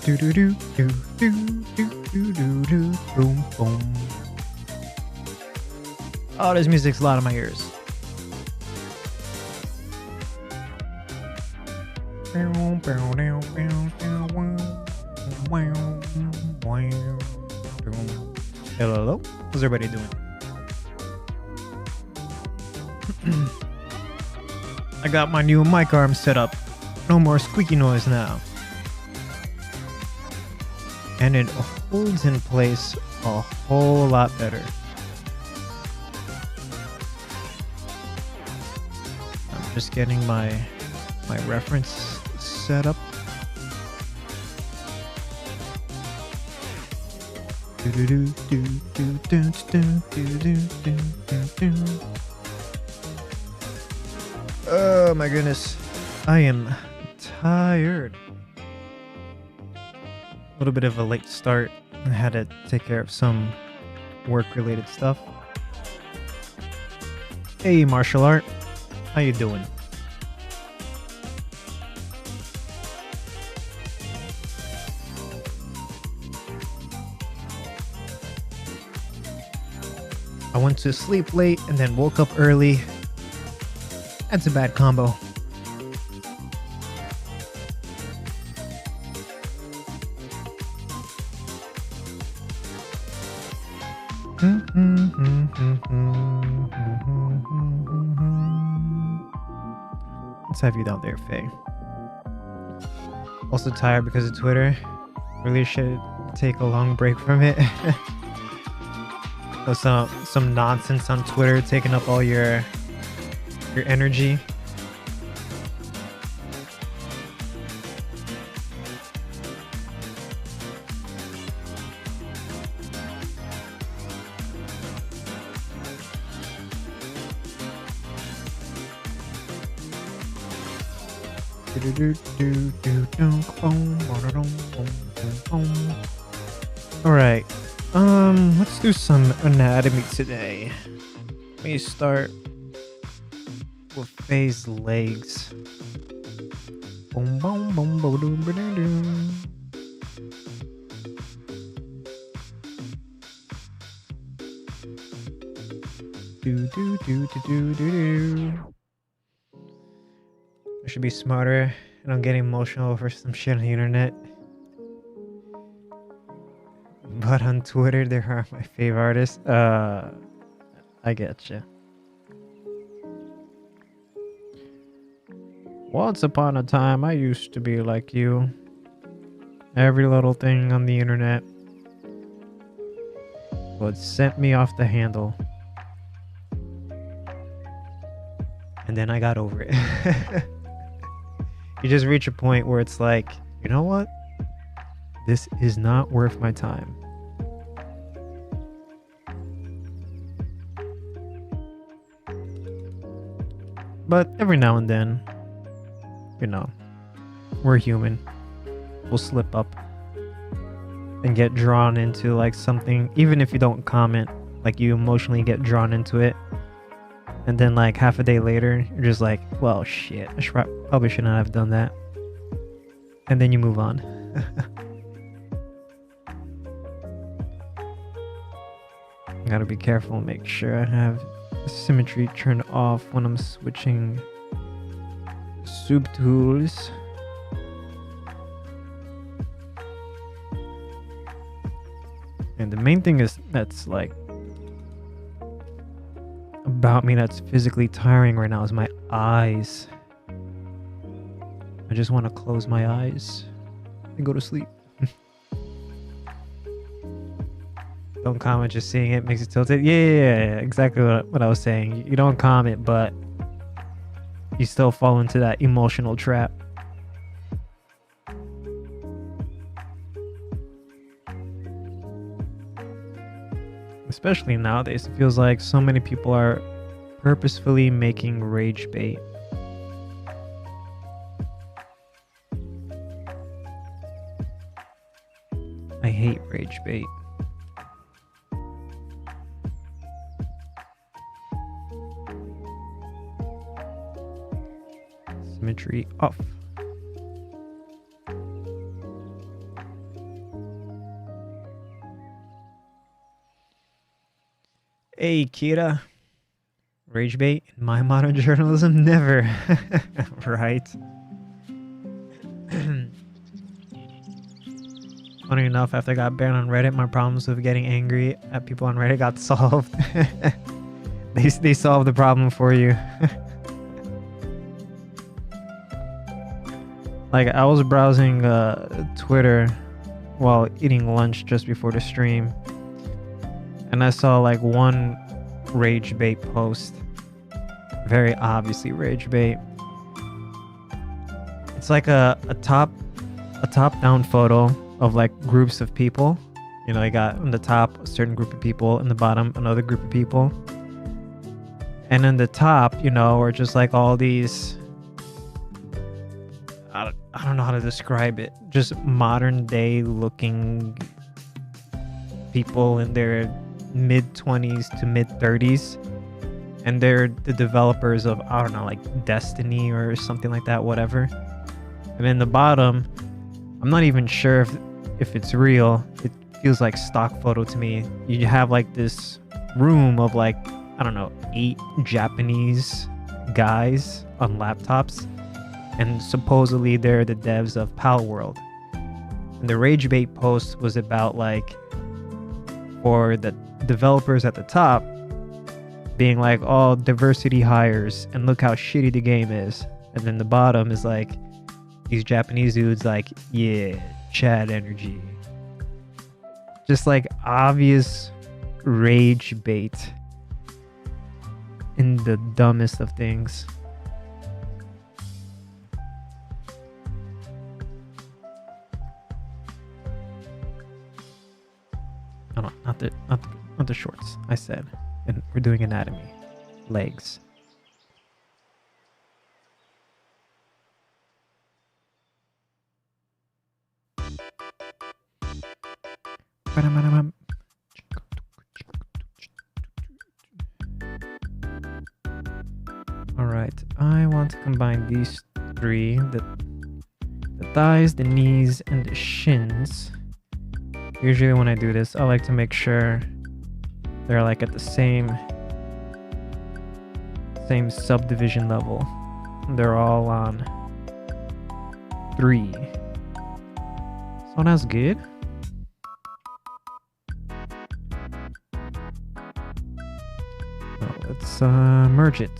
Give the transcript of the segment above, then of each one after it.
Do do do do do do do do do boom boom. Oh, this music's loud in my ears. Hello, how's everybody doing? I got my new mic arm set up. No more squeaky noise now. And it holds in place a whole lot better. I'm just getting my reference set up. Oh my goodness, I am tired. A little bit of a late start. I had to take care of some work-related stuff. Hey, martial art, how you doing? I went to sleep late and then woke up early. That's a bad combo. Let's have you down there, Faye. Also tired because of Twitter. Really should take a long break from it. Some nonsense on Twitter taking up all your energy. Alright, let's do some anatomy today. Let me start with Faye's legs. Boom, boom, boom, boom, boom, boom, boom. Do do do do do do do. I should be smarter, and I'm getting emotional over some shit on the internet. But on Twitter, there are my favorite artists. I getcha. Once upon a time, I used to be like you. Every little thing on the internet would set me off the handle. And then I got over it. You just reach a point where it's like, you know what? This is not worth my time. But every now and then, you know, we're human. We'll slip up and get drawn into like something, even if you don't comment, like you emotionally get drawn into it. And then like half a day later, you're just like, well, shit, probably should not have done that. And then you move on. Gotta be careful and make sure I have symmetry turned off when I'm switching soup tools. And the main thing is that's like about me that's physically tiring right now is my eyes. I just want to close my eyes and go to sleep. Don't comment, just seeing it makes it tilted. Yeah, exactly what I was saying. You don't comment, but you still fall into that emotional trap. Especially nowadays, it feels like so many people are purposefully making rage bait. I hate rage bait. Symmetry off. Hey, Kira. Rage bait in my modern journalism? Never. Right. Funny enough, after I got banned on Reddit, my problems with getting angry at people on Reddit got solved. They solved the problem for you. Like, I was browsing Twitter while eating lunch just before the stream, and I saw like one rage bait post. Very obviously rage bait. It's like a top-down photo of like groups of people. You know, you got on the top a certain group of people, in the bottom another group of people. And in the top, you know, are just like all these, I don't know how to describe it, just modern day looking people in their mid-20s to mid-30s. And they're the developers of, I don't know, like Destiny or something like that, whatever. And in the bottom, I'm not even sure if it's real. It feels like stock photo to me. You have like this room of like, I don't know, 8 Japanese guys on laptops. And supposedly they're the devs of Pal World. And the rage bait post was about like, for the developers at the top, being like, oh, diversity hires and look how shitty the game is. And then the bottom is like these Japanese dudes like, yeah, Chad energy. Just like obvious rage bait in the dumbest of things. Oh, no, not the shorts. I said, and we're doing anatomy, legs. All right, I want to combine these 3: the thighs, the knees, and the shins. Usually when I do this, I like to make sure they're like at the same subdivision level. They're all on 3. So that's good. Now let's merge it.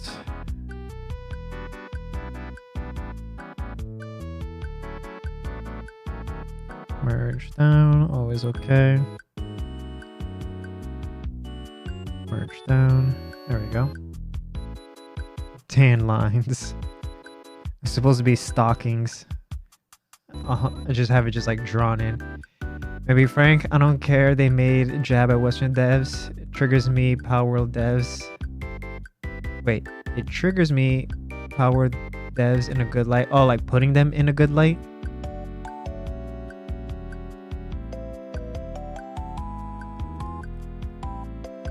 Merge down, always okay. Merge down. There we go. Tan lines. It's supposed to be stockings. I just have it just like drawn in. Maybe Frank, I don't care. They made jab at Western devs. It triggers me Power World devs. Wait, it triggers me Power World devs in a good light. Oh, like putting them in a good light?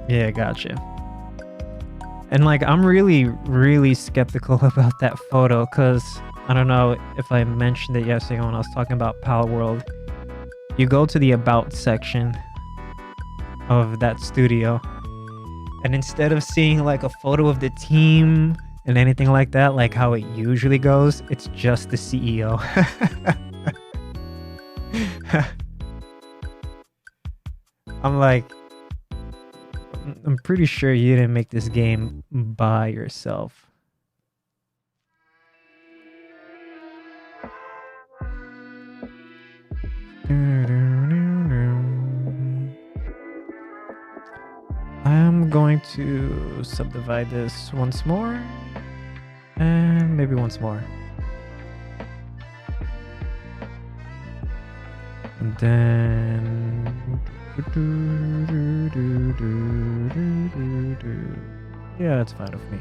Yeah, gotcha. And like, I'm really skeptical about that photo because I don't know if I mentioned it yesterday when I was talking about Pal World. You go to the About section of that studio, and instead of seeing like a photo of the team and anything like that, like how it usually goes, it's just the CEO. I'm like, I'm pretty sure you didn't make this game by yourself. I'm going to subdivide this once more, and maybe once more. And then... yeah, that's fine with me.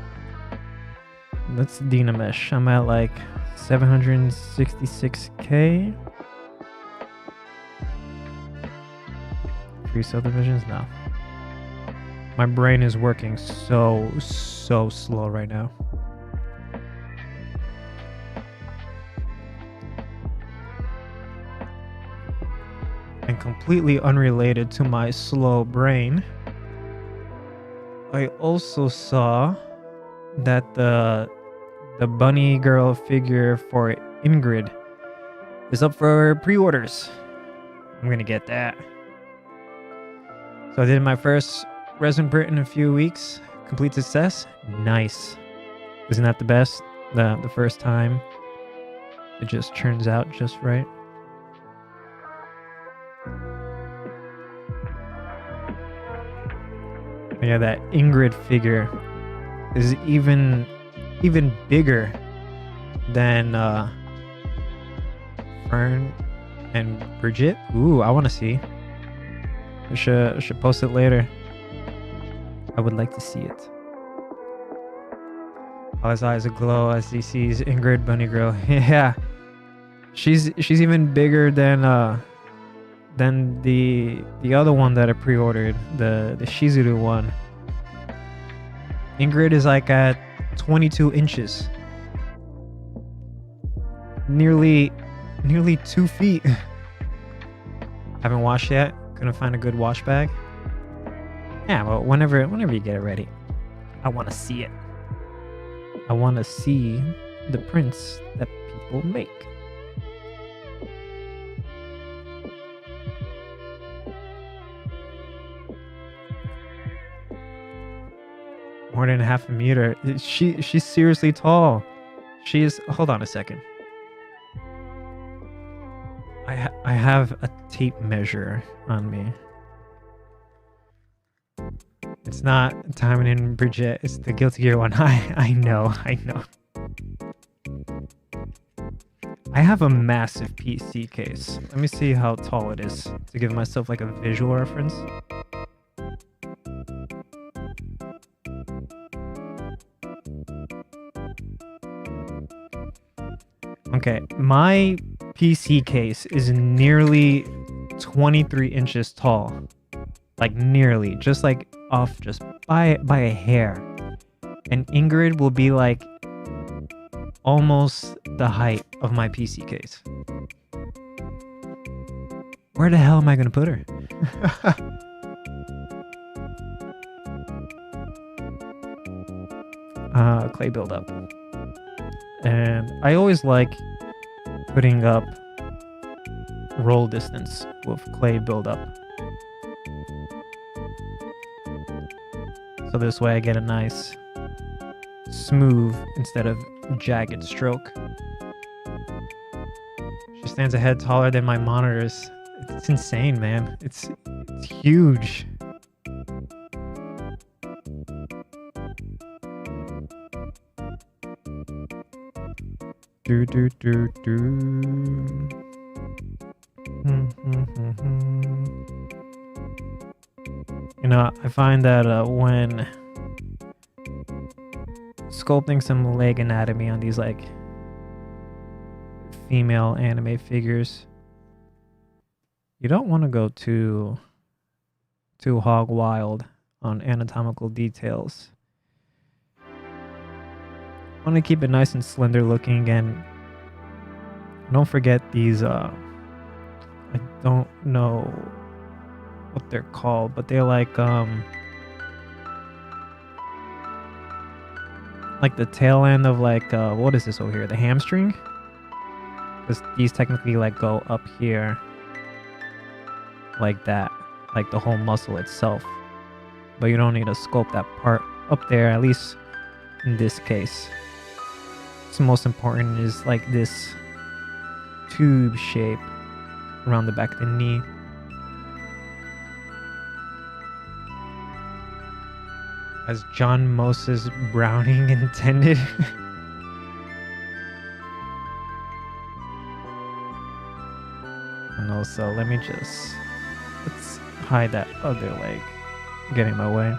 Let's dynamesh. I'm at like 766k. 3 subdivisions? No. My brain is working so slow right now. And completely unrelated to my slow brain, I also saw that the bunny girl figure for Ingrid is up for pre-orders. I'm gonna get that. So I did my first resin print in a few weeks. Complete success. Nice. Isn't that the best? The first time it just turns out just right. Yeah, that Ingrid figure is even bigger than Fern and Bridget. Ooh, I want to see. I should post it later. I would like to see it. All his eyes aglow as he sees Ingrid Bunny Girl. Yeah, she's even bigger than the other one that I pre-ordered, the Shizuru one. Ingrid is like at 22 inches. Nearly 2 feet. Haven't washed yet. Couldn't find a good wash bag. Yeah, well, whenever you get it ready, I want to see it. I want to see the prints that people make. More than half a meter. She's seriously tall. She's... hold on a second. I have a tape measure on me. It's not Timon and Bridget. It's the Guilty Gear one. I know. I have a massive PC case. Let me see how tall it is to give myself like a visual reference. Okay, my PC case is nearly 23 inches tall. Like nearly, just like off just by a hair. And Ingrid will be like almost the height of my PC case. Where the hell am I gonna put her? Clay buildup. And I always like putting up roll distance with clay buildup. So this way I get a nice smooth instead of jagged stroke. She stands a head taller than my monitors. It's insane, man. It's huge. You know, I find that when sculpting some leg anatomy on these like female anime figures, you don't want to go too hog wild on anatomical details. I want to keep it nice and slender looking, and don't forget these I don't know what they're called, but they're like like the tail end of like what is this over here? The hamstring? Because these technically like go up here like that, like the whole muscle itself. But you don't need to sculpt that part up there, at least in this case. What's most important is like this tube shape around the back of the knee. As John Moses Browning intended. And also, let's hide that other leg getting in my way.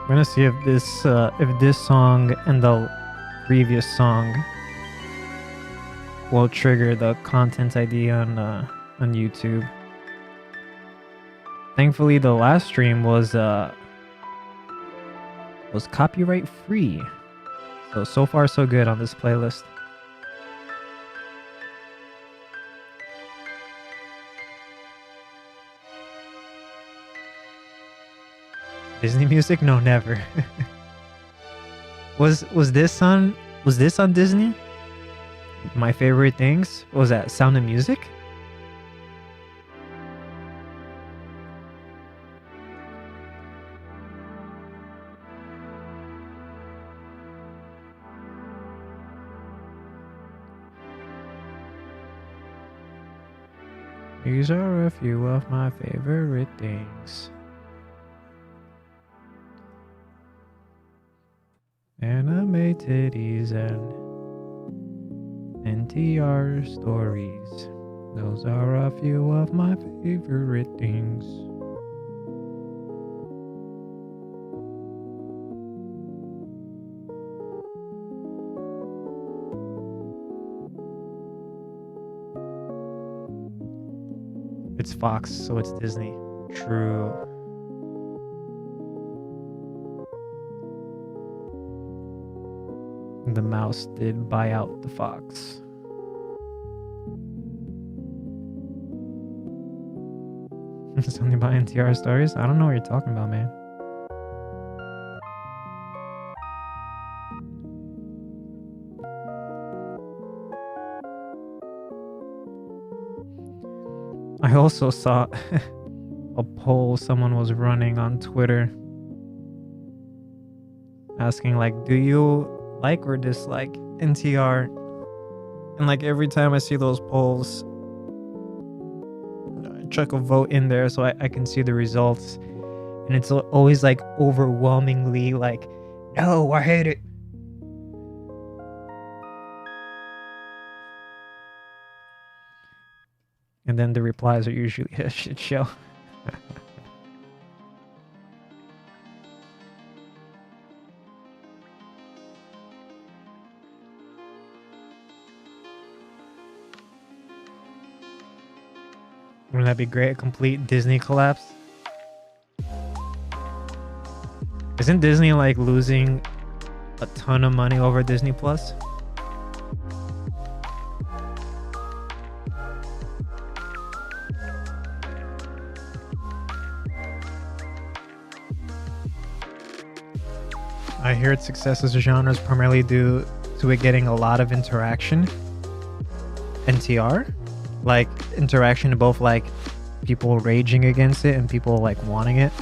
I'm gonna see if this song and the previous song will trigger the content ID on YouTube. Thankfully, the last stream was copyright free, so far so good on this playlist. Disney music? No, never. Was this on Disney? My favorite things? What was that? Sound of Music? These are a few of my favorite things. Anime titties and NTR stories. Those are a few of my favorite things. It's Fox, so it's Disney. True. The mouse did buy out the fox. Something about NTR stories? I don't know what you're talking about, man. I also saw a poll someone was running on Twitter asking like, do you like or dislike NTR? And like every time I see those polls, I chuck a vote in there so I can see the results, and it's always like overwhelmingly like, no, I hate it. And then the replies are usually a shit show. Wouldn't that be great? A complete Disney collapse? Isn't Disney like losing a ton of money over Disney Plus? I hear its success as a genre is primarily due to it getting a lot of interaction. NTR? Like interaction to both like people raging against it and people like wanting it.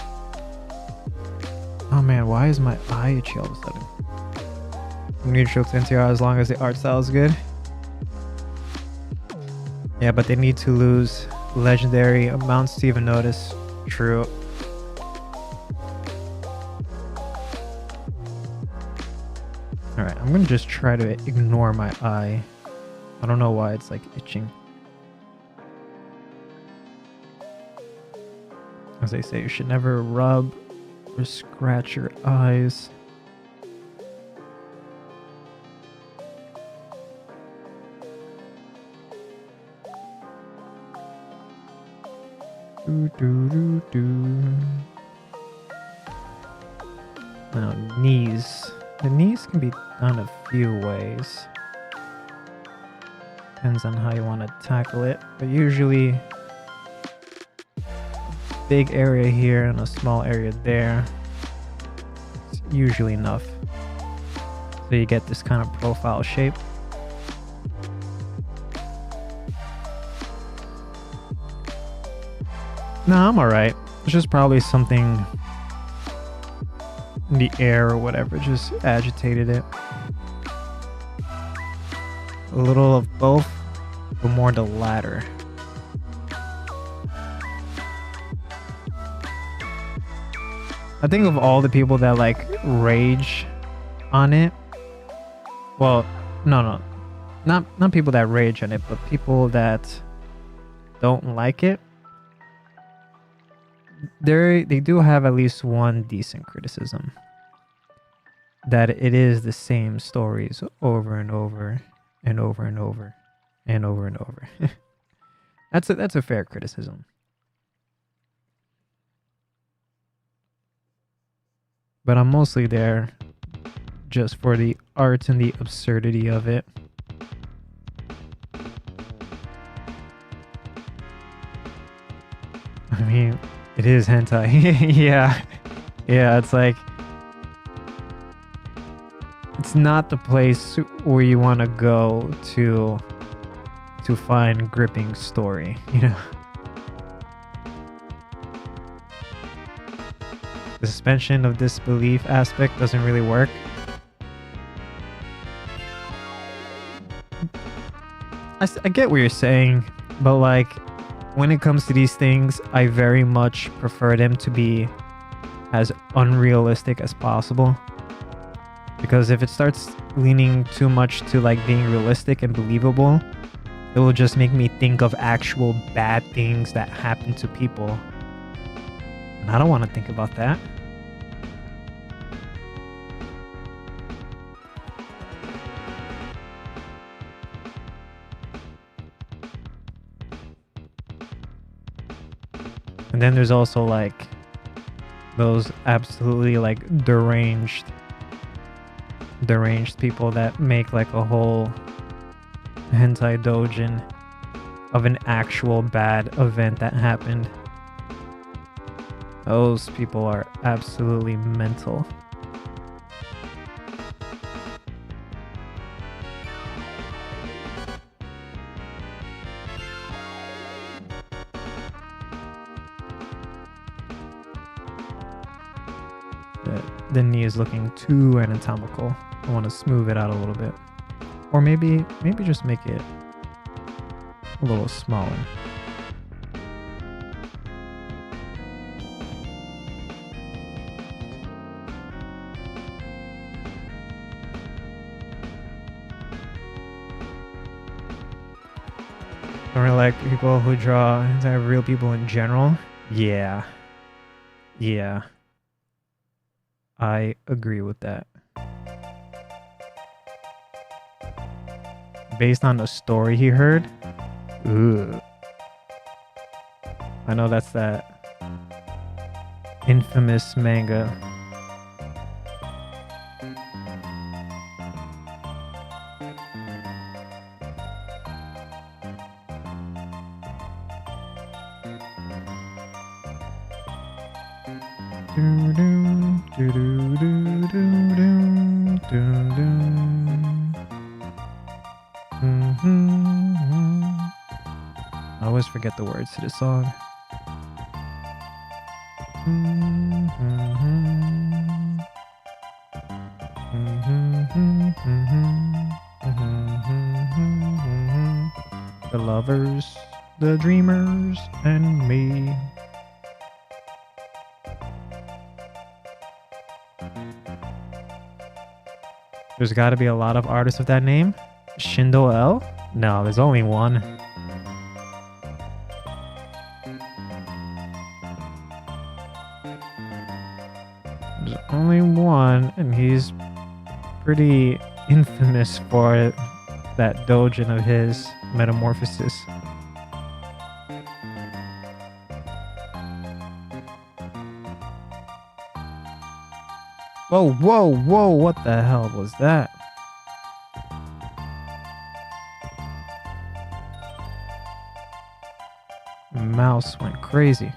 Oh man, why is my eye itchy all of a sudden? I'm neutral to NTR as long as the art style is good. Yeah, but they need to lose legendary amounts to even notice. True. Alright, I'm gonna just try to ignore my eye. I don't know why it's like itching. As they say, you should never rub or scratch your eyes. Now, knees. The knees can be done a few ways. Depends on how you want to tackle it. But usually, big area here and a small area there. It's usually enough. So you get this kind of profile shape. Nah, I'm alright. It's just probably something in the air or whatever just agitated it. A little of both, but more the latter. I think of all the people that like rage on it. Well, no. Not people that rage on it, but people that don't like it. They do have at least one decent criticism. That it is the same stories over and over and over and over and over and over. That's a fair criticism. But I'm mostly there just for the art and the absurdity of it. I mean, it is hentai. Yeah. Yeah, it's like, it's not the place where you want to go to find gripping story, you know? The suspension of disbelief aspect doesn't really work. I get what you're saying, but like, when it comes to these things, I very much prefer them to be as unrealistic as possible. Because if it starts leaning too much to like being realistic and believable, it will just make me think of actual bad things that happen to people. And I don't want to think about that. And then there's also like those absolutely like deranged people that make like a whole hentai doujin of an actual bad event that happened. Those people are absolutely mental. The knee is looking too anatomical. I want to smooth it out a little bit. Or maybe just make it a little smaller. I really like people who draw real people in general. Yeah. I agree with that. Based on the story he heard? Ooh. I know that's that infamous manga. I always forget the words to the song. The lovers, the dreamers, and me. There's got to be a lot of artists with that name. Shindo L? No, there's only one. There's only one, and he's pretty infamous for that doujin of his, Metamorphosis. Whoa, what the hell was that? mouse went crazy.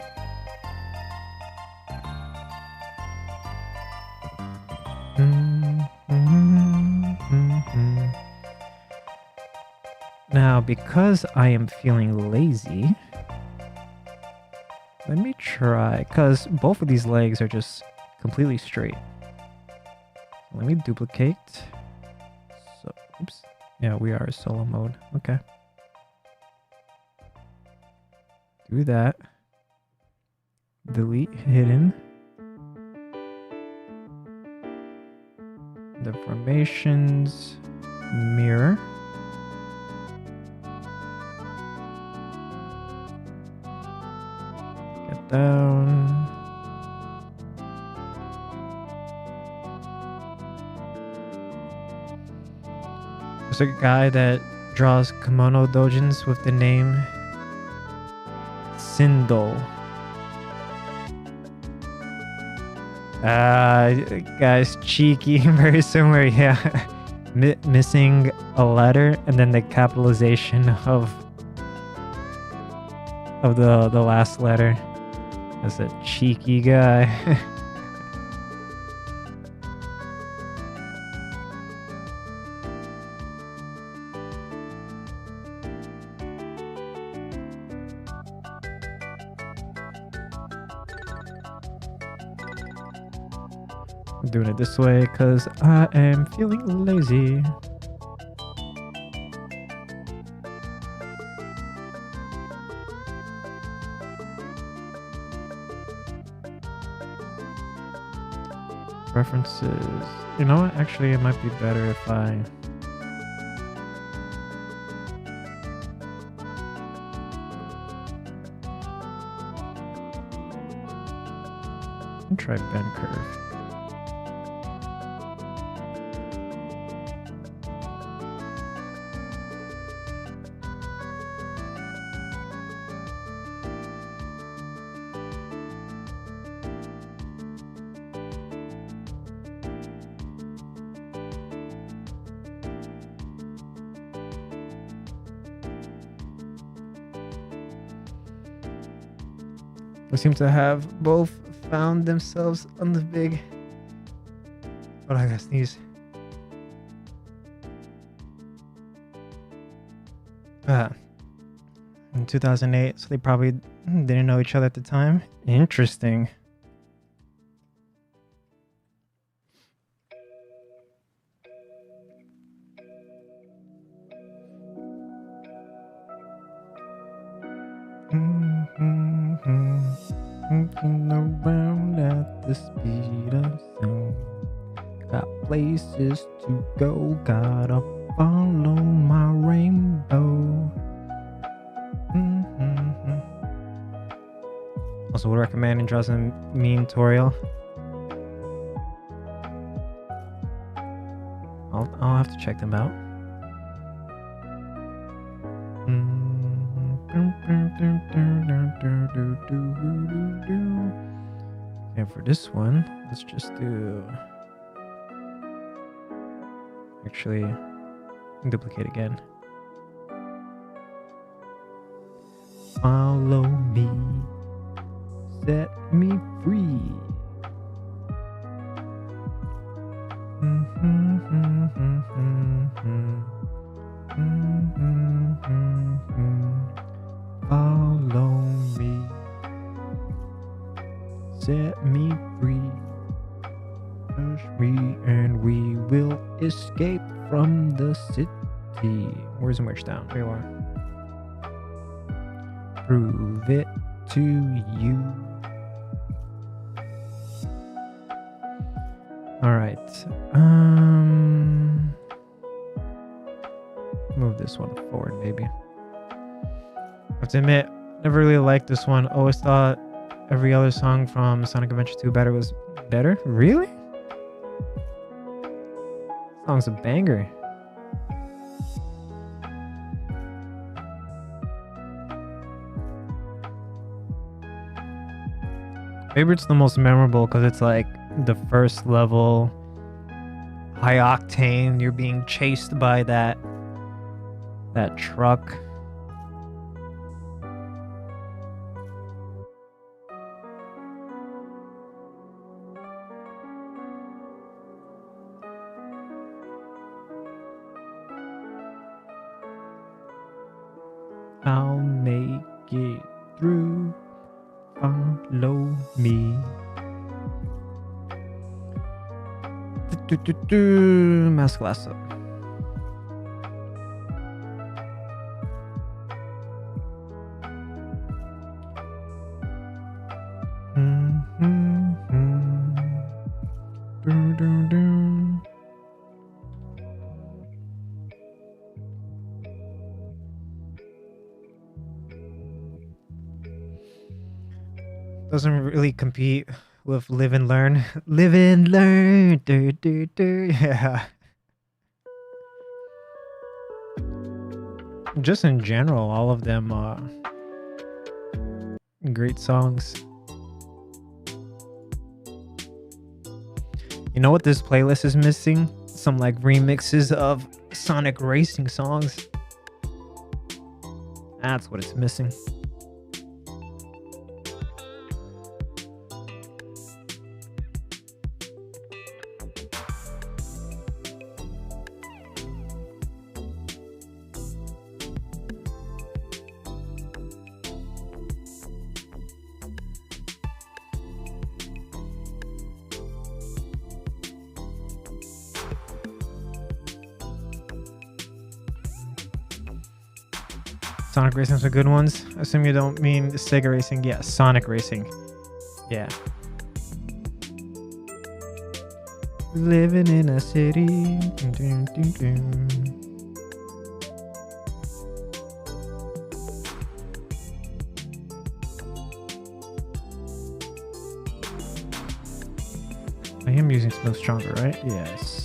Now, because I am feeling lazy, let me try, because both of these legs are just completely straight. Let me duplicate. So, oops. Yeah, we are solo mode. Okay. Do that. Delete hidden. The formations, mirror. Get down. There's a guy that draws kimono dojins with the name Sindel. Guys, cheeky, very similar, yeah. Missing a letter and then the capitalization of the last letter. That's a cheeky guy. I'm doing it this way because I am feeling lazy. References. You know what? Actually, it might be better if I... try bend curve. They seem to have both found themselves on the big... Hold on, I gotta sneeze. In 2008, so they probably didn't know each other at the time. Interesting. Moving around at the speed of sound. Got places to go, gotta follow my rainbow. Also would recommend and draws a meme tutorial. I'll have to check them out. And for this one, let's just do... Actually, duplicate again. Follow me, set me free. Follow me, set me free. Push me and we will escape from the city. Where's the merch down? There you are. Prove it to you. Alright. Move this one forward, maybe. I have to admit, never really liked this one. Always thought every other song from Sonic Adventure 2 was better. Really? This song's a banger. Maybe it's the most memorable because it's like the first level, high octane. You're being chased by that truck. I'll make it through. Follow me. Mask glass up. Doesn't really compete with live and learn. Live and learn. Yeah. Just in general, all of them are great songs. You know what this playlist is missing? Some like remixes of Sonic Racing songs. That's what it's missing. Sonic Racing's some good ones. I assume you don't mean Sega Racing. Yeah, Sonic Racing. Yeah. Living in a city. I am using Smooth Stronger, right? Yes.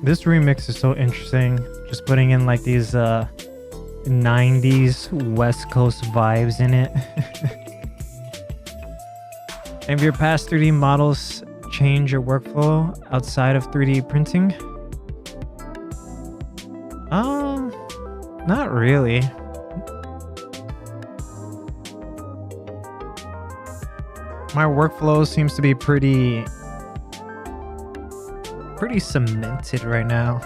This remix is so interesting. Just putting in like these 90s West Coast vibes in it. Have your past 3D models change your workflow outside of 3D printing? Not really. My workflow seems to be pretty cemented right now.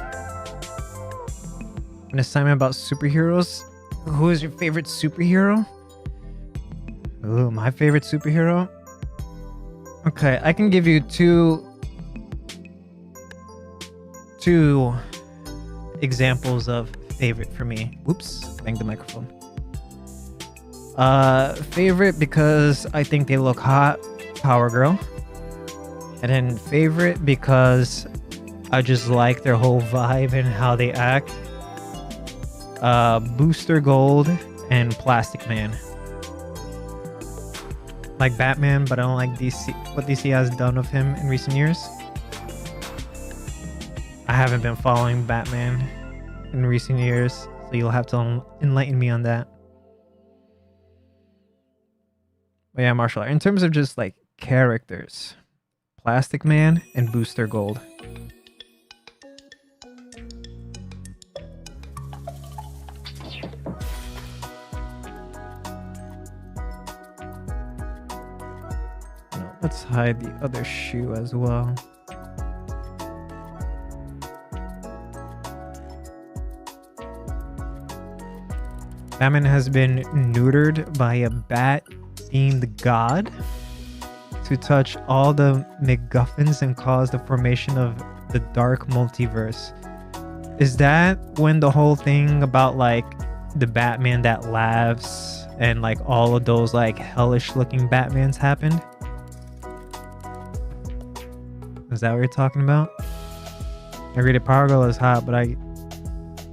An assignment about superheroes. Who is your favorite superhero? Ooh, my favorite superhero? Okay, I can give you two examples of favorite for me. Oops, banged the microphone. Favorite because I think they look hot, Power Girl. And then favorite because I just like their whole vibe and how they act. Booster Gold and Plastic Man. Like Batman, but I don't like what DC has done of him in recent years. I haven't been following Batman in recent years, so you'll have to enlighten me on that. But yeah, martial art. In terms of just like characters, Plastic Man and Booster Gold. Let's hide the other shoe as well. Batman has been neutered by a bat-themed god to touch all the MacGuffins and cause the formation of the dark multiverse. Is that when the whole thing about like the Batman that laughs and like all of those like hellish looking Batmans happened? Is that what you're talking about? I agree, the Power Girl is hot, but I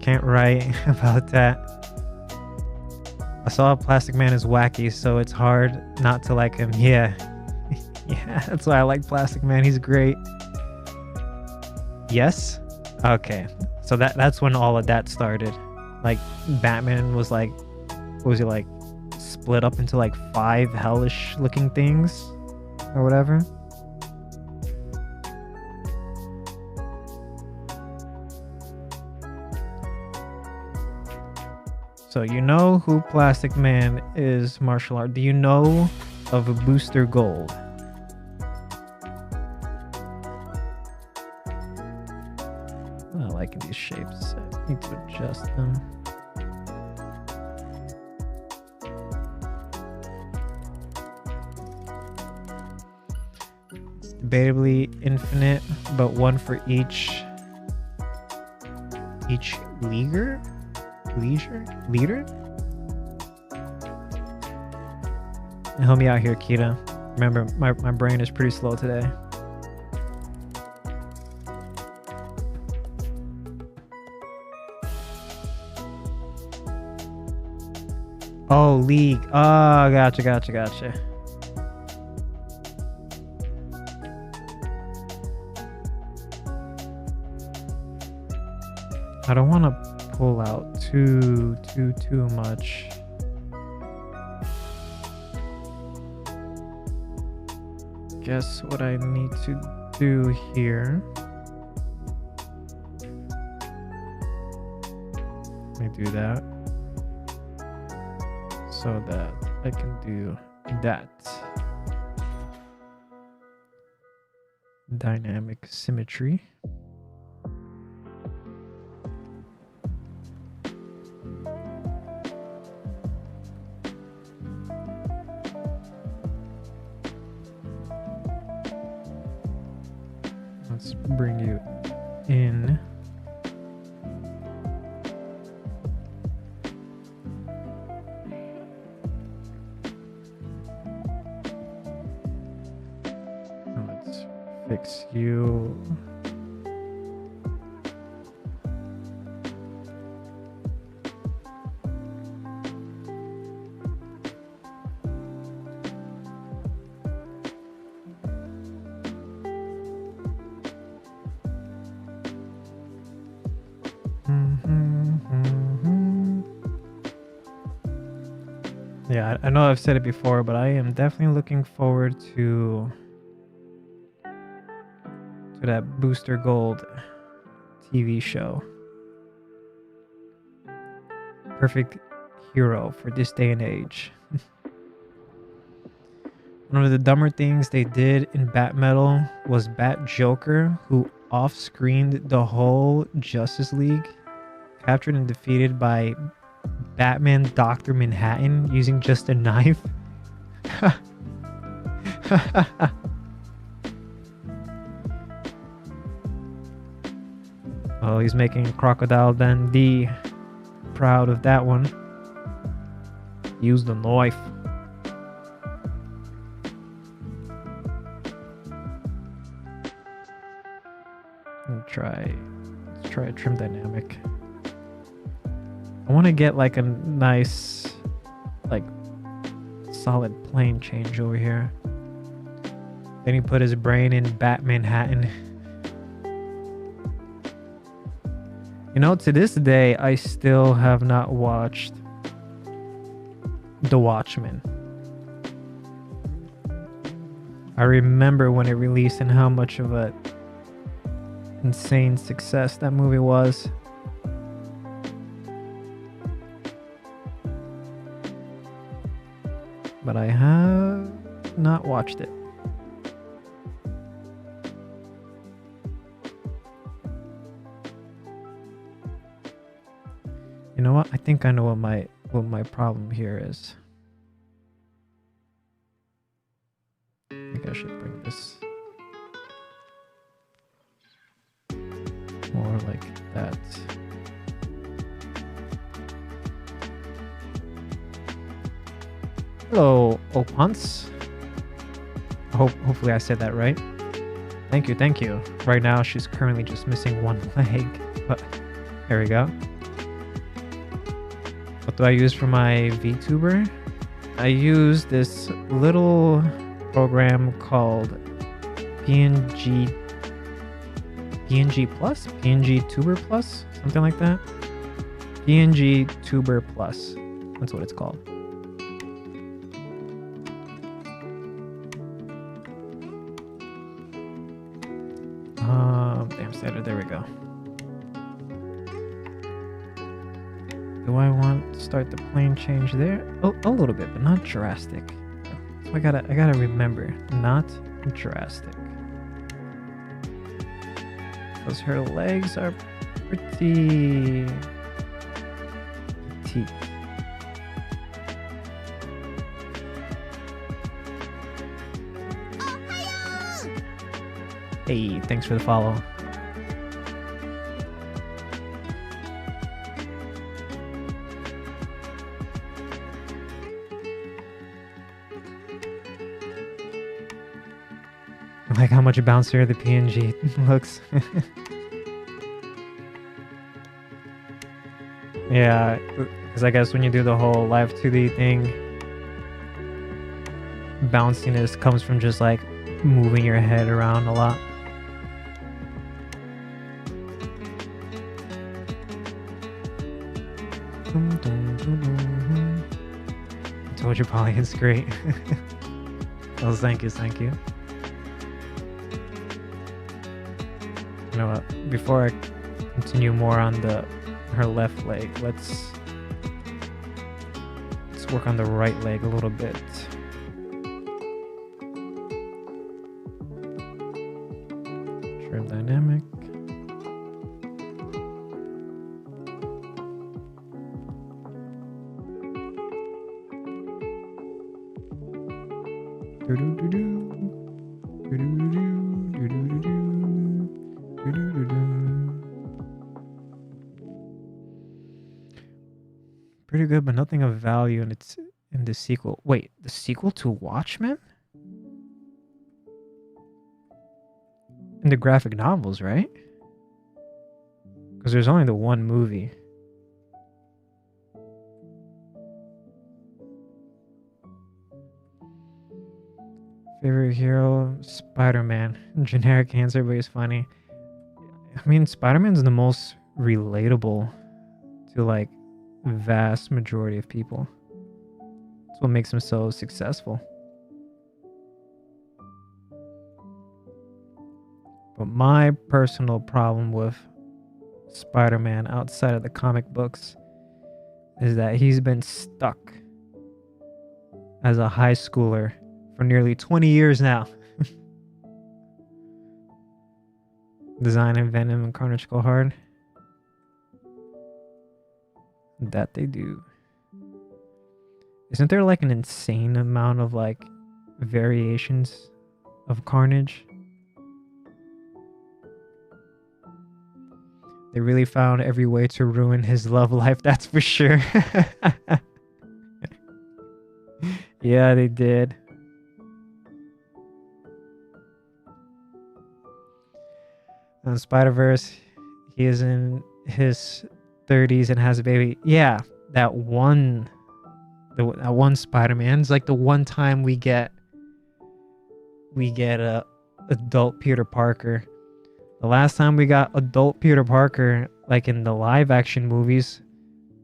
can't write about that. I saw Plastic Man is wacky, so it's hard not to like him. Yeah. Yeah, that's why I like Plastic Man. He's great. Yes? Okay. So that's when all of that started. Like, Batman was like, what was he like? Split up into like 5 hellish looking things or whatever. So you know who Plastic Man is martial art. Do you know of Booster Gold? I like these shapes. I need to adjust them. It's debatably infinite, but one for each leader? Help me out here, Kita. Remember, my brain is pretty slow today. Oh, League. Oh, gotcha. I don't want to pull out too much. Guess what I need to do here. Let me do that so that I can do that. Dynamic symmetry. Let's bring you in. Let's fix you. Yeah, I know I've said it before, but I am definitely looking forward to that Booster Gold TV show. Perfect hero for this day and age. One of the dumber things they did in Bat Metal was Bat Joker, who off-screened the whole Justice League, captured and defeated by Batman Dr. Manhattan using just a knife. Oh, he's making Crocodile Dundee proud of that one. Use the knife. Let's try a trim dynamic. I want to get like a nice, like, solid plane change over here. Then he put his brain in Bat Manhattan. You know, to this day, I still have not watched The Watchmen. I remember when it released and how much of a insane success that movie was. But I have not watched it. You know what? I think I know what my problem here is. I think I should bring this more like that. Hello, Opans. Hopefully I said that right. Thank you, thank you. Right now, she's currently just missing one leg. But there we go. What do I use for my VTuber? I use this little program called PNG Plus? PNG Tuber Plus? Something like that. PNG Tuber Plus. That's what it's called. Damn standard, there we go. Do I want to start the plane change there? Oh, a little bit, but not drastic. So I gotta remember, not drastic. Because her legs are pretty petite. Hey, thanks for the follow. I like how much bouncier the PNG looks. Yeah, because I guess when you do the whole live 2D thing, bounciness comes from just like moving your head around a lot. I told you Polly, it's great. Well, thank you, thank you. You know what? Before I continue more on her left leg, let's work on the right leg a little bit. Trim dynamic. Pretty good, but nothing of value in the sequel. Wait, the sequel to Watchmen? In the graphic novels, right? Because there's only the one movie. Favorite hero? Spider-Man. Generic answer, but he's funny. I mean, Spider-Man's the most relatable to like vast majority of people. That's what makes him so successful. But my personal problem with Spider-Man outside of the comic books is that he's been stuck as a high schooler for nearly 20 years now. Design and Venom and Carnage go hard. That they do. Isn't there like an insane amount of like variations of Carnage? They really found every way to ruin his love life, that's for sure. Yeah, they did. On Spider-Verse, he is in his 30s and has a baby. Yeah, that one Spider-Man. It's like the one time we get a adult Peter Parker. The last time we got adult Peter Parker, like in the live action movies,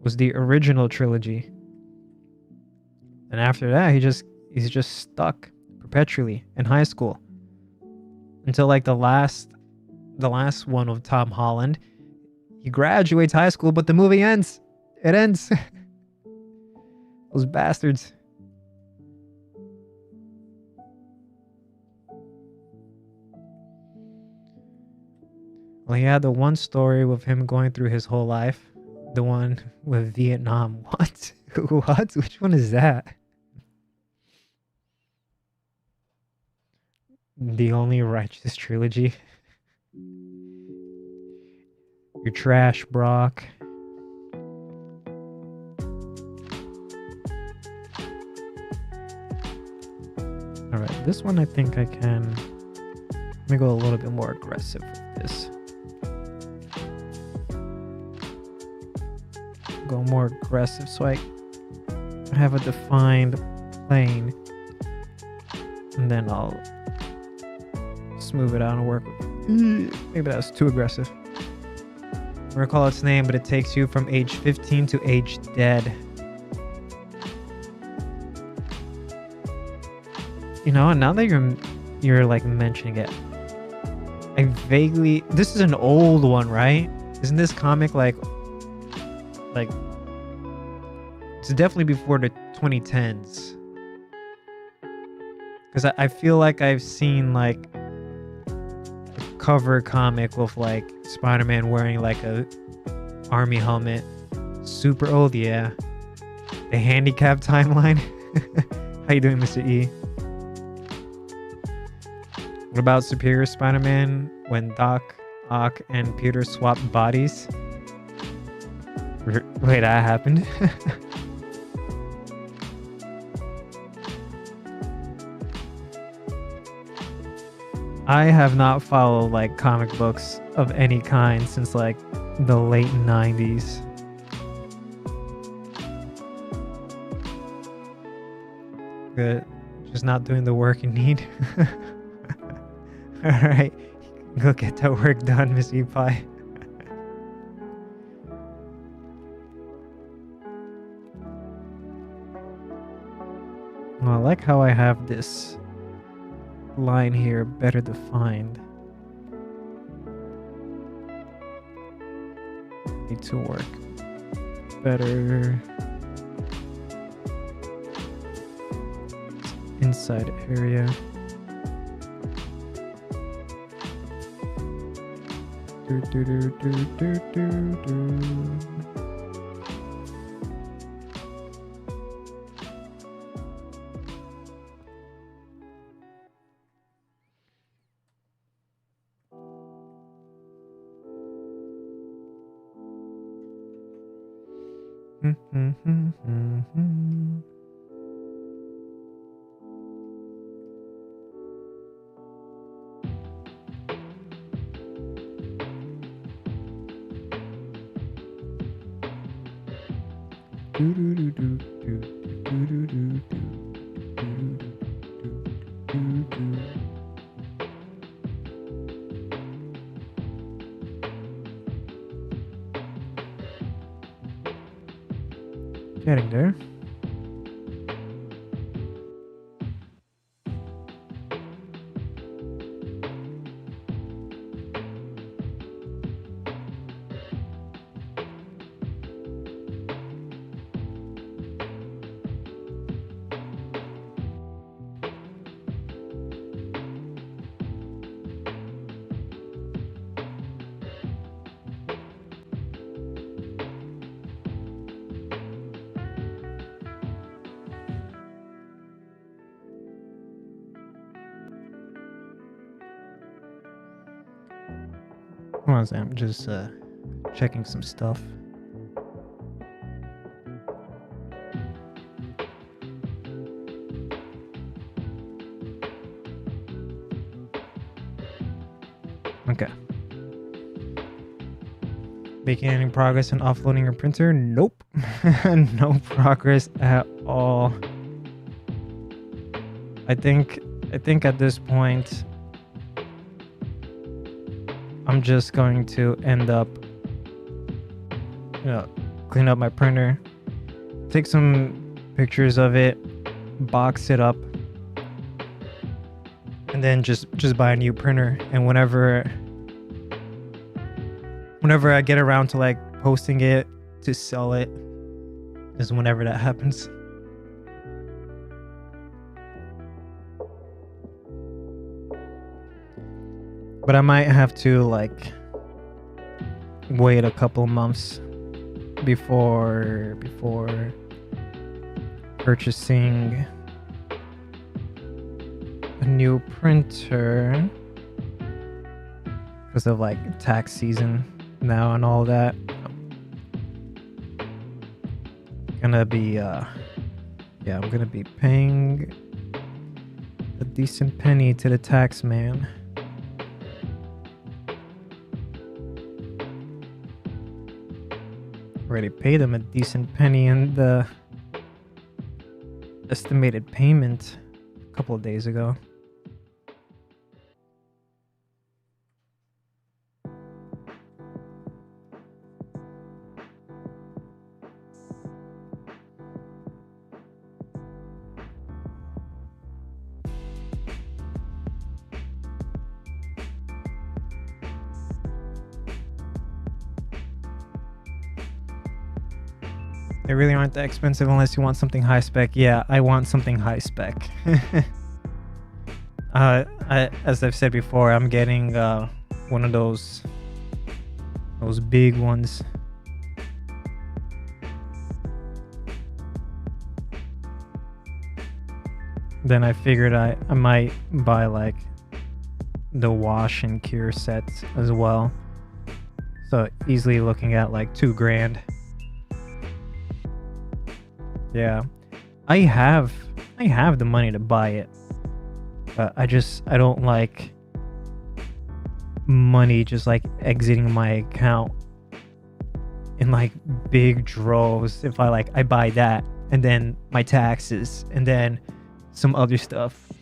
was the original trilogy. And after that, he's just stuck perpetually in high school until like the last one of Tom Holland. He graduates high school, but the movie ends. It ends. Those bastards. Well, he had the one story with him going through his whole life. The one with Vietnam. What? What? Which one is that? The Only Righteous Trilogy. You're trash, Brock. Alright, this one I think I can Let me go a little bit more aggressive with this. Go more aggressive so I have a defined plane, and then I'll smooth it out and work with it. Maybe that was too aggressive. I recall its name, but it takes you from age 15 to age dead. You know, now that you're like mentioning it, I vaguely, this is an old one, right? Isn't this comic like it's definitely before the 2010s? Because I feel like I've seen like a cover comic with like Spider-Man wearing like a army helmet. Super old, yeah. The handicap timeline. How you doing, Mr. E? What about Superior Spider-Man when Doc Ock and Peter swapped bodies? Wait, that happened? I have not followed like comic books of any kind since like the late 90s. Good. Just not doing the work you need. Alright. Go get that work done, Miss E-Pie. Well, I like how I have this line here better defined. Need to work better inside area. Do, do, do, do, do, do, do. Getting there. Hold on a second, I'm just checking some stuff. Okay. Making any progress in offloading your printer? Nope. No progress at all. I think at this point I'm just going to end up, clean up my printer, take some pictures of it, box it up, and then just buy a new printer. And whenever I get around to like posting it to sell it is whenever that happens. But I might have to like wait a couple months before purchasing a new printer because of like tax season now and all that. I'm gonna be paying a decent penny to the tax man. Already paid them a decent penny in the estimated payment a couple of days ago. They really aren't that expensive unless you want something high spec. Yeah, I want something high spec. As I've said before, I'm getting one of those big ones. Then I figured I might buy like the wash and cure sets as well. So easily looking at like $2,000. Yeah, I have the money to buy it, but I don't like money just like exiting my account in like big droves. If I buy that and then my taxes and then some other stuff.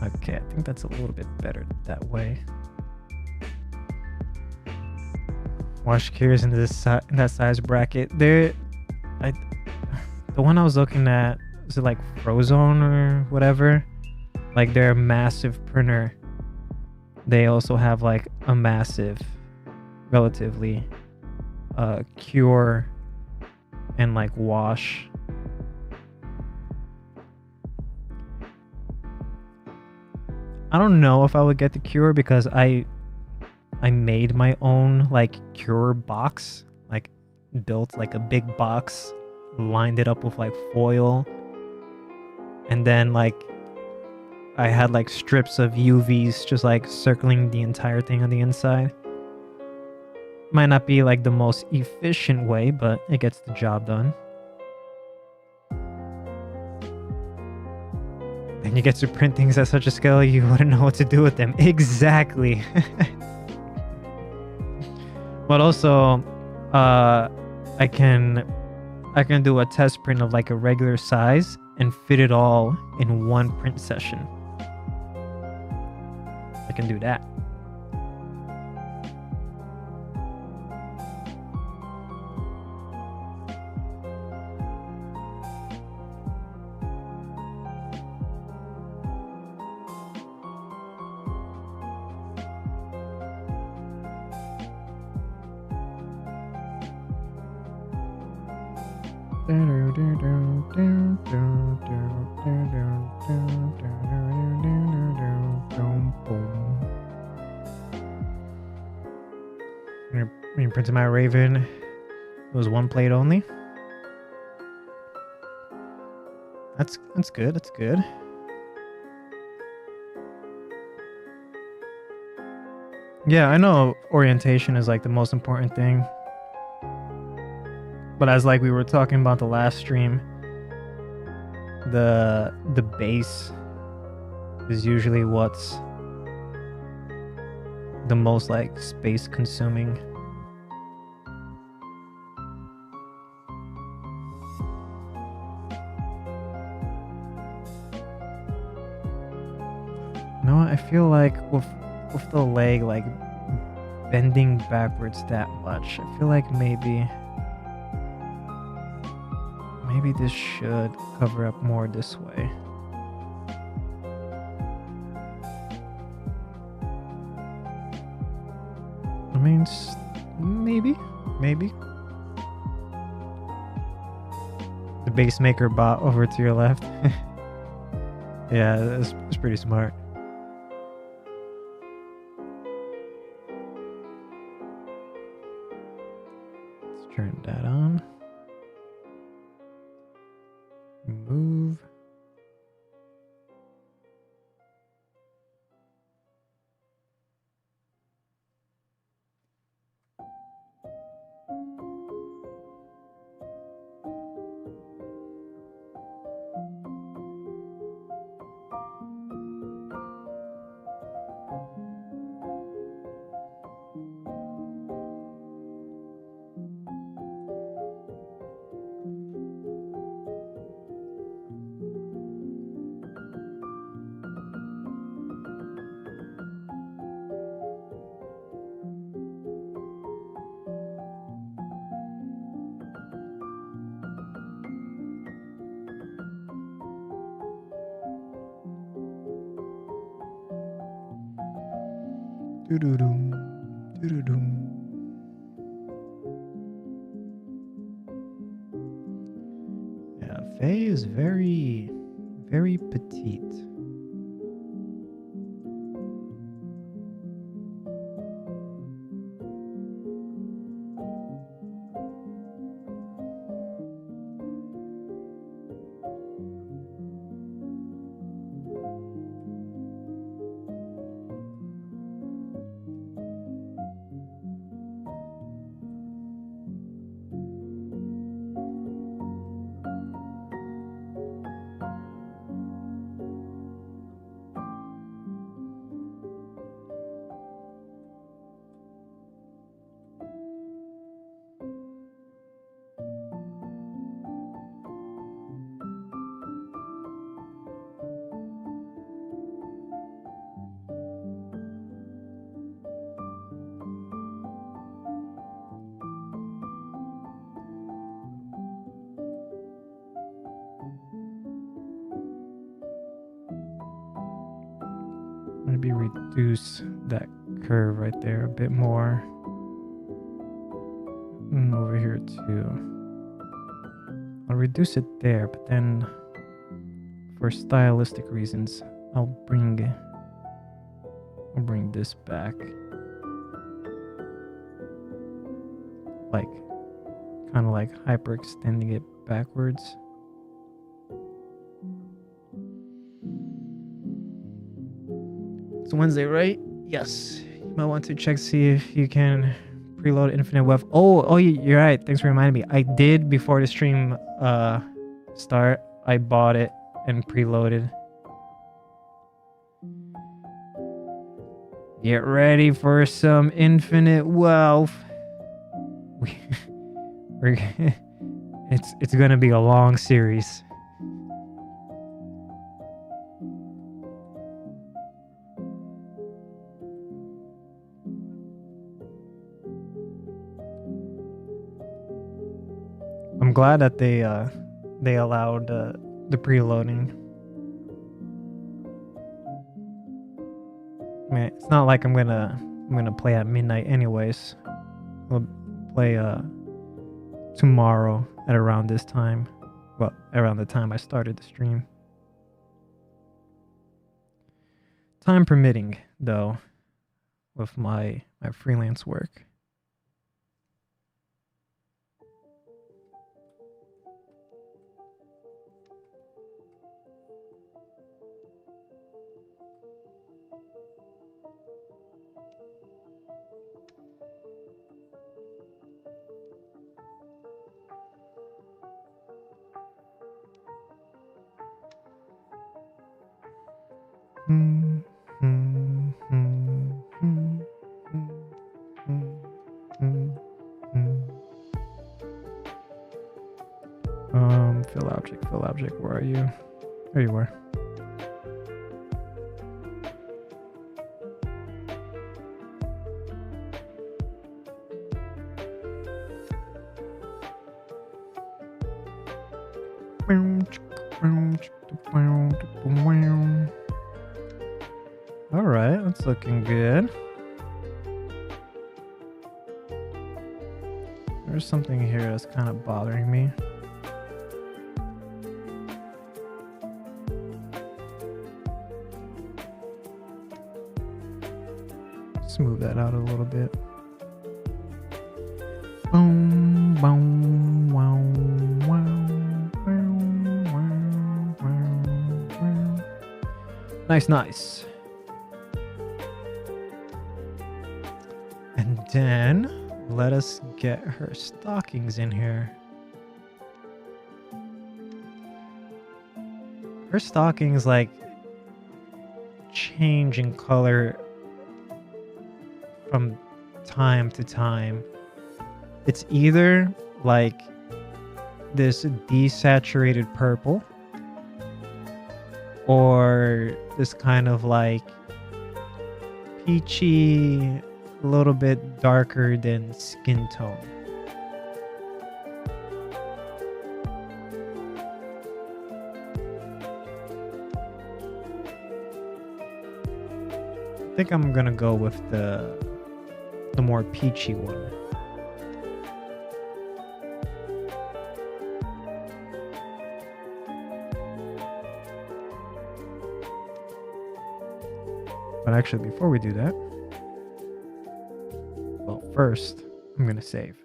Okay, I think that's a little bit better that way. Wash cures in that size bracket. The one I was looking at, is it like Frozone or whatever? Like their massive printer. They also have like a massive, relatively, cure and like wash. I don't know if I would get the cure because I made my own like cure box, like built like a big box, lined it up with like foil, and then like I had like strips of UVs just like circling the entire thing on the inside. Might not be like the most efficient way, but it gets the job done. And you get to print things at such a scale you wouldn't know what to do with them. Exactly. But also, I can do a test print of like a regular size and fit it all in one print session. I can do that. When you printed my Raven, it was one plate only. That's good. That's good. Yeah, I know orientation is like the most important thing. But as like we were talking about the last stream, the base is usually what's the most like space consuming. No, I feel like with the leg like bending backwards that much, I feel like maybe this should cover up more this way. I mean, maybe. The base maker bot over to your left. Yeah, it's pretty smart. Let's turn that on. Move. Doo-doo-doom. Doo-doo-doom. Yeah, Faye is very, very petite. Maybe reduce that curve right there a bit more. And over here too. I'll reduce it there, but then for stylistic reasons, I'll bring this back. Like, kind of like hyperextending it backwards. It's Wednesday, right? Yes. You might want to check, see if you can preload Infinite Web. Oh, you're right. Thanks for reminding me. I did before the stream start. I bought it and preloaded. Get ready for some infinite wealth. It's gonna be a long series. I'm glad that they allowed the preloading. I mean, it's not like I'm gonna play at midnight anyways. We'll play tomorrow at around this time. Well, around the time I started the stream. Time permitting, though, with my freelance work. Fill object, where are you? There you are. All right, that's looking good. There's something here that's kind of bothering me. Smooth that out a little bit. Boom, boom, wow, wow, wow, wow, wow. Nice. And then let us get her stockings in here. Her stockings like change in color from time to time. It's either like this desaturated purple or this kind of like peachy, a little bit darker than skin tone. I think I'm gonna go with the more peachy one. But actually, before we do that, well, first, I'm gonna save.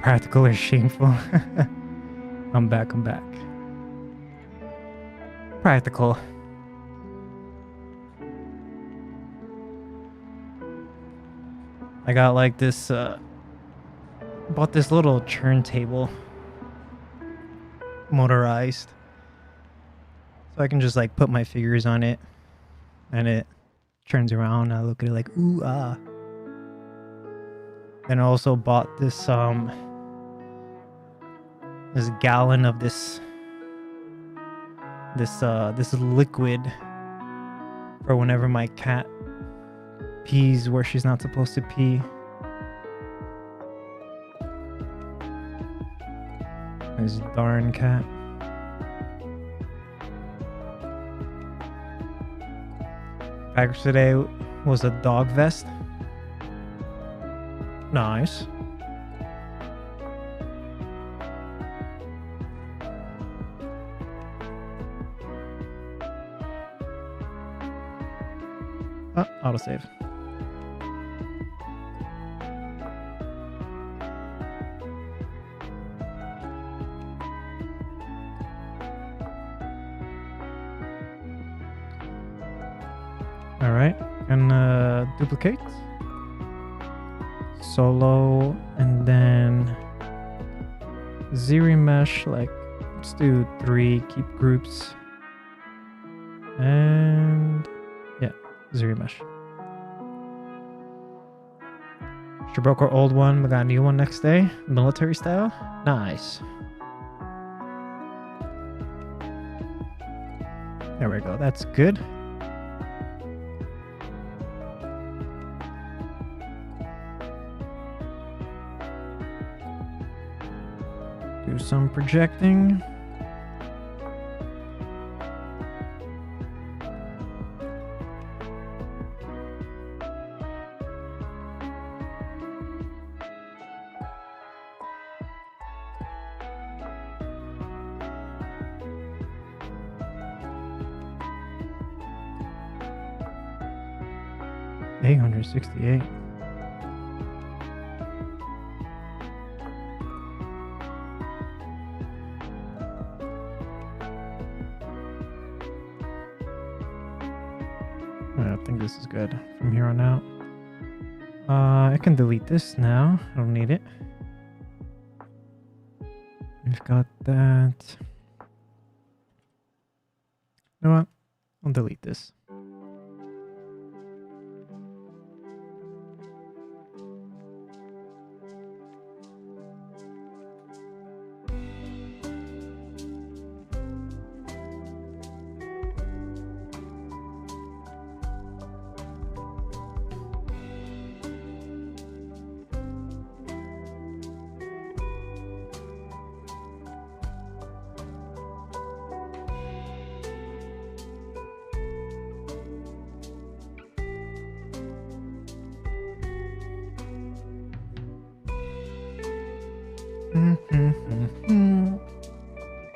Practical or shameful? I'm back. Practical. I got like this, bought this little turntable, motorized. So I can just like put my figures on it and it turns around. I look at it like, ooh, ah. And I also bought this, this gallon of this liquid for whenever my cat pees where she's not supposed to pee. This darn cat. Package today was a dog vest. Nice. Autosave. All right, and duplicate, solo, and then zero mesh. Like, let's do 3. Keep groups, and yeah, zero mesh. She broke our old one. We got a new one next day, military style. Nice. There we go. That's good. Do some projecting. 868. I think this is good from here on out. I can delete this now. I don't need it. We've got that. You know what? I'll delete this.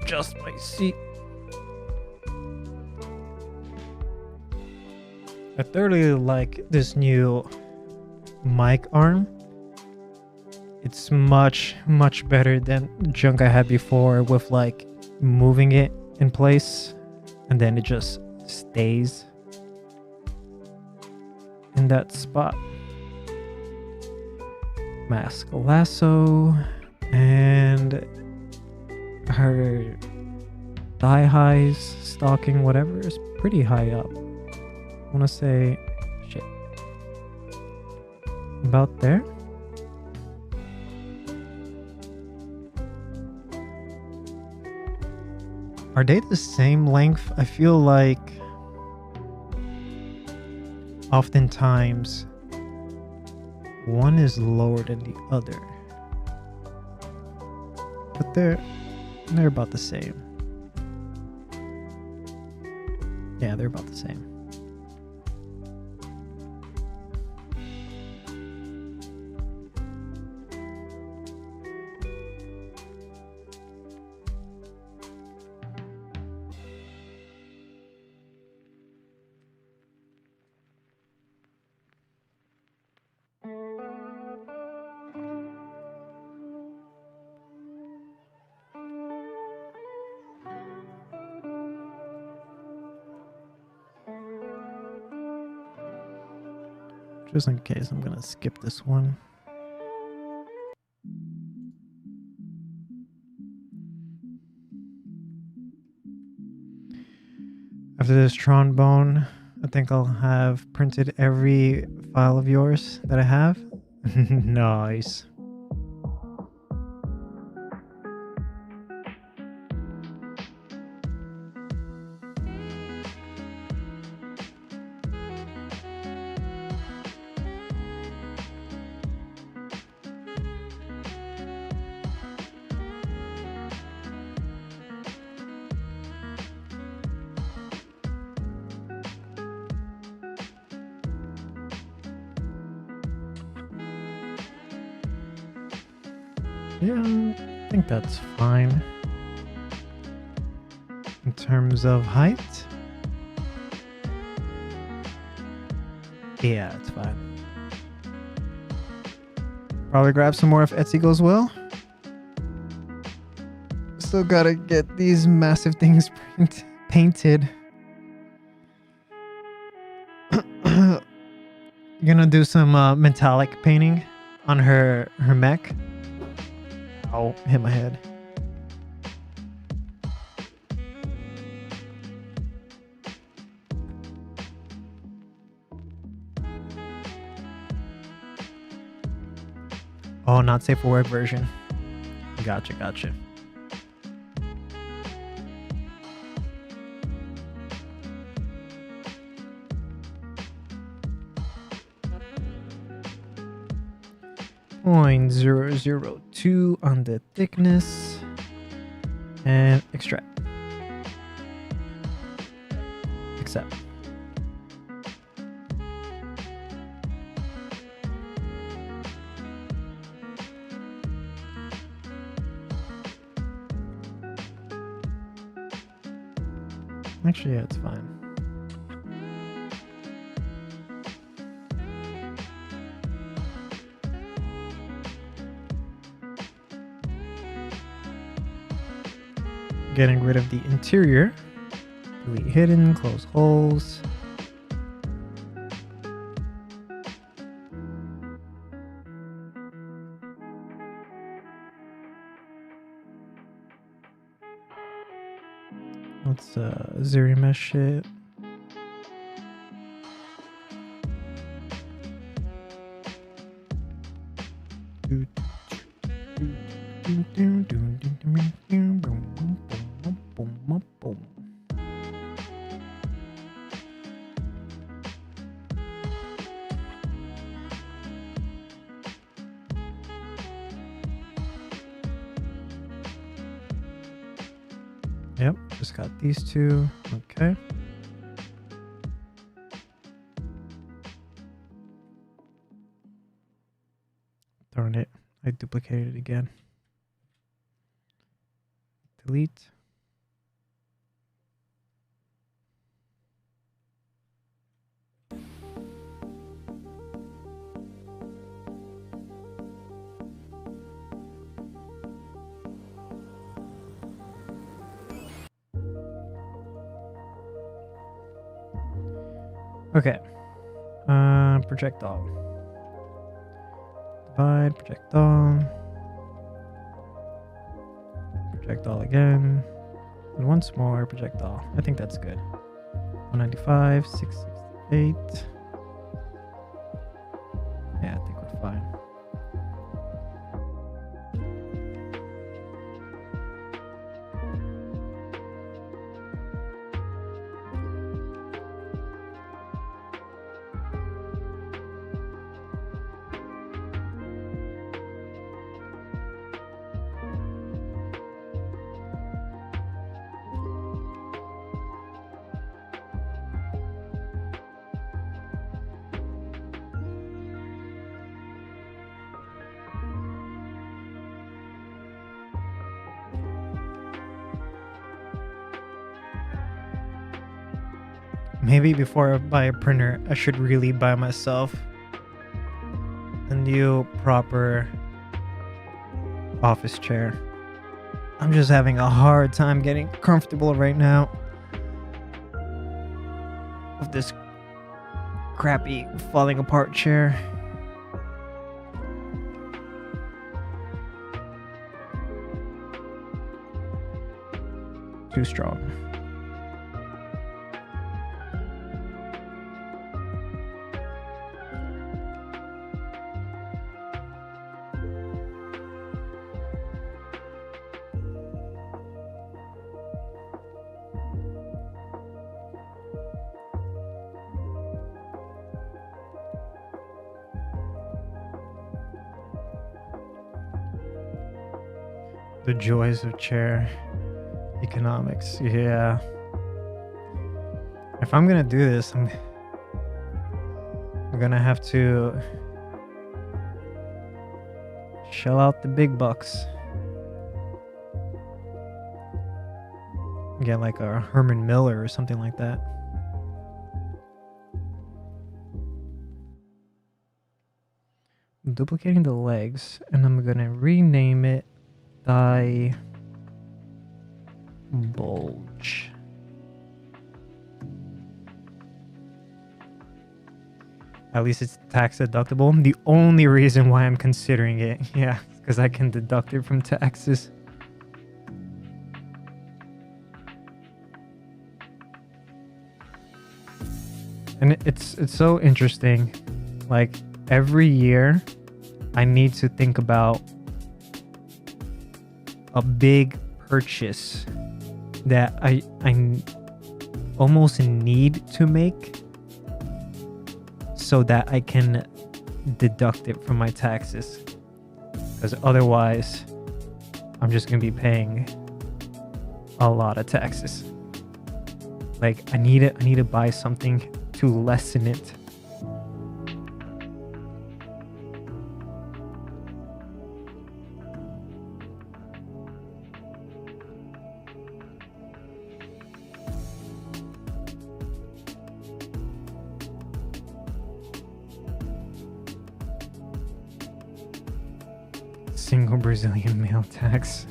Just my seat. I thoroughly like this new mic arm. It's much better than junk I had before with like moving it in place and then it just stays in that spot. Mask lasso and her thigh highs, stocking, whatever is pretty high up. I want to say, shit, about there. Are they the same length? I feel like oftentimes one is lower than the other, but they're about the same. Yeah, they're about the same. Just in case, I'm gonna skip this one. After this trombone, I think I'll have printed every file of yours that I have. Nice. Yeah, I think that's fine. In terms of height, yeah, it's fine. Probably grab some more if Etsy goes well. Still gotta get these massive things painted. You're gonna do some metallic painting on her mech. Ow, hit my head. Oh, not safe for work version. Gotcha. 0.002 on the thickness and extract. Accept. Actually, yeah, it's fine. getting rid of the interior. Delete hidden, close holes. Let's zero mesh it. Yep, just got these two. Okay. Darn it, I duplicated it again. Delete. Okay. Projectile. Divide, projectile. Projectile again. And once more, projectile. I think that's good. 195, 668. Yeah, I think we're fine. Maybe before I buy a printer, I should really buy myself a new proper office chair. I'm just having a hard time getting comfortable right now with this crappy falling apart chair. Too strong. The joys of chair economics. Yeah. If I'm gonna do this, I'm gonna have to shell out the big bucks. Get like a Herman Miller or something like that. I'm duplicating the legs, and I'm gonna rename it Thigh Bulge. At least it's tax deductible. The only reason why I'm considering it, yeah, because I can deduct it from taxes. And it's so interesting. Like every year, I need to think about a big purchase that I almost need to make so that I can deduct it from my taxes, because otherwise I'm just gonna be paying a lot of taxes. Like I need to buy something to lessen it. Single Brazilian male tax.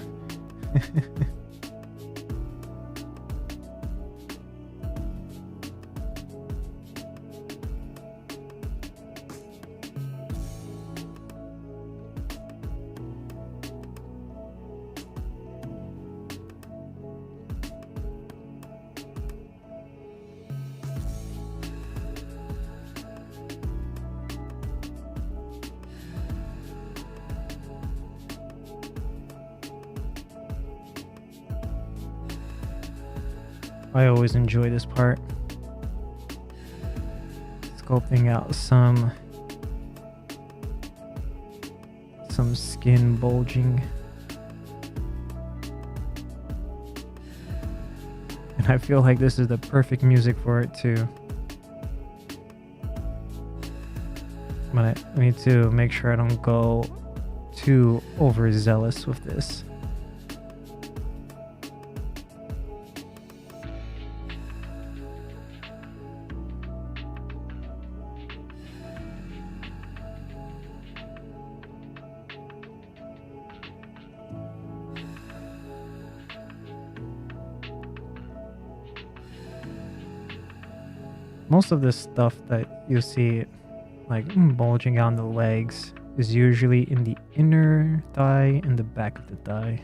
I always enjoy this part. Sculpting out some skin bulging. And I feel like this is the perfect music for it too. But I need to make sure I don't go too overzealous with this. Most of this stuff that you see like bulging out the legs is usually in the inner thigh and the back of the thigh.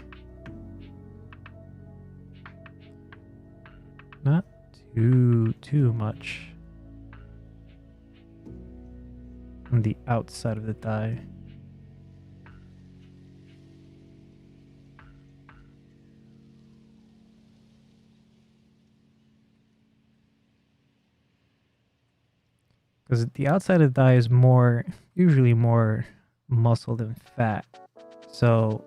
Not too much on the outside of the thigh. Because the outside of the thigh is usually more muscle than fat. So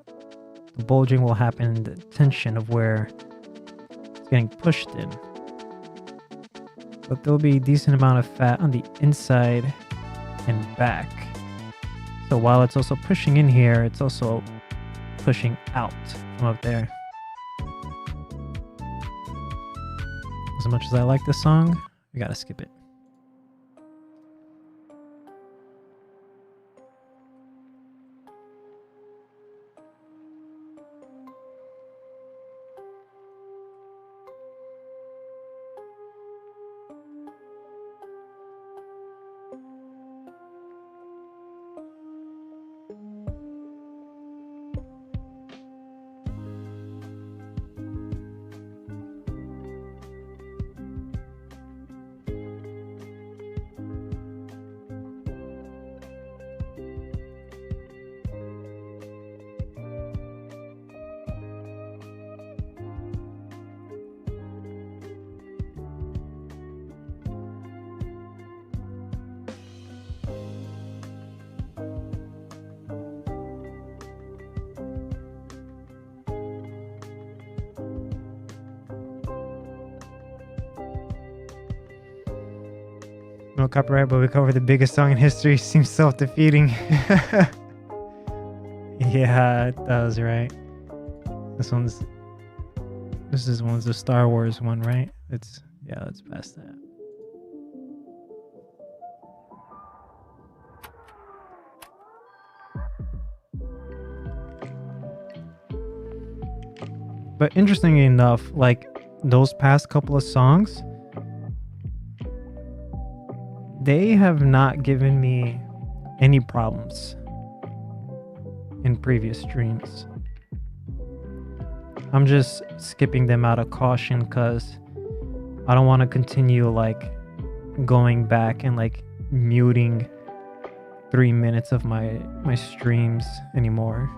the bulging will happen in the tension of where it's getting pushed in. But there'll be a decent amount of fat on the inside and back. So while it's also pushing in here, it's also pushing out from up there. As much as I like this song, we gotta skip it. No copyright, but we covered the biggest song in history. Seems self-defeating. Yeah, that was right. This one's the Star Wars one, right? Let's pass that. But interestingly enough, like those past couple of songs, they have not given me any problems in previous streams. I'm just skipping them out of caution because I don't want to continue like going back and like muting 3 minutes of my streams anymore.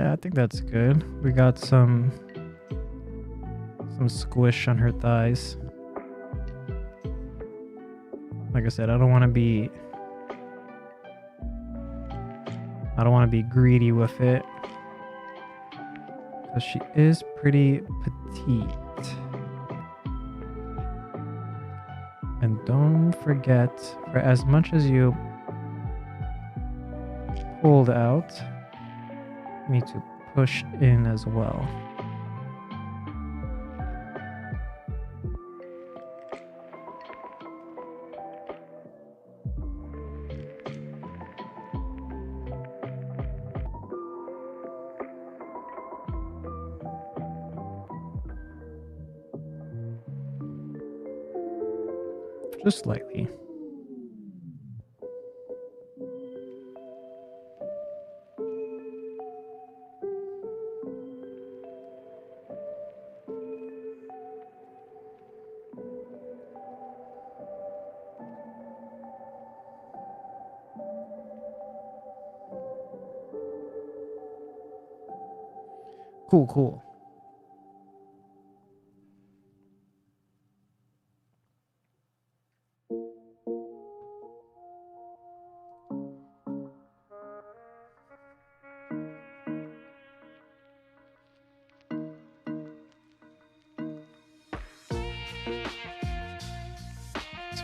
Yeah, I think that's good. We got some squish on her thighs. Like I said, I don't want to be greedy with it because she is pretty petite. And don't forget, for as much as you pulled out, you need to push in as well. Just slightly. Cool, cool.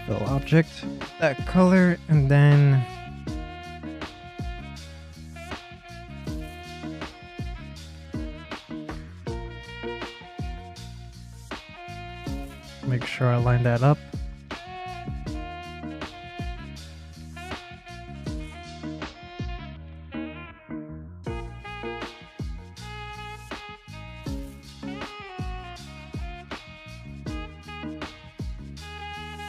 Fill object, that color, and then make sure I line that up.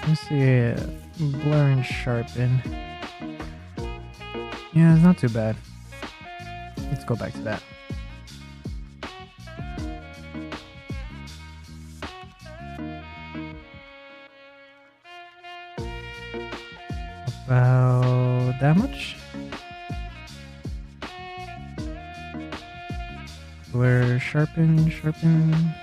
Let's see, blur and sharpen. Yeah, it's not too bad. Let's go back to that. About that much. Blur, sharpen, sharpen.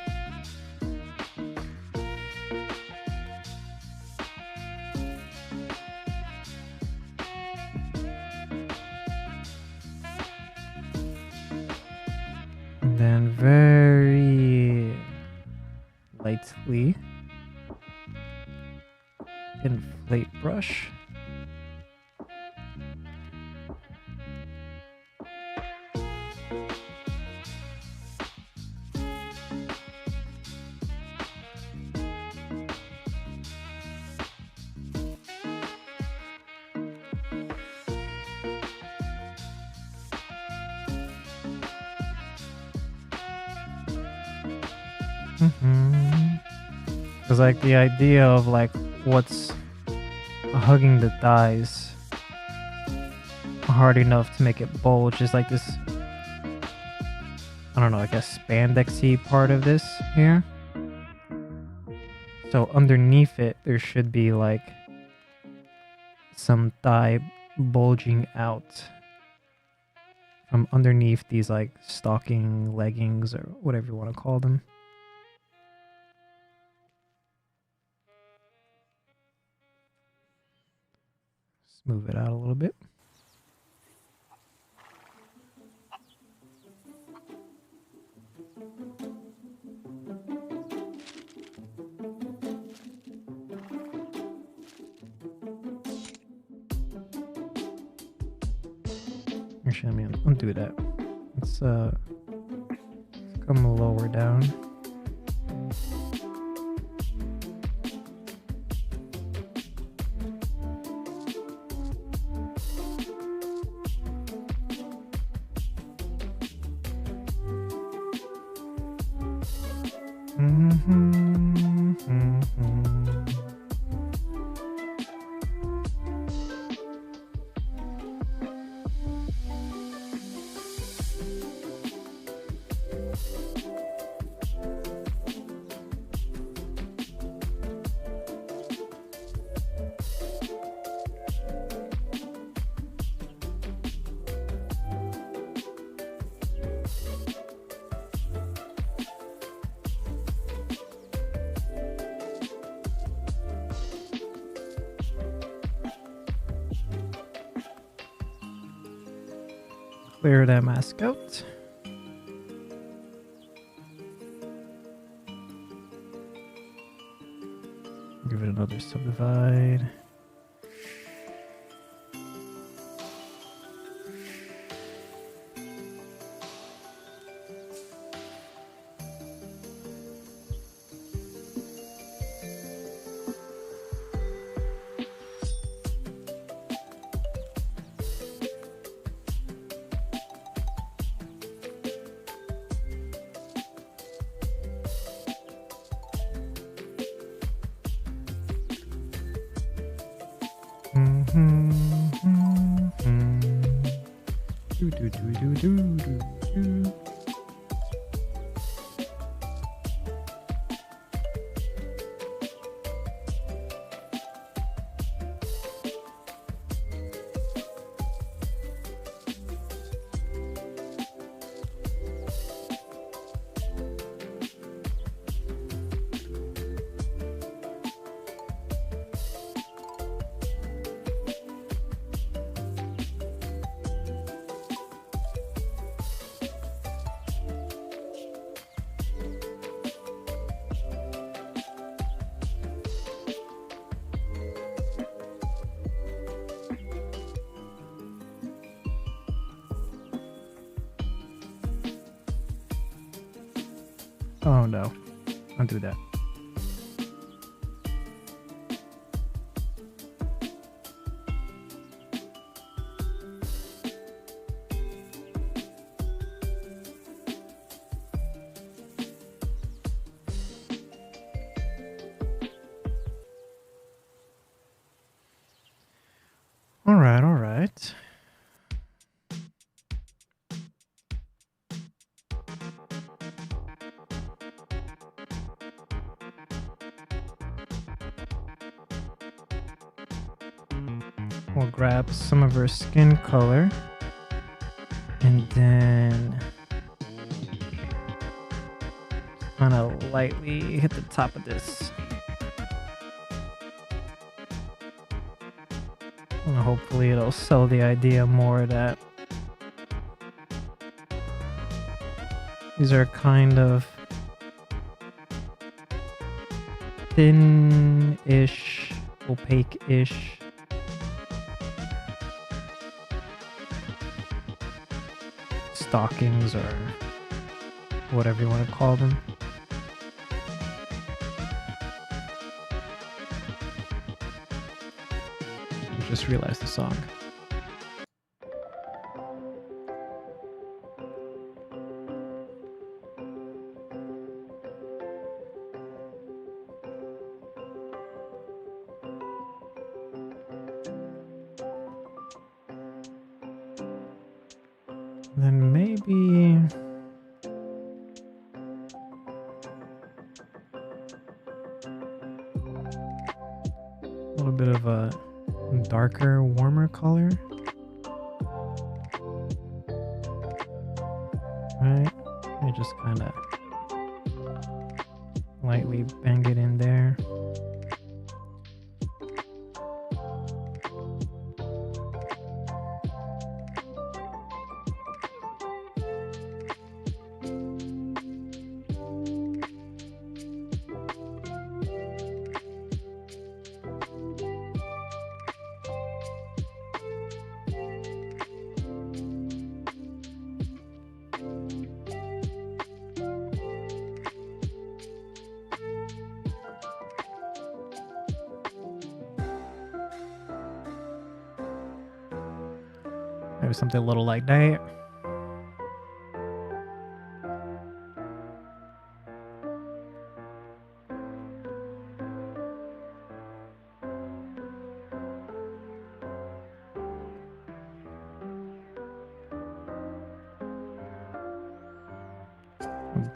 And then very lightly inflate brush. Because like the idea of like what's hugging the thighs hard enough to make it bulge is like this, I don't know, like a spandexy part of this here. So underneath it there should be like some thigh bulging out from underneath these like stocking leggings or whatever you want to call them. Move it out a little bit. Actually, I mean, undo that. Let's come lower down. Clear that mask out. Give it another subdivide. Oh no, don't do that. All right, all right. We'll grab some of her skin color and then kind of lightly hit the top of this. And hopefully it'll sell the idea more that these are kind of thin-ish, opaque-ish stockings or whatever you want to call them. I just realized the song. Then maybe a little bit of a darker, warmer color. Right? I just kind of lightly bang it in there. Maybe something a little like that.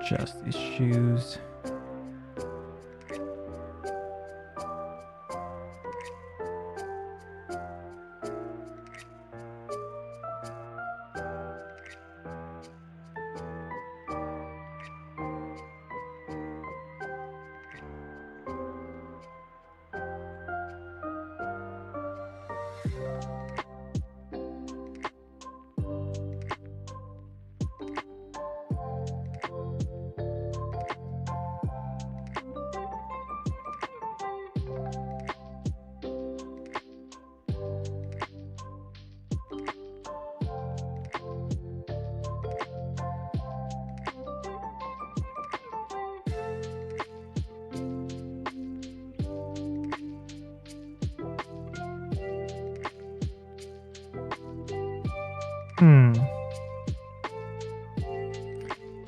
Adjust these shoes.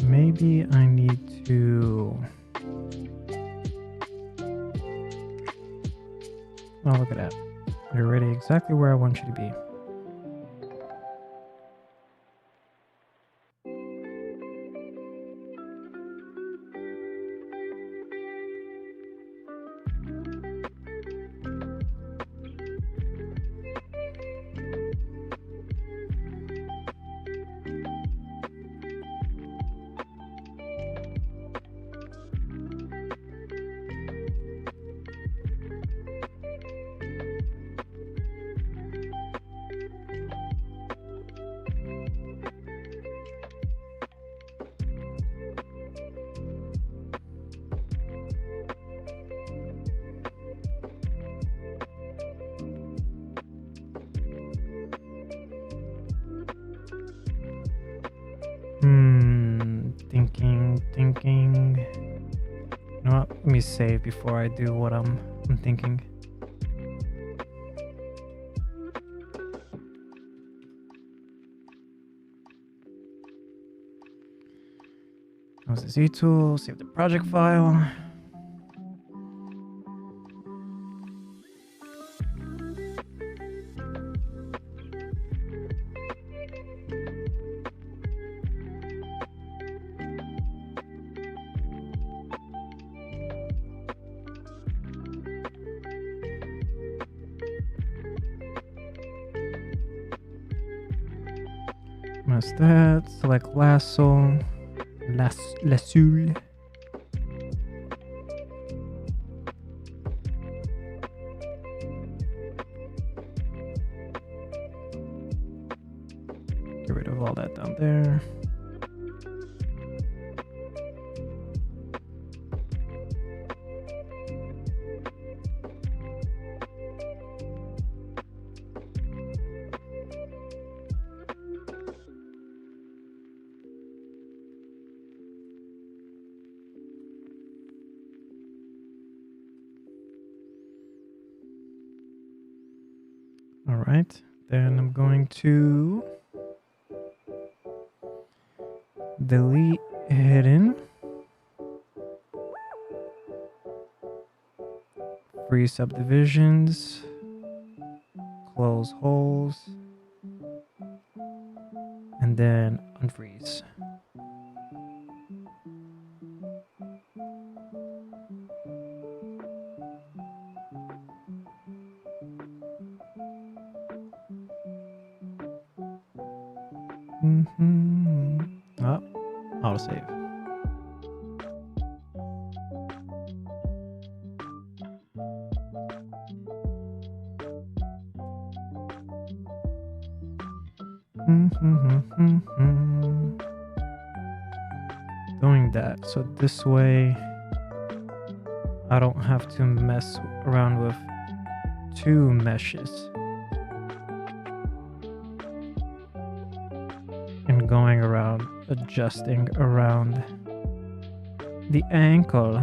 Maybe I need to... Oh, look at that. You're already exactly where I want you to be. Thinking. You know what? Let me save before I do what I'm thinking. Close the Z tool, save the project file. That's that. Select lasso. Lasso. Get rid of all that down there. All right, then I'm going to delete hidden, free subdivisions, close holes, and then unfreeze. Oh, autosave. Doing that so this way I don't have to mess around with two meshes. And going around, adjusting around the ankle.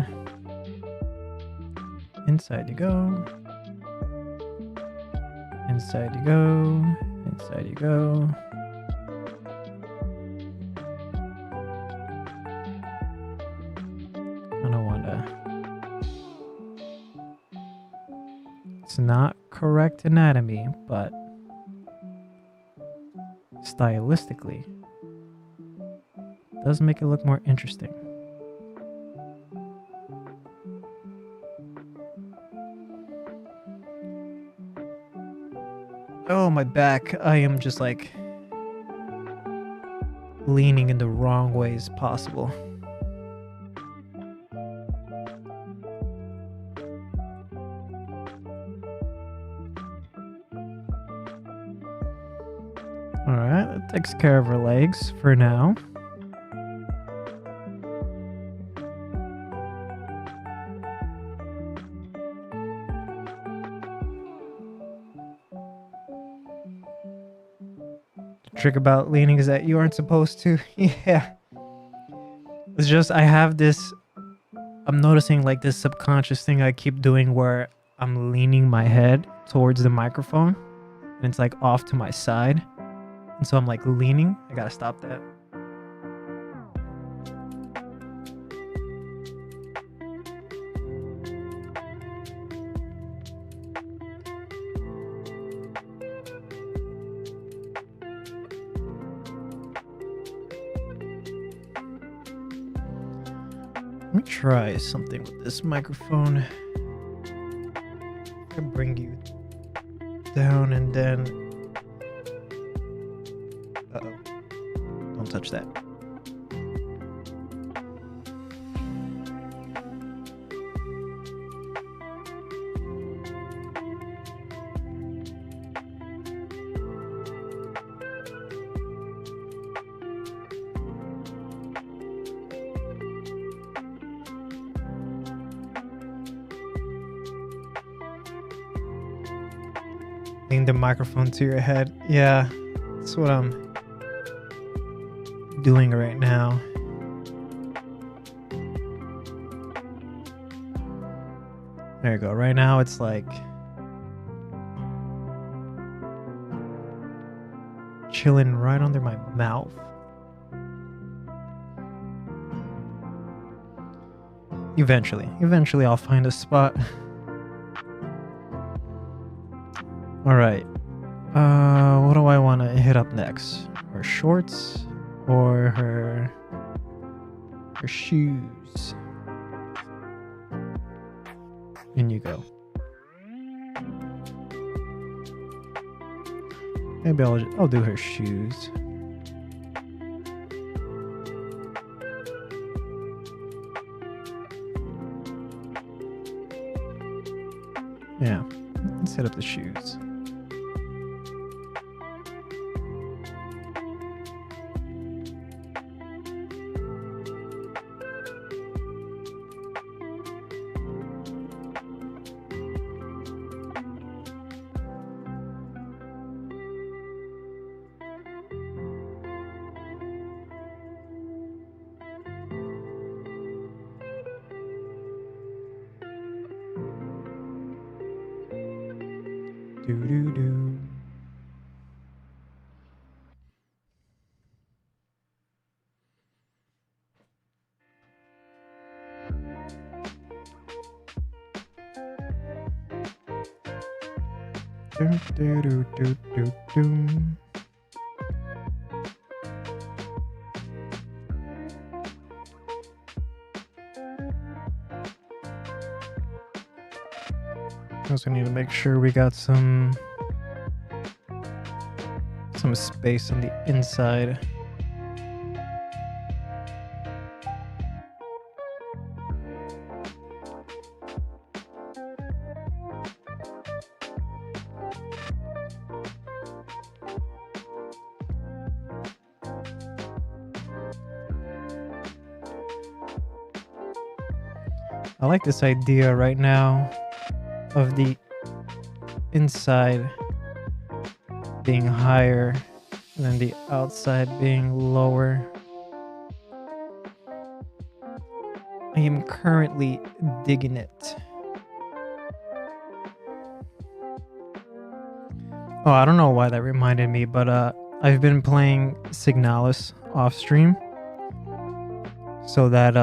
Inside you go. Inside you go. Inside you go. I don't wanna. It's not correct anatomy, but stylistically does make it look more interesting. Oh, my back. I am just like leaning in the wrong ways possible. Alright, that takes care of her legs for now. Trick about leaning is that you aren't supposed to. Yeah. It's just I have this, I'm noticing like this subconscious thing I keep doing where I'm leaning my head towards the microphone and it's like off to my side. And so I'm like leaning. I gotta stop that. Let me try something with this microphone. I bring you down and then... Uh-oh. Don't touch that. The microphone to your head. Yeah, that's what I'm doing right now. There you go. Right now it's like chilling right under my mouth. Eventually I'll find a spot. All right. What do I want to hit up next? Her shorts or her shoes? In you go. Maybe I'll do her shoes. Yeah, let's hit up the shoes. Do-do-do. Do-do-do-do-do-do. Also need to make sure we got some space on the inside. I like this idea right now of the inside being higher than the outside being lower. I am currently digging it. Oh, I don't know why that reminded me, but I've been playing Signalis off stream so that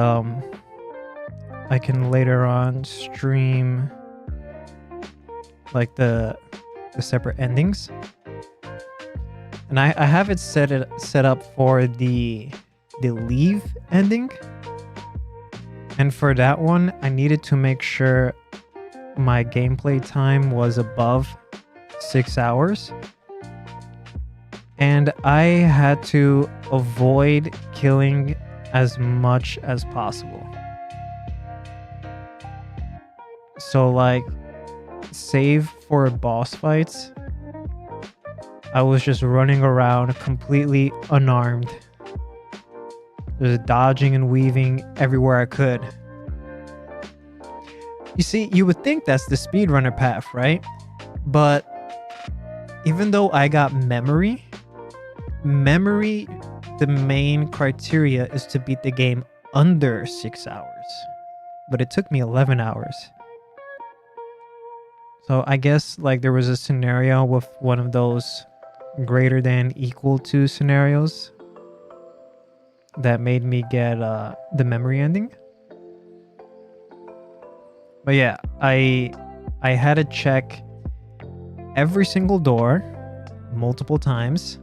I can later on stream like the separate endings. And I have it set up for the leave ending. And for that one, I needed to make sure my gameplay time was above 6 hours. And I had to avoid killing as much as possible. So like, save for boss fights, I was just running around completely unarmed, just dodging and weaving everywhere I could. You see, you would think that's the speedrunner path, right? But even though I got memory, the main criteria is to beat the game under 6 hours. But it took me 11 hours. So I guess like there was a scenario with one of those greater than equal to scenarios that made me get the memory ending. But yeah, I had to check every single door multiple times.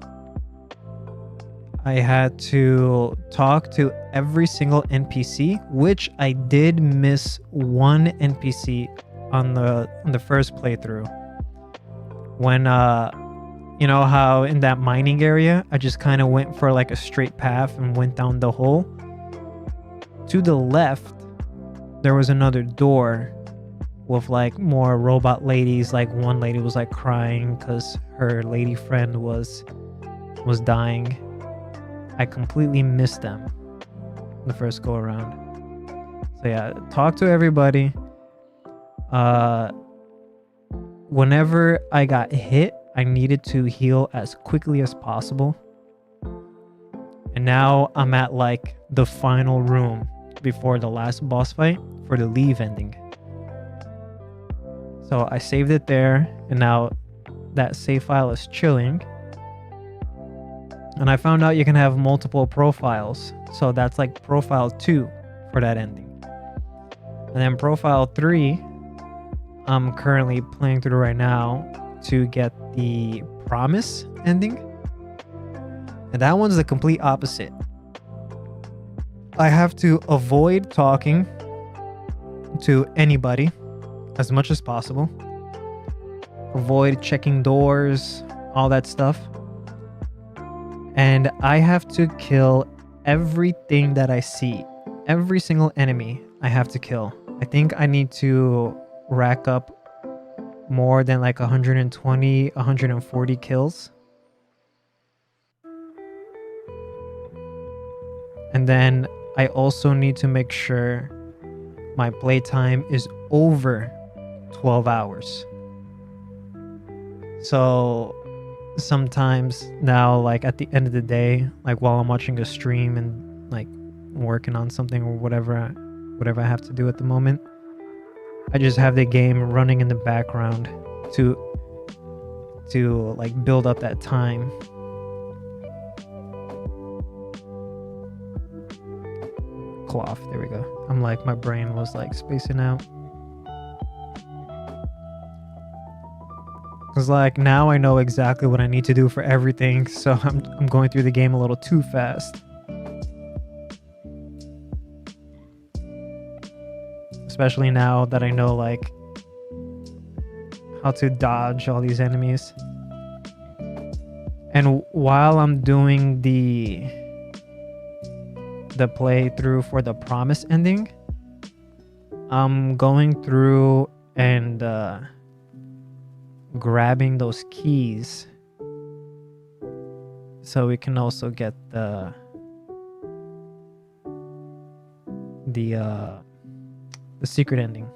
I had to talk to every single NPC, which I did miss one NPC on the first playthrough. When you know how in that mining area, I just kind of went for like a straight path and went down the hole. To the left, there was another door with like more robot ladies. Like one lady was like crying because her lady friend was dying. I completely missed them the first go around. So yeah, talk to everybody. Whenever I got hit, I needed to heal as quickly as possible. And now I'm at like the final room before the last boss fight for the leave ending. So I saved it there, and now that save file is chilling. And I found out you can have multiple profiles. So that's like profile 2 for that ending. And then profile 3, I'm currently playing through right now to get the promise ending. And that one's the complete opposite. I have to avoid talking to anybody as much as possible. Avoid checking doors, all that stuff. And I have to kill everything that I see. Every single enemy I have to kill. I think I need to rack up more than like 120, 140 kills. And then I also need to make sure my playtime is over 12 hours. So sometimes now, like at the end of the day, like while I'm watching a stream and like working on something or whatever I have to do at the moment, I just have the game running in the background to like build up that time. Cloth, there we go. I'm like, my brain was like spacing out. Cause like now I know exactly what I need to do for everything, so I'm going through the game a little too fast. Especially now that I know like how to dodge all these enemies. And while I'm doing the playthrough for the promise ending, I'm going through and grabbing those keys so we can also get the secret ending.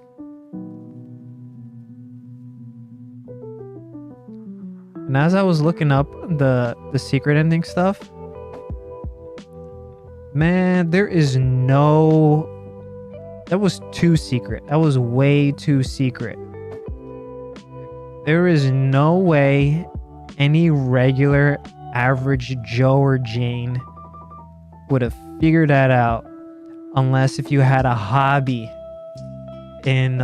And as I was looking up the secret ending stuff, man, that was too secret. That was way too secret. There is no way any regular average Joe or Jane would have figured that out unless if you had a hobby in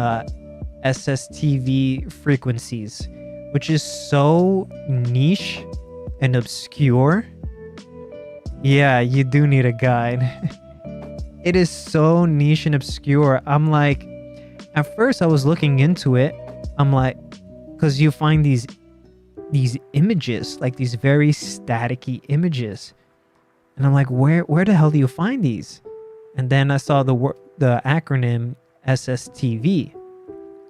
SSTV frequencies, which is so niche and obscure. Yeah, you do need a guide. It is so niche and obscure. I'm like, at first I was looking into it. I'm like, because you find these images, like these very staticky images, and I'm like, where the hell do you find these? And then I saw the acronym SSTV.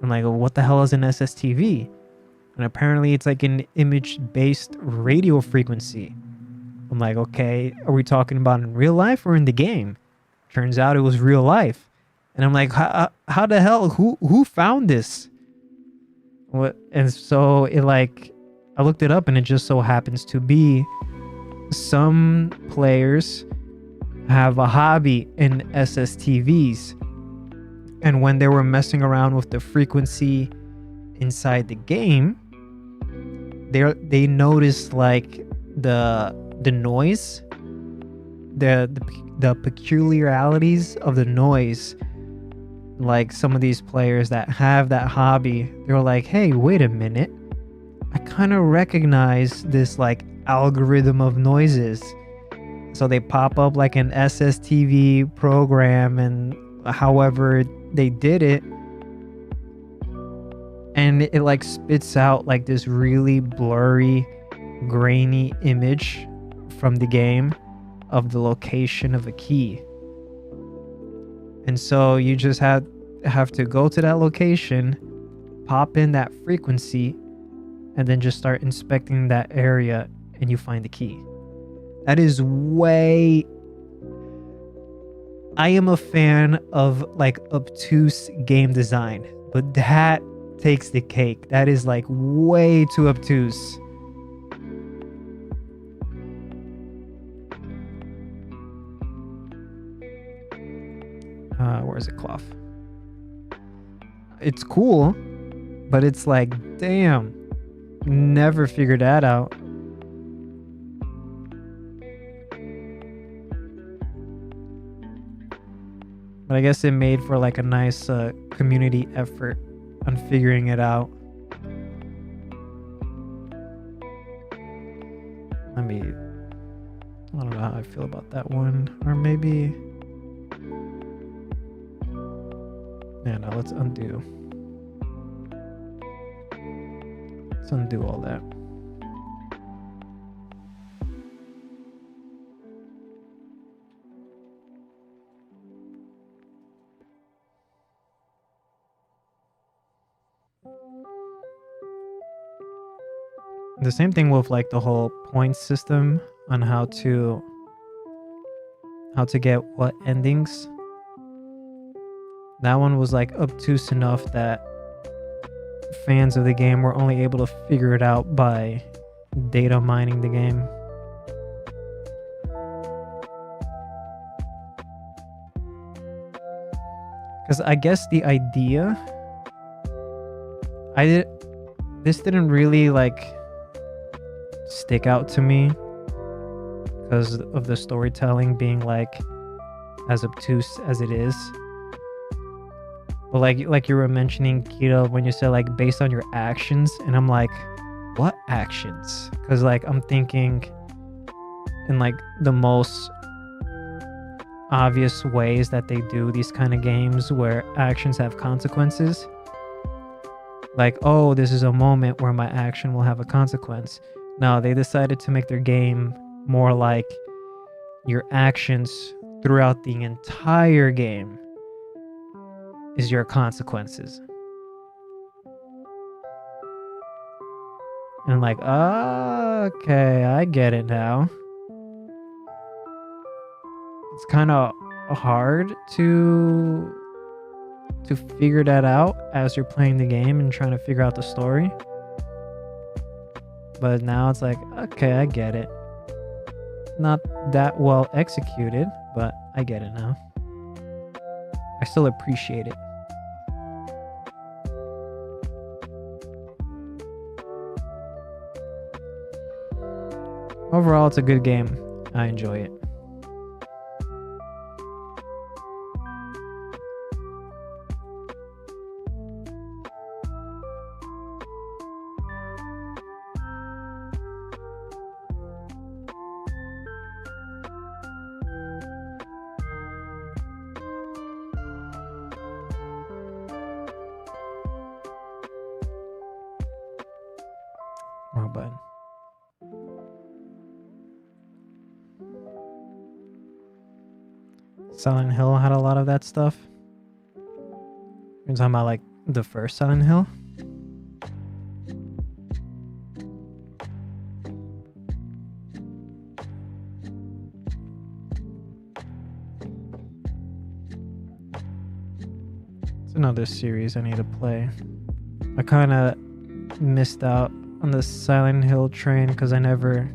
I'm like, well, what the hell is an SSTV? And apparently it's like an image-based radio frequency. I'm like, okay, are we talking about in real life or in the game? Turns out it was real life. And I'm like, how the hell? Who found this? What? And so it like, I looked it up, and it just so happens to be some players have a hobby in SSTVs. And when they were messing around with the frequency inside the game, they noticed like the noise, the peculiarities of the noise. Like some of these players that have that hobby, they're like, hey, wait a minute, I kind of recognize this like algorithm of noises. So they pop up like an SSTV program, and however they did it, and it like spits out like this really blurry, grainy image from the game of the location of a key. And so you just have to go to that location, pop in that frequency, and then just start inspecting that area, and you find the key. That is way... I am a fan of like obtuse game design, but that takes the cake. That is like way too obtuse. Where's it, cloth? It's cool, but it's like, damn, never figured that out. But I guess it made for like a nice community effort on figuring it out. I don't know how I feel about that one. Or maybe... Yeah, no, let's undo. Let's undo all that. The same thing with like the whole point system on how to get what endings. That one was like obtuse enough that fans of the game were only able to figure it out by data mining the game. Because I guess the idea, this didn't really like stick out to me because of the storytelling being like as obtuse as it is. But like you were mentioning, Keto, when you said like based on your actions, and I'm like, what actions? Because like I'm thinking in like the most obvious ways that they do these kind of games where actions have consequences. Like, oh, this is a moment where my action will have a consequence. No, they decided to make their game more like your actions throughout the entire game is your consequences. And I'm like, okay, I get it now. It's kind of hard to figure that out as you're playing the game and trying to figure out the story. But now it's like, okay, I get it. Not that well executed, but I get it now. I still appreciate it. Overall, it's a good game. I enjoy it. Wrong button. Silent Hill had a lot of that stuff. You're talking about like the first Silent Hill? It's another series I need to play. I kind of missed out on the Silent Hill train because I never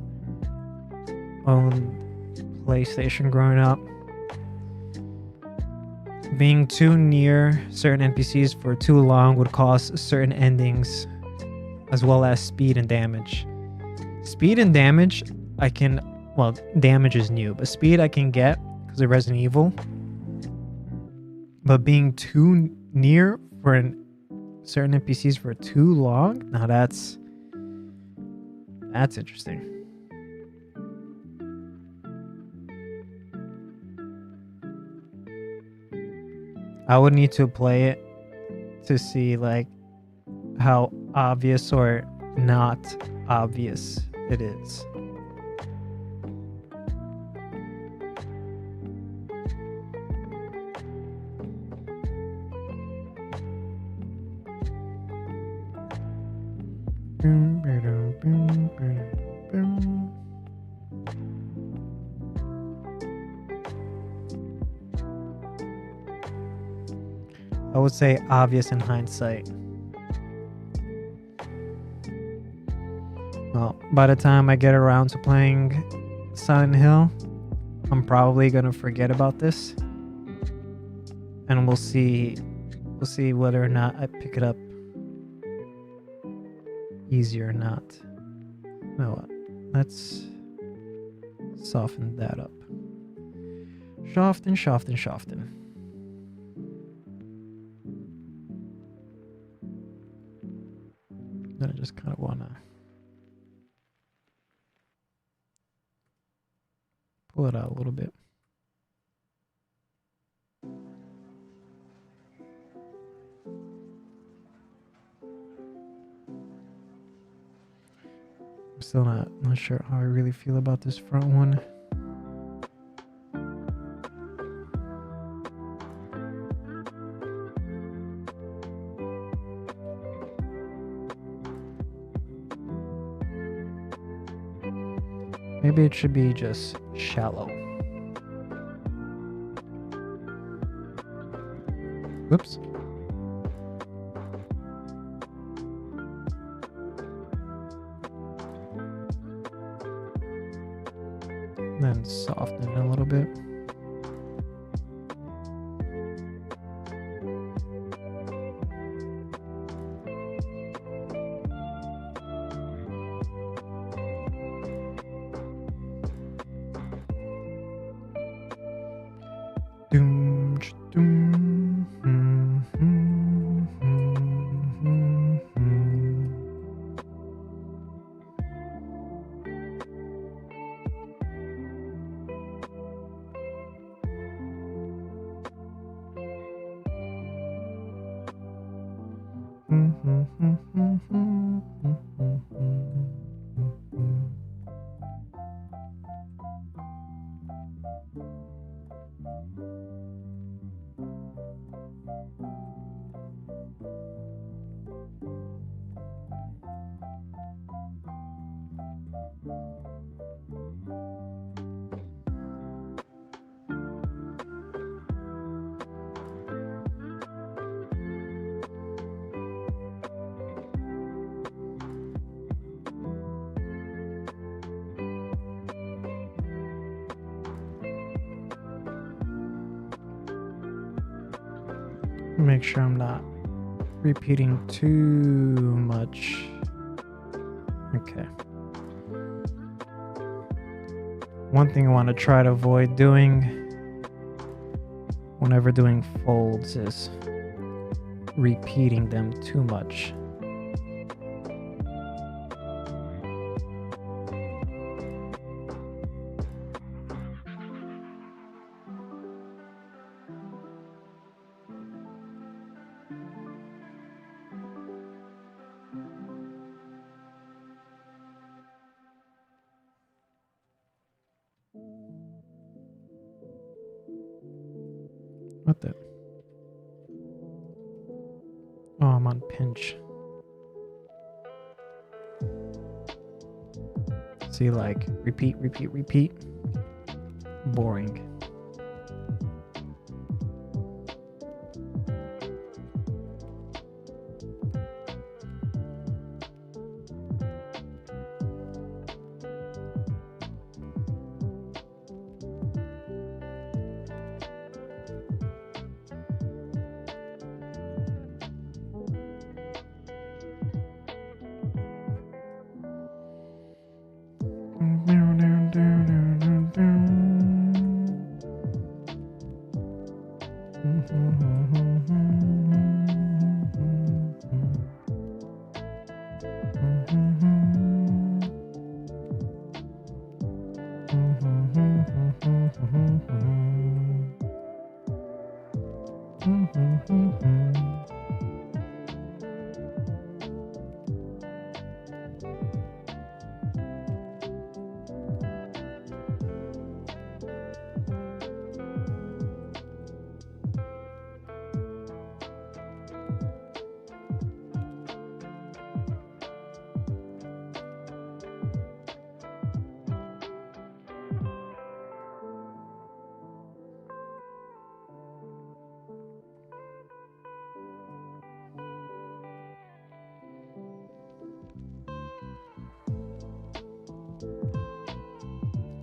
owned PlayStation growing up. Being too near certain NPCs for too long would cause certain endings as well as speed and damage. Speed and damage, I can, well, damage is new, but speed I can get because of Resident Evil. But being too near for certain NPCs for too long, now that's interesting. I would need to play it to see like how obvious or not obvious it is. I would say obvious in hindsight. Well, by the time I get around to playing Silent Hill, I'm probably gonna forget about this, and we'll see whether or not I pick it up easy or not. You know what? Let's soften that up. Soften. Then I just kind of wanna pull it out a little bit. I'm still not sure how I really feel about this front one. Maybe it should be just shallow. Whoops. Then soften it a little bit. Make sure I'm not repeating too much. Okay. One thing I want to try to avoid doing whenever doing folds is repeating them too much. What the? Oh, I'm on pinch. See, like, repeat. Boring.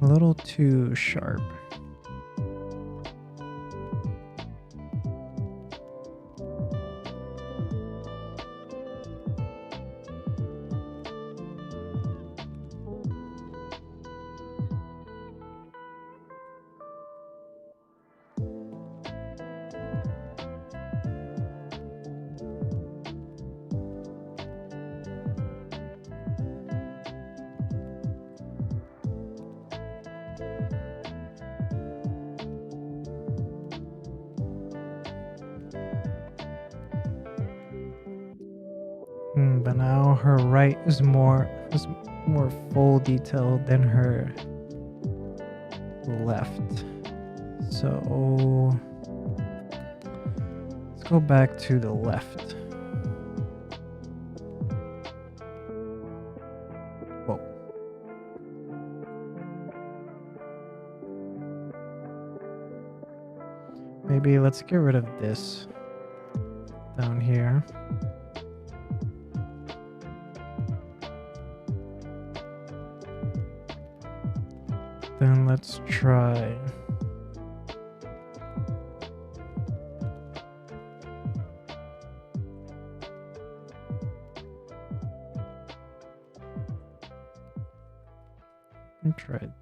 A little too sharp. But now her right is more full detail than her left. So let's go back to the left. Whoa. Maybe let's get rid of this down here. Then let's try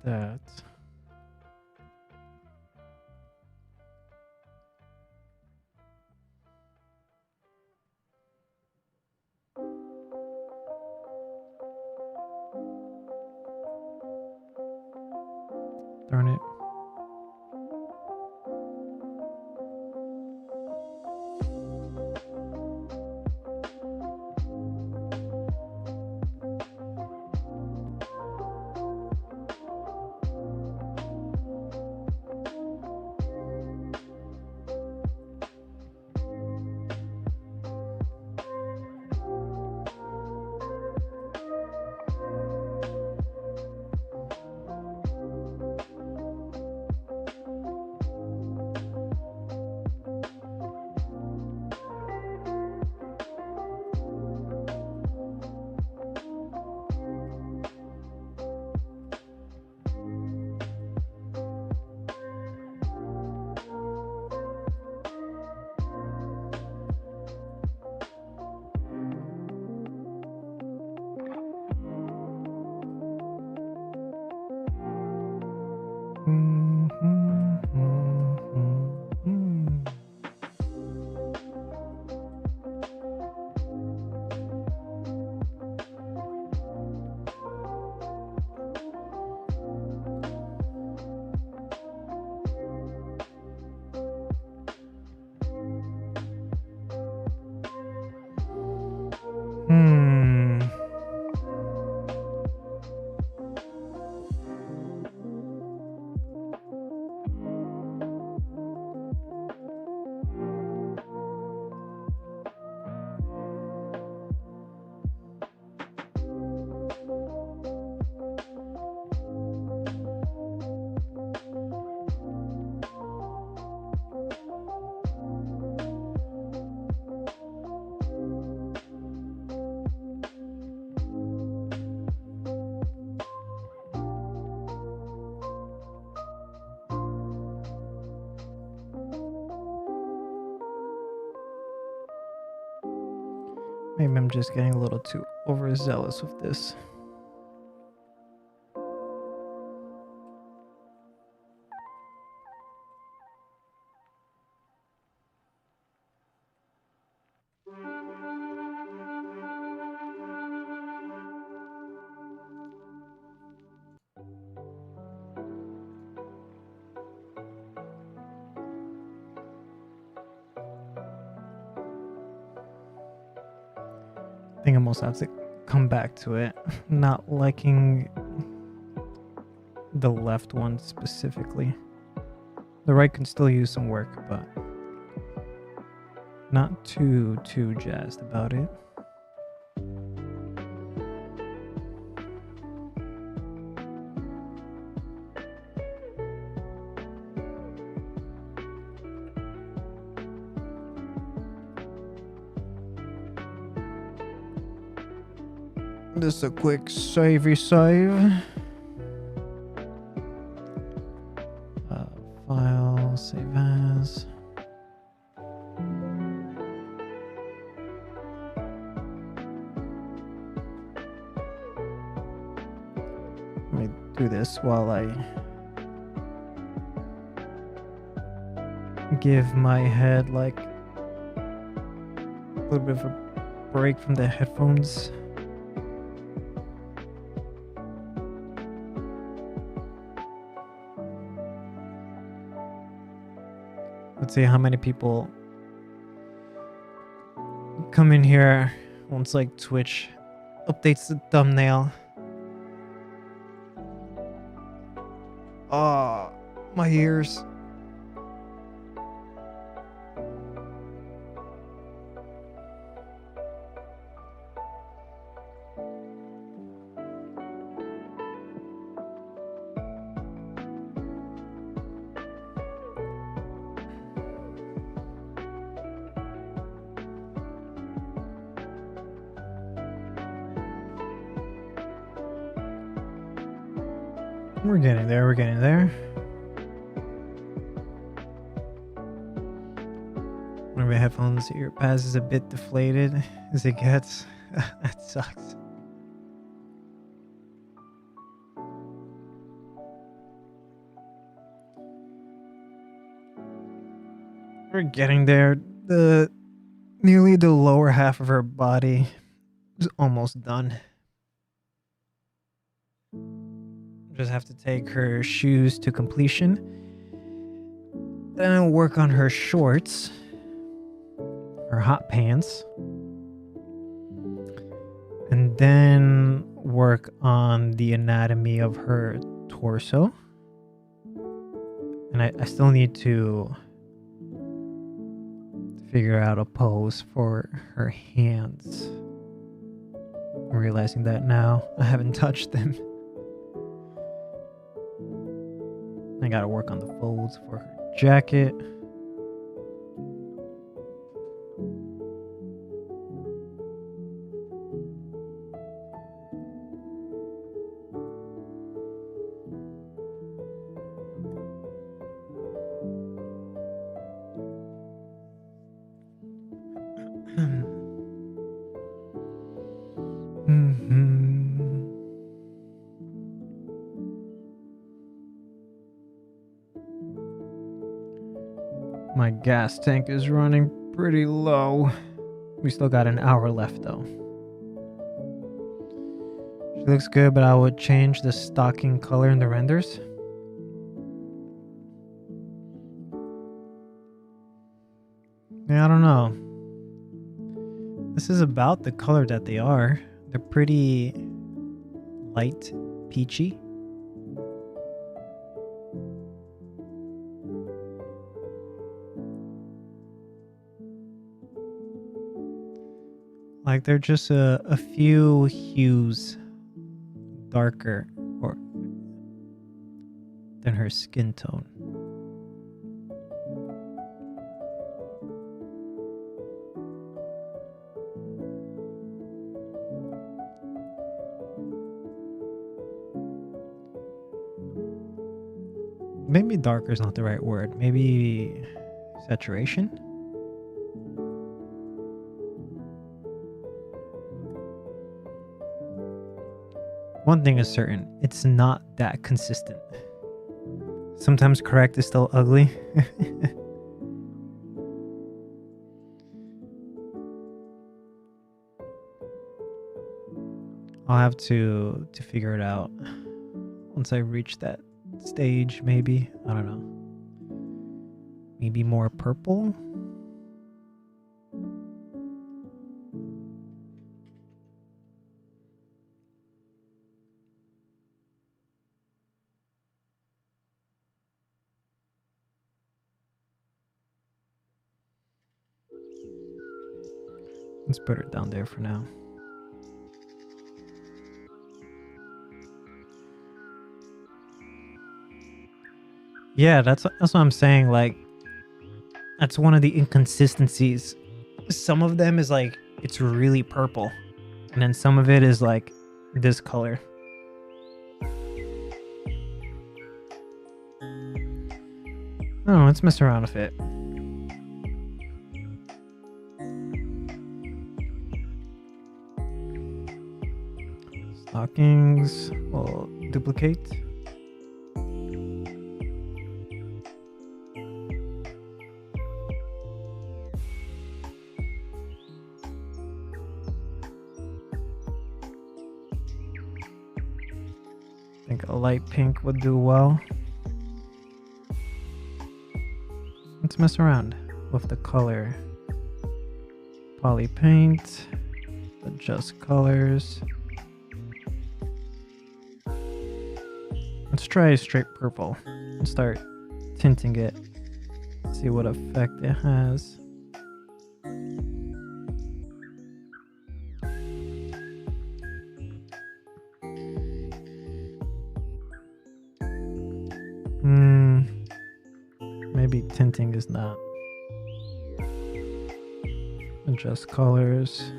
that. Darn it. Maybe I'm just getting a little too overzealous with this. I think I'm also have to come back to it. Not liking the left one specifically. The right can still use some work, but not too jazzed about it. Just a quick savey save. File, save as. Let me do this while I give my head like a little bit of a break from the headphones. Let's see how many people come in here once like Twitch updates the thumbnail. Oh, my ears. We're getting there, we're getting there. One of my headphones ear pads is a bit deflated as it gets. That sucks. We're getting there. Nearly the lower half of her body is almost done. Just have to take her shoes to completion. Then I'll work on her shorts, her hot pants, and then work on the anatomy of her torso. And I still need to figure out a pose for her hands. I'm realizing that now. I haven't touched them. I gotta work on the folds for her jacket. My gas tank is running pretty low. We still got an hour left though. She looks good, but I would change the stocking color in the renders. Yeah, I don't know. This is about the color that they are. They're pretty light peachy. Like they're just a few hues darker than her skin tone. Maybe darker is not the right word. Maybe saturation? One thing is certain, it's not that consistent. Sometimes correct is still ugly. I'll have to figure it out once I reach that stage, maybe. I don't know. Maybe more purple? Let's put her down there for now. Yeah, that's what I'm saying. Like, that's one of the inconsistencies. Some of them is like it's really purple, and then some of it is like this color. Oh, let's mess around with it. Stockings will duplicate. I think a light pink would do well. Let's mess around with the color. Poly paint, adjust colors. Let's try straight purple and start tinting it. See what effect it has. Maybe tinting is not. Adjust colors.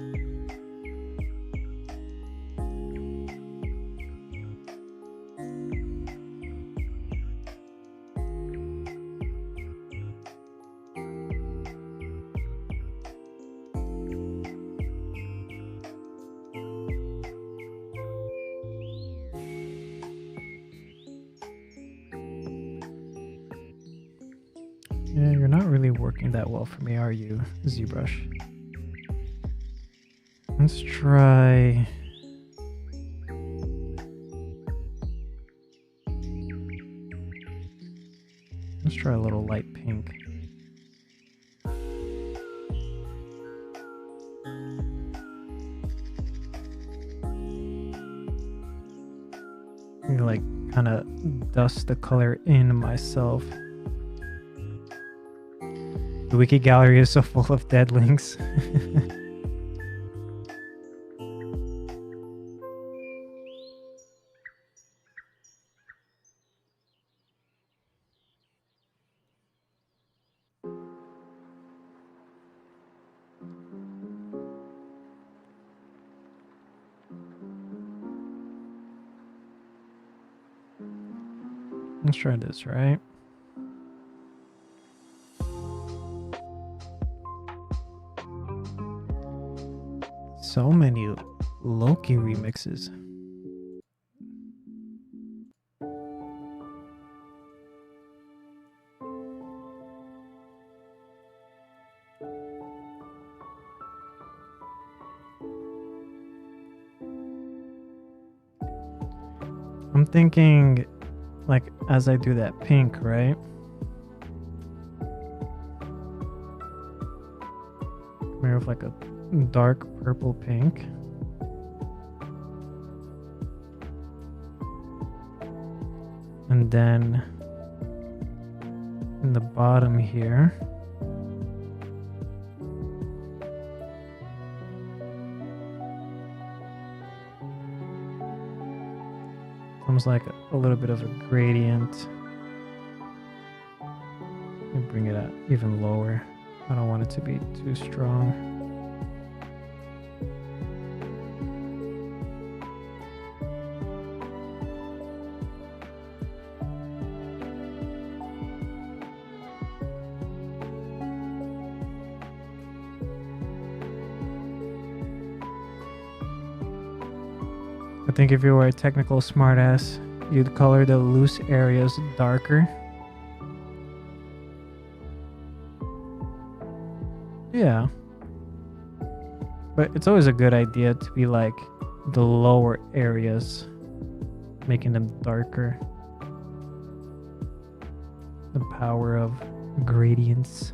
Yeah, you're not really working that well for me, are you, Zbrush? Let's try... Let's try a little light pink. Like, kind of dust the color in myself. The wiki gallery is so full of dead links. Let's try this, right? So many Loki remixes. I'm thinking, like, as I do that pink, right? Maybe with like a dark purple pink. And then in the bottom here, almost like a little bit of a gradient. And bring it out even lower. I don't want it to be too strong. I think if you were a technical smartass, you'd color the loose areas darker. Yeah. But it's always a good idea to be like the lower areas, making them darker. The power of gradients.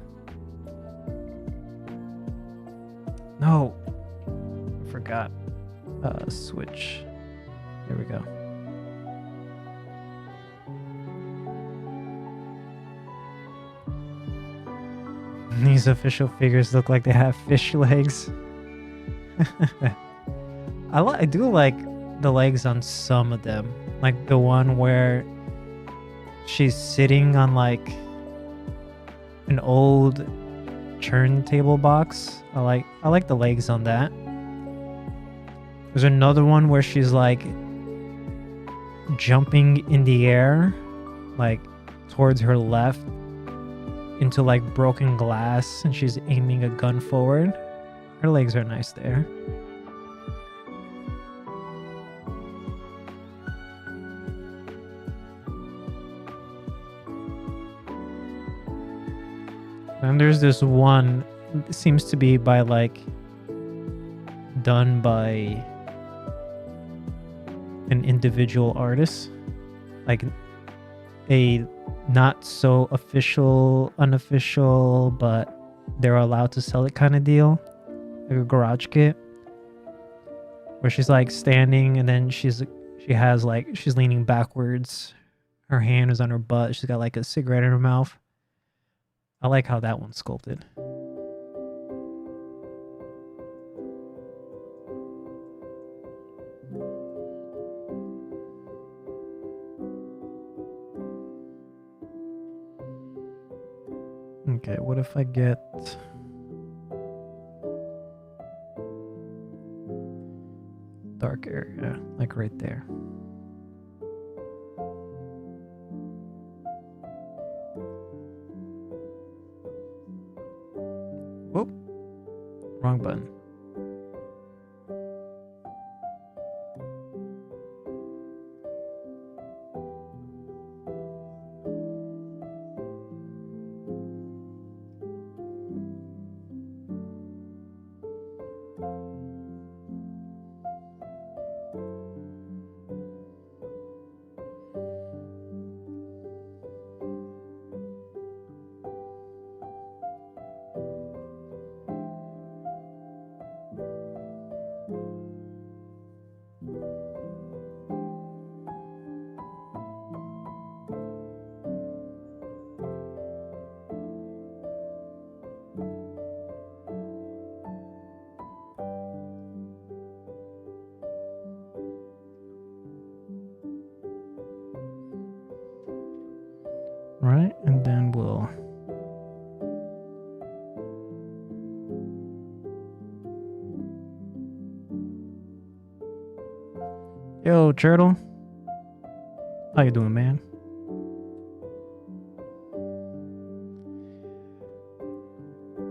No, I forgot. Switch. There we go. These official figures look like they have fish legs. I do like the legs on some of them. Like the one where she's sitting on like an old turntable box. I like the legs on that. There's another one where she's like jumping in the air, like towards her left into like broken glass, and she's aiming a gun forward. Her legs are nice there. And there's this one, it seems to be by like done by an individual artist, like a not so unofficial, but they're allowed to sell it kind of deal, like a garage kit, where she's like standing and then she's leaning backwards, her hand is on her butt, she's got like a cigarette in her mouth. I like how that one's sculpted. Okay, what if I get dark area, like right there? Whoop, wrong button. Right, and then we'll Yo, Turtle. How you doing, man?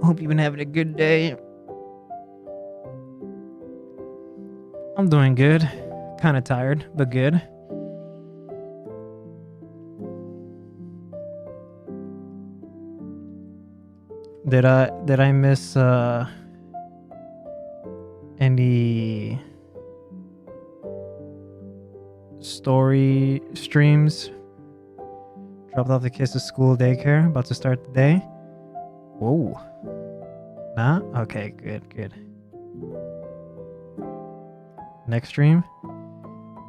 Hope you've been having a good day. I'm doing good. Kind of tired, but good. Did I miss any story streams? Dropped off the kids to school daycare, about to start the day. Whoa. Nah? Okay, good. Next stream?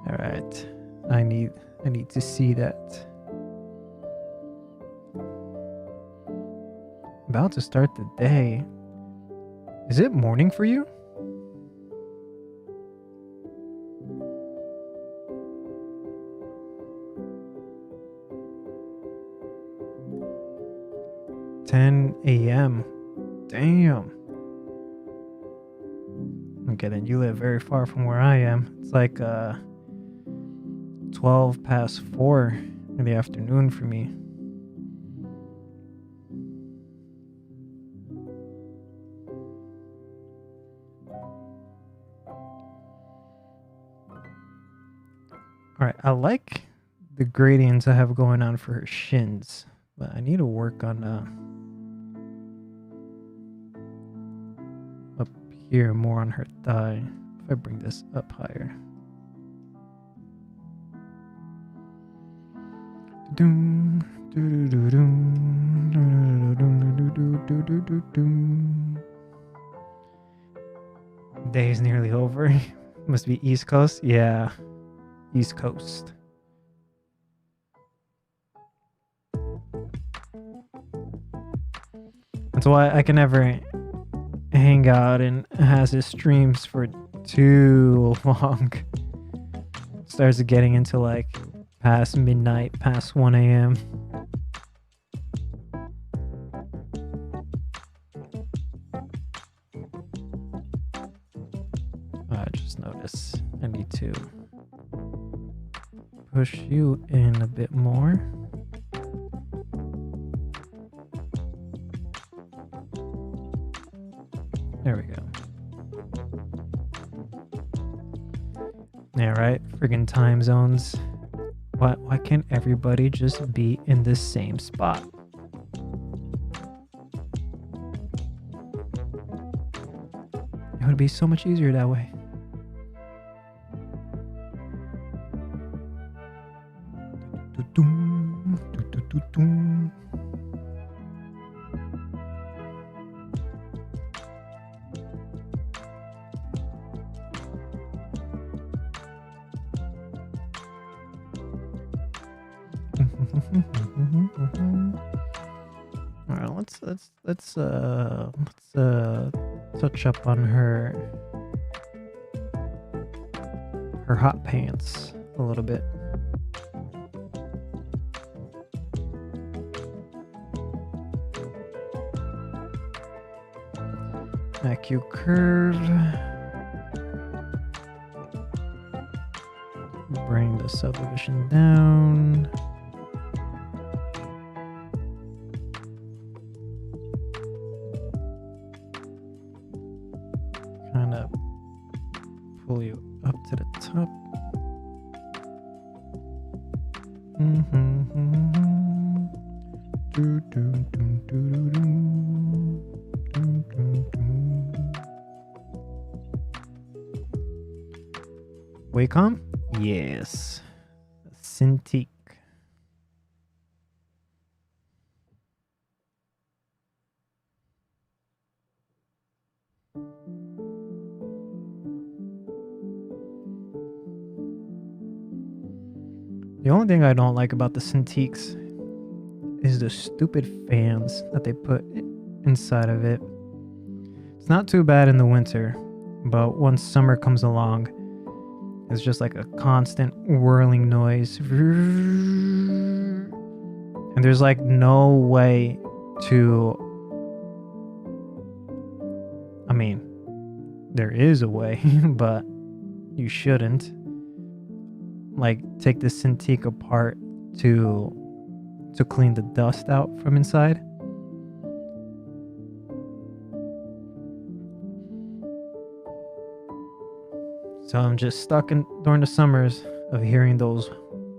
Alright. I need to see that. About to start the day. Is it morning for you? $10 a.m. Damn. Okay, then you live very far from where I am. It's like 12 past 4 in the afternoon for me. Alright, I like the gradients I have going on for her shins, but I need to work on up here more on her thigh. If I bring this up higher. Day's nearly over. Must be East Coast? Yeah. East Coast. That's why I can never hang out and has his streams for too long. Starts getting into like past midnight, past 1 a.m. I just noticed I need to push you in a bit more. There we go. Yeah, right? Friggin' time zones. Why can't everybody just be in the same spot? It would be so much easier that way. All right, let's touch up on her hot pants a little bit. AQ curve. Bring the subdivision down. Kind of pull you up to the top. Wacom? Yes. Cintiq. The only thing I don't like about the Cintiqs is the stupid fans that they put inside of it. It's not too bad in the winter, but once summer comes along, it's just like a constant whirling noise. And there's like no way to... I mean, there is a way, but you shouldn't. Like, take the Cintiq apart to clean the dust out from inside. So I'm just stuck in during the summers of hearing those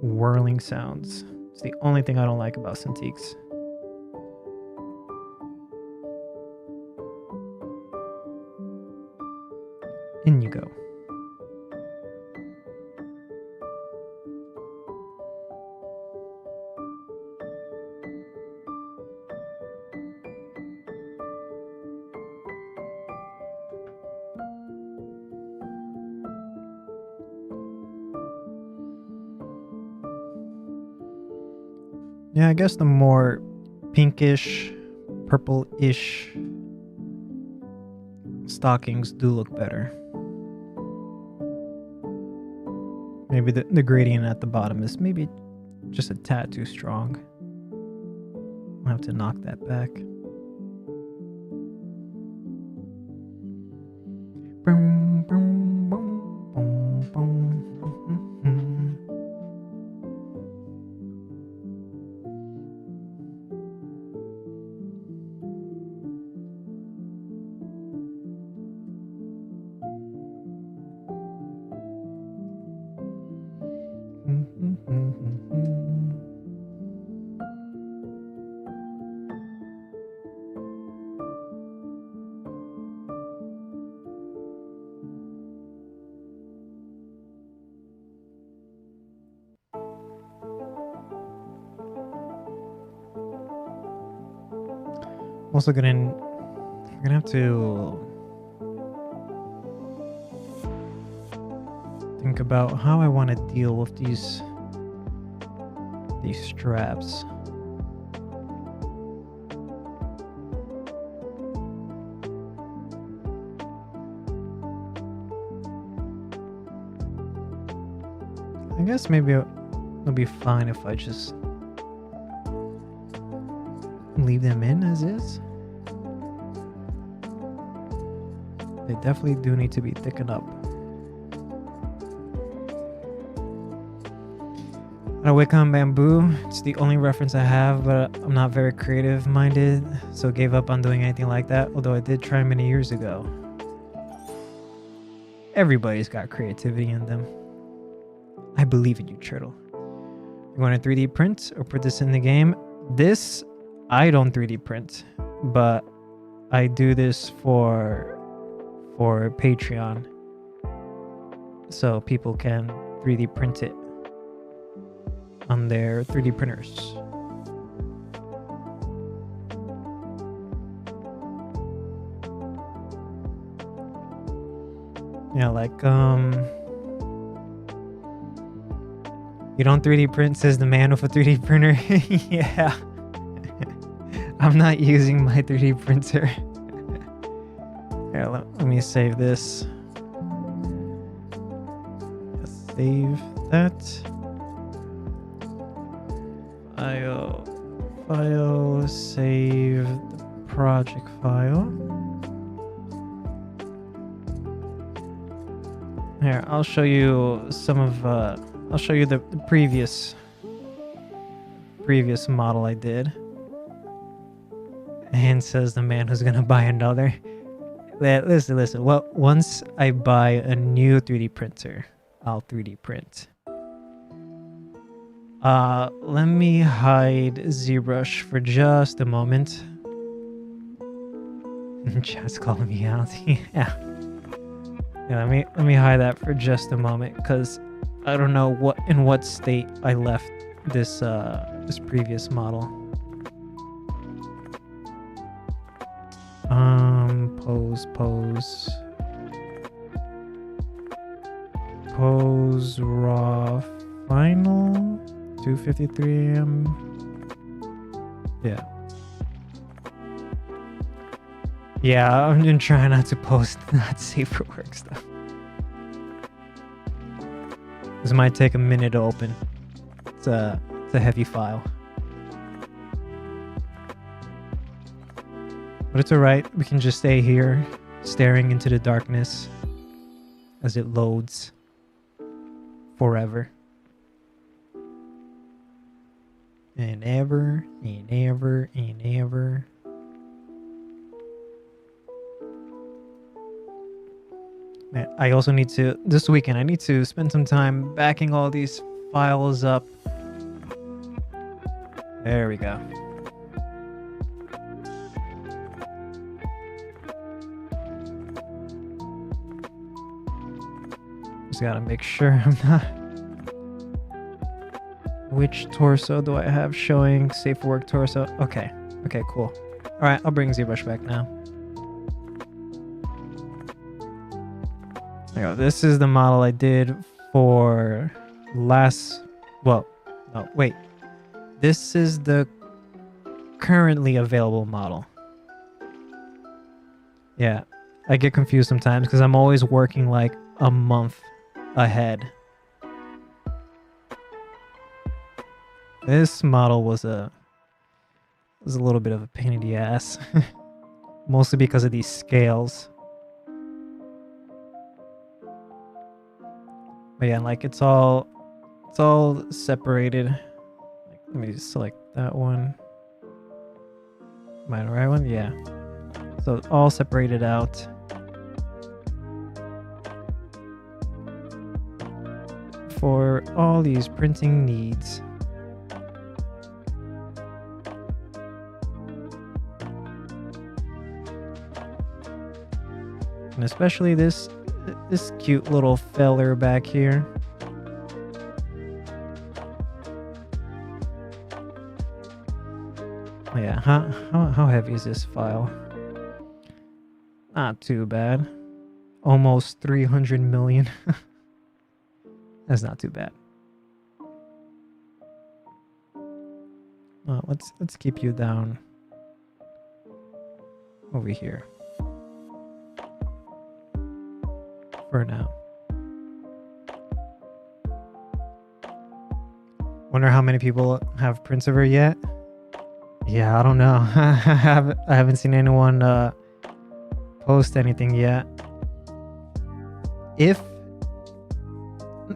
whirling sounds. It's the only thing I don't like about Cintiqs. In you go. Yeah, I guess the more pinkish, purple-ish stockings do look better. Maybe the gradient at the bottom is maybe just a tad too strong. I'll have to knock that back. Boom, boom, boom, boom, boom. Also I'm gonna have to think about how I want to deal with these straps. guess maybe it'll be fine if I just leave them in as is. They definitely do need to be thickened up. Wickham bamboo. It's the only reference I have, but I'm not very creative minded, so gave up on doing anything like that, although I did try many years ago. Everybody's got creativity in them. I believe in you, Turtle. You want to 3D print or put this in the game? This, I don't 3D print, but I do this for Patreon, so people can 3D print it on their 3D printers. Yeah, like you don't 3D print, says the man with a 3D printer. Yeah. I'm not using my 3D printer. Here, let me save this. Save that. File, save the project file. Here, I'll show you some of, I'll show you the previous model I did. And says the man who's gonna buy another. Listen. Well, once I buy a new 3D printer, I'll 3D print. Let me hide Zbrush for just a moment. Chat's calling me out. Yeah. Let me hide that for just a moment, because I don't know in what state I left this previous model. Pose raw final 253 yeah. I'm gonna try not to post not safe for work stuff. This might take a minute to open. It's a heavy file, but it's alright. We can just stay here staring into the darkness as it loads forever and ever and ever and ever. Man, I also need to, this weekend, I need to spend some time backing all these files up. There we go. Just gotta make sure I'm not... Which torso do I have showing? Safe for work torso. Okay, cool. Alright, I'll bring ZBrush back now. There you go. This is the model I did for last... Well, no, wait. This is the currently available model. Yeah, I get confused sometimes because I'm always working like a month ahead. This model was a little bit of a pain in the ass. Mostly because of these scales. But yeah, like it's all separated. Like, let me just select that one. Am I the right one? Yeah. So it's all separated out. For all these printing needs. And especially this cute little feller back here. Oh yeah, how heavy is this file? Not too bad. Almost 300 million. That's not too bad. Let's keep you down over here for now. Wonder how many people have prints of her yet. Yeah, I don't know. I haven't seen anyone post anything yet. If,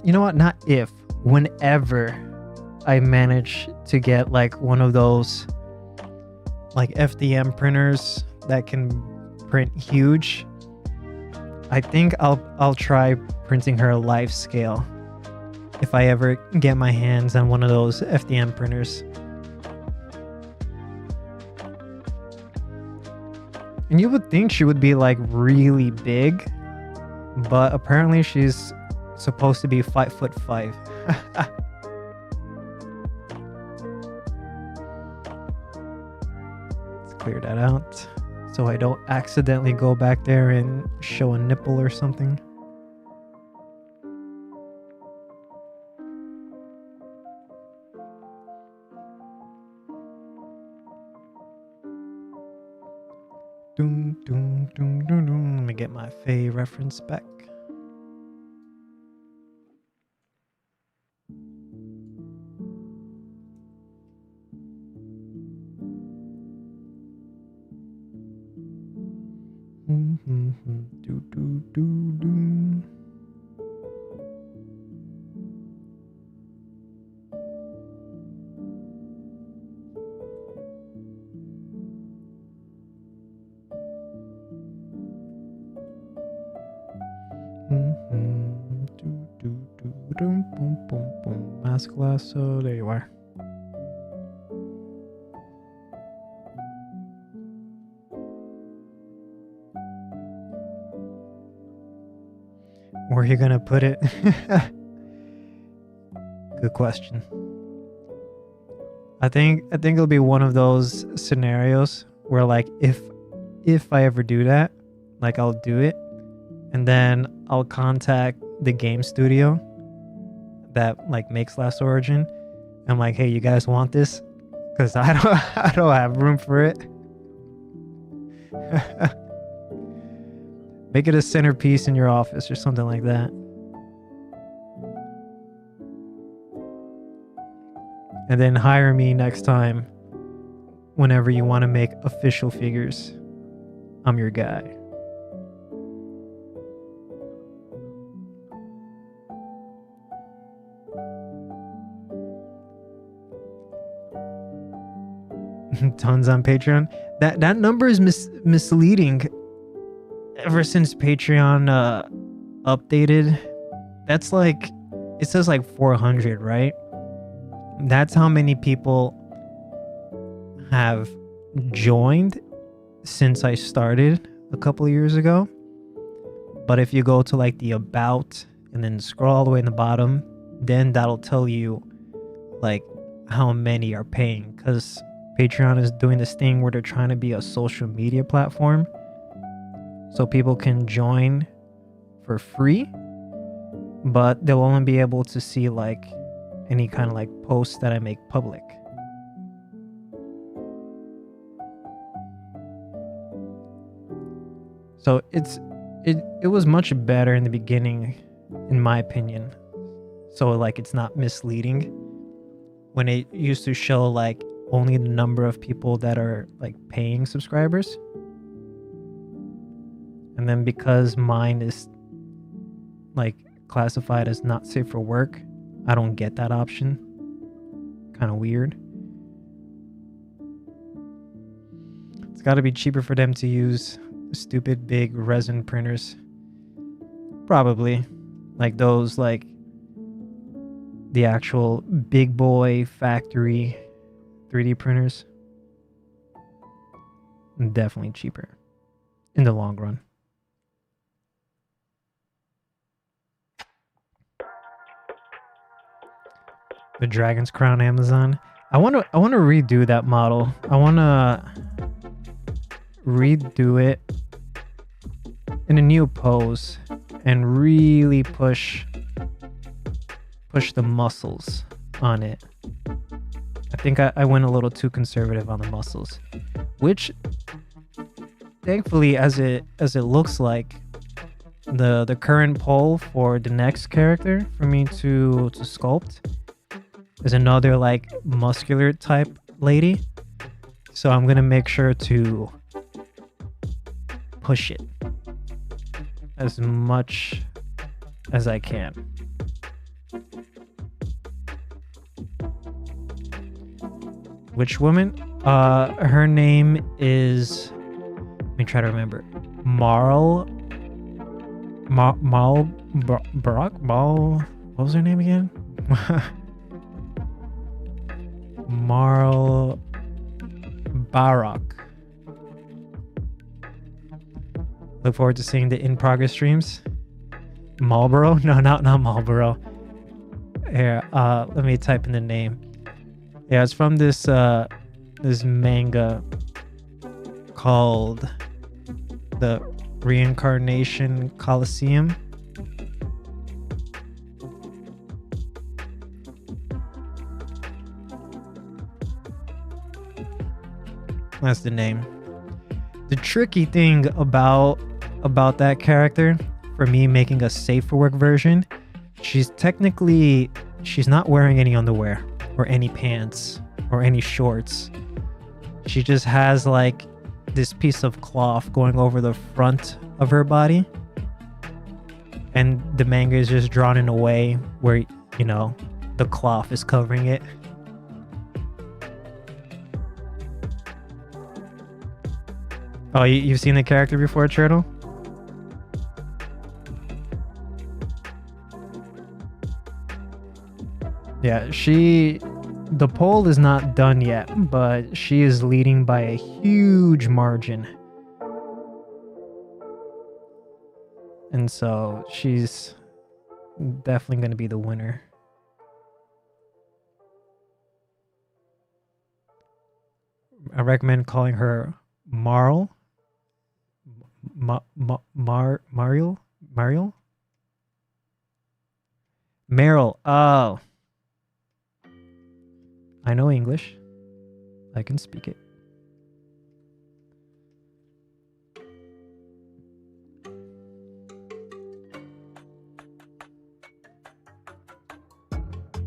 you know what, not if, whenever I manage to get like one of those like FDM printers that can print huge, I think I'll try printing her life scale if I ever get my hands on one of those FDM printers. And you would think she would be like really big, but apparently she's supposed to be 5'5". Let's clear that out so I don't accidentally go back there and show a nipple or something. Doom, doom, doom, doom, doom. Let me get my Faye reference back. Do, do, do, do. Mask lasso, there you are. Where are you gonna put it? Good question. I think it'll be one of those scenarios where like if I ever do that, like I'll do it and then I'll contact the game studio that like makes Last Origin. I'm like, hey, you guys want this? Because I don't have room for it. Make it a centerpiece in your office or something like that. And then hire me next time whenever you want to make official figures. I'm your guy. Tons on Patreon. That number is misleading. Ever since Patreon updated, that's like, it says like 400, right? That's how many people have joined since I started a couple of years ago. But if you go to like the about and then scroll all the way in the bottom, then that'll tell you like how many are paying, because Patreon is doing this thing where they're trying to be a social media platform. So people can join for free, but they'll only be able to see like any kind of like posts that I make public. So it was much better in the beginning, in my opinion. So like it's not misleading when it used to show like only the number of people that are like paying subscribers. And then because mine is like classified as not safe for work, I don't get that option. Kind of weird. It's got to be cheaper for them to use stupid big resin printers. Probably. Like those, like the actual big boy factory 3D printers. Definitely cheaper in the long run. The Dragon's Crown Amazon. I want to redo that model. I want to redo it in a new pose and really push the muscles on it. I think I went a little too conservative on the muscles, which thankfully, as it looks like, the current poll for the next character for me to sculpt is another like muscular type lady. So I'm gonna make sure to push it as much as I can. Which woman? Her name is, let me try to remember. What was her name again? Marl Barak. Look forward to seeing the in progress streams. Marlboro? No, not Marlboro. Here, let me type in the name. Yeah, it's from this this manga called The Reincarnation Coliseum. That's the name. The tricky thing about that character, for me making a safe for work version, she's not wearing any underwear or any pants or any shorts. She just has like this piece of cloth going over the front of her body, and the manga is just drawn in a way where, you know, the cloth is covering it. Oh, you've seen the character before, Turtle? Yeah, the poll is not done yet, but she is leading by a huge margin. And so she's definitely going to be the winner. I recommend calling her Mariel? Meryl. Oh. I know English. I can speak it.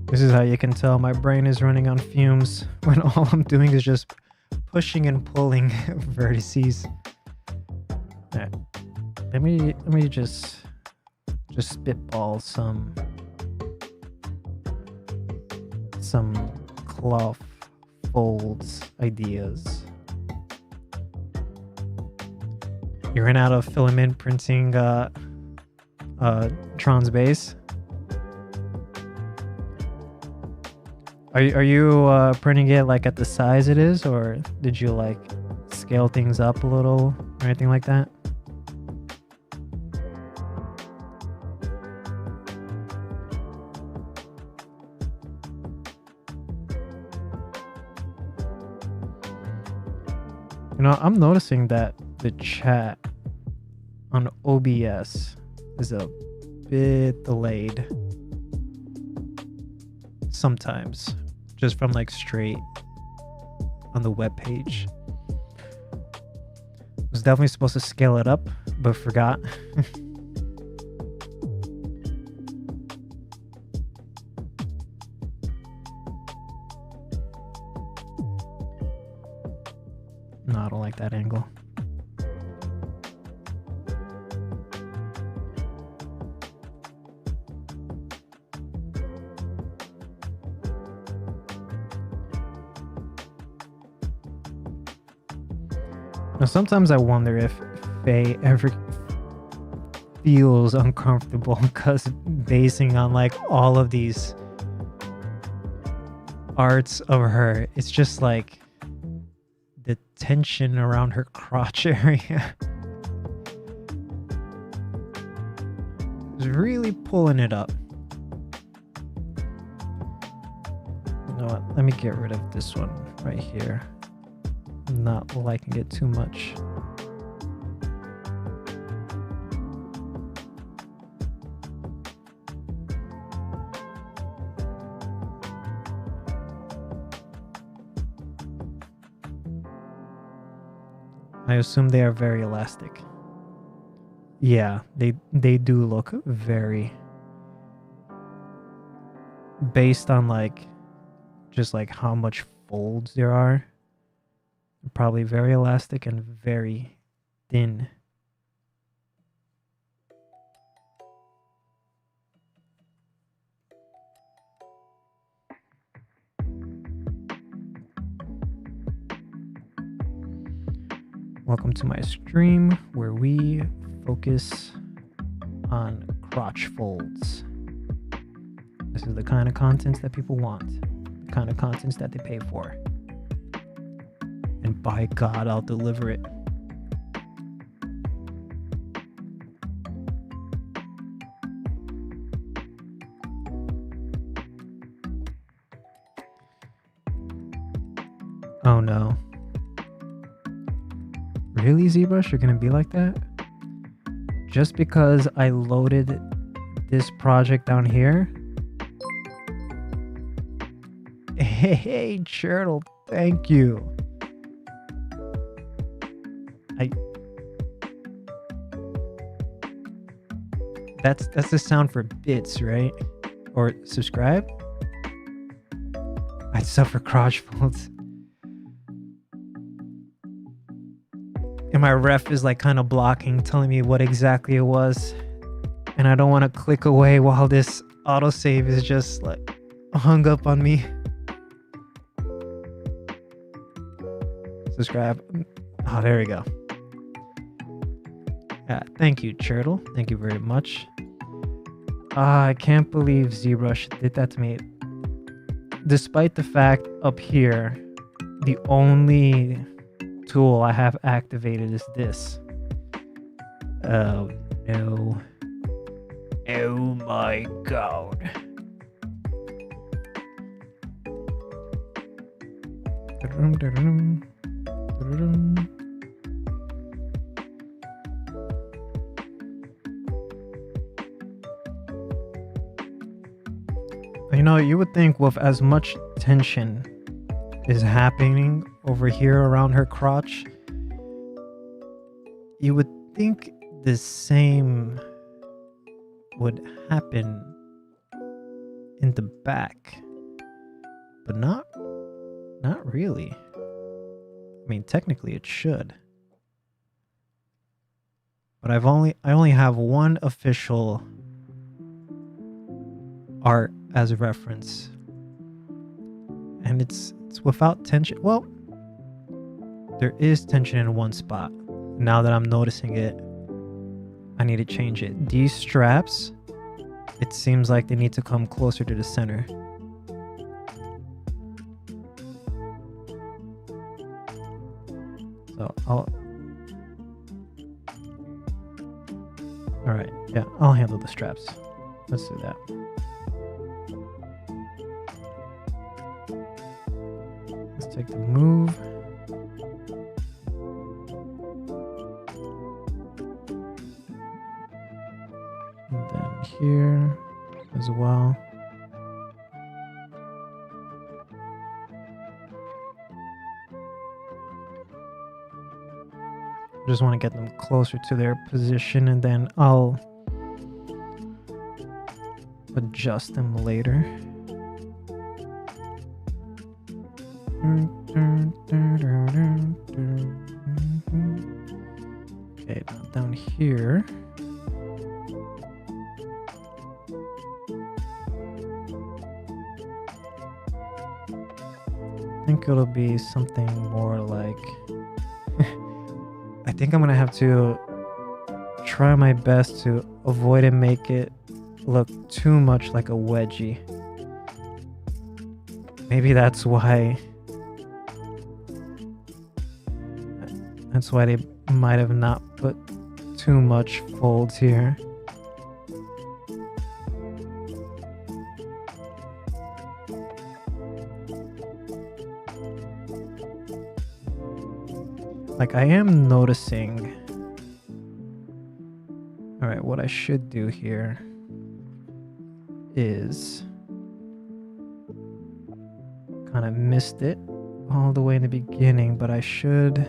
This is how you can tell my brain is running on fumes when all I'm doing is just pushing and pulling vertices. Right. Let me just spitball some cloth folds ideas. You ran out of filament printing Tron's base. Are you printing it like at the size it is, or did you like scale things up a little or anything like that? You know, I'm noticing that the chat on OBS is a bit delayed sometimes, just from like straight on the web page. Was definitely supposed to scale it up, but forgot. No, I don't like that angle. Now, sometimes I wonder if Faye ever feels uncomfortable because basing on like all of these arts of her, it's just like the tension around her crotch area is really pulling it up. You know what? Let me get rid of this one right here. I'm not liking it too much. I assume they are very elastic. Yeah, they do look very, based on like just like how much folds there are. Probably very elastic and very thin. Welcome to my stream where we focus on crotch folds. This is the kind of content that people want, the kind of content that they pay for. And by God, I'll deliver it. Oh no. Really, Zbrush? You're gonna be like that? Just because I loaded this project down here? Hey, Turtle, thank you. That's the sound for bits, right? Or subscribe? I suffer crotch folds. And my ref is like kind of blocking, telling me what exactly it was. And I don't want to click away while this autosave is just like hung up on me. Subscribe. Oh, there we go. Yeah, thank you, Turtle. Thank you very much. I can't believe Zbrush did that to me. Despite the fact up here, the only tool I have activated is this. Oh no. Oh my God. You know, you would think with as much tension is happening over here around her crotch, you would think the same would happen in the back, but not really. I mean, technically it should, but I only have one official art as a reference, and it's without tension. Well, there is tension in one spot. Now that I'm noticing it, I need to change it. These straps, it seems like they need to come closer to the center. So alright, yeah, I'll handle the straps. Let's do that. Let's take the move. And then here as well. Just want to get them closer to their position, and then I'll adjust them later. Okay, now down here. I think it'll be something more like I think I'm gonna have to try my best to avoid and make it look too much like a wedgie. Maybe that's why they might have not put too much folds here. Like, I am noticing. Alright, what I should do here is kind of missed it all the way in the beginning, but I should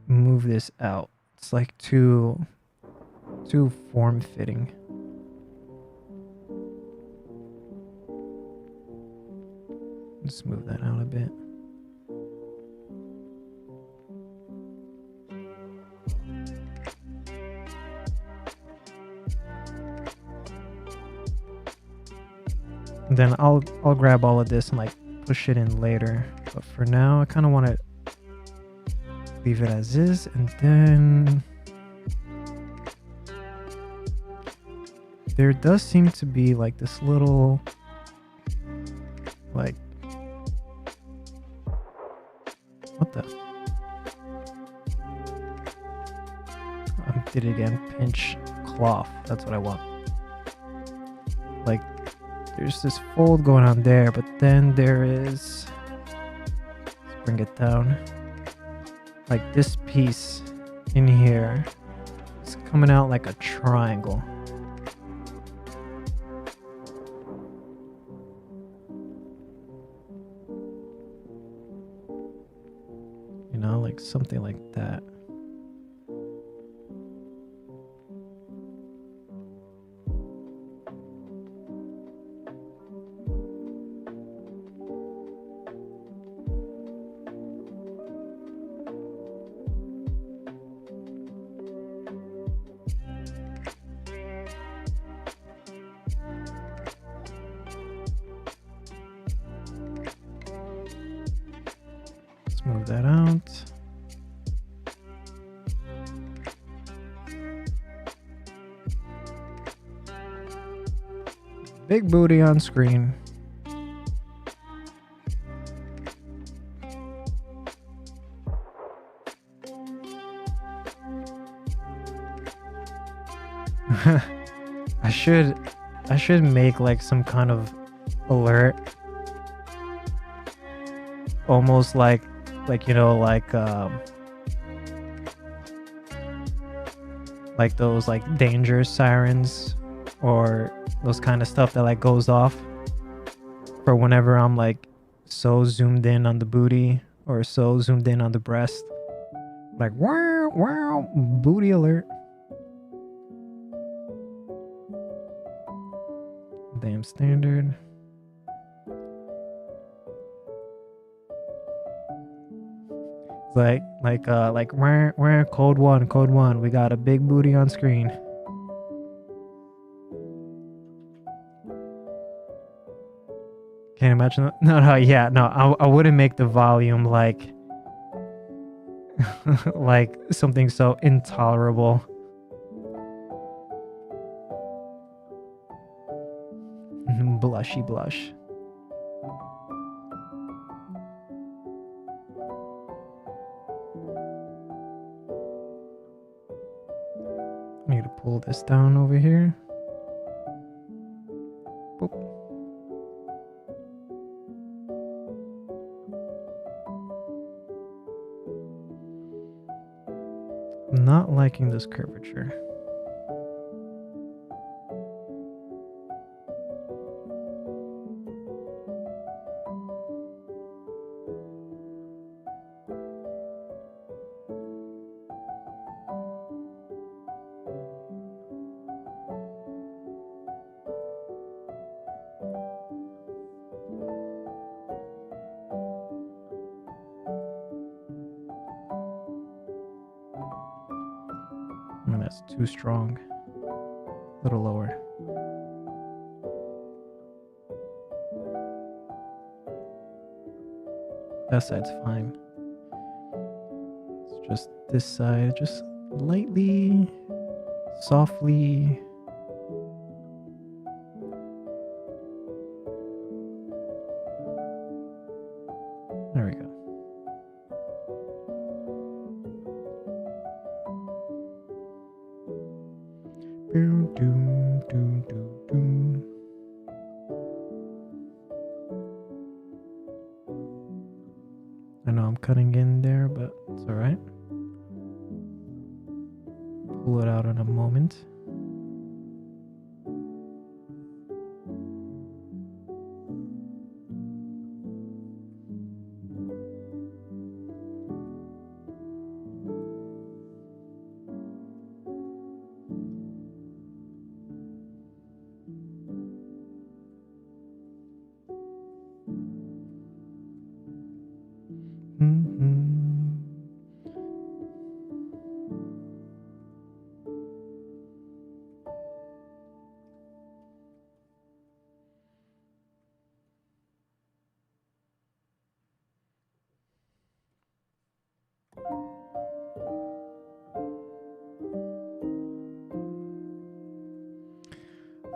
move this out. It's like too form-fitting. Let's move that out a bit. Then I'll grab all of this and like push it in later. But for now, I kind of want to leave it as is, and then there does seem to be like this little like what the I did it again. Pinch cloth. That's what I want. Like there's this fold going on there, but then there is, let's bring it down. Like this piece in here is coming out like a triangle. You know, like something like that. Move that out. Big booty on screen. I should make like some kind of alert. Almost like you know, like those like danger sirens or those kind of stuff that like goes off for whenever I'm like so zoomed in on the booty or so zoomed in on the breast. Like wow, wow, booty alert. Damn standard. Like we're code one. We got a big booty on screen. Can't imagine. No, yeah, no. I wouldn't make the volume like like something so intolerable. Blushy blush. I need to pull this down over here. Boop. I'm not liking this curvature. That's too strong. A little lower. That side's fine. It's just this side, just lightly, softly. There we go. I know I'm cutting in there, but it's all right. Pull it out in a moment.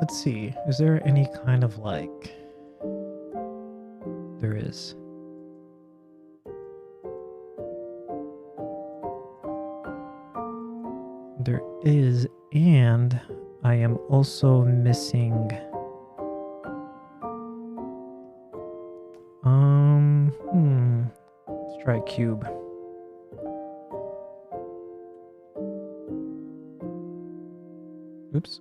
Let's see. Is there any kind of like... There is. There is, and I am also missing... Let's try cube. Oops.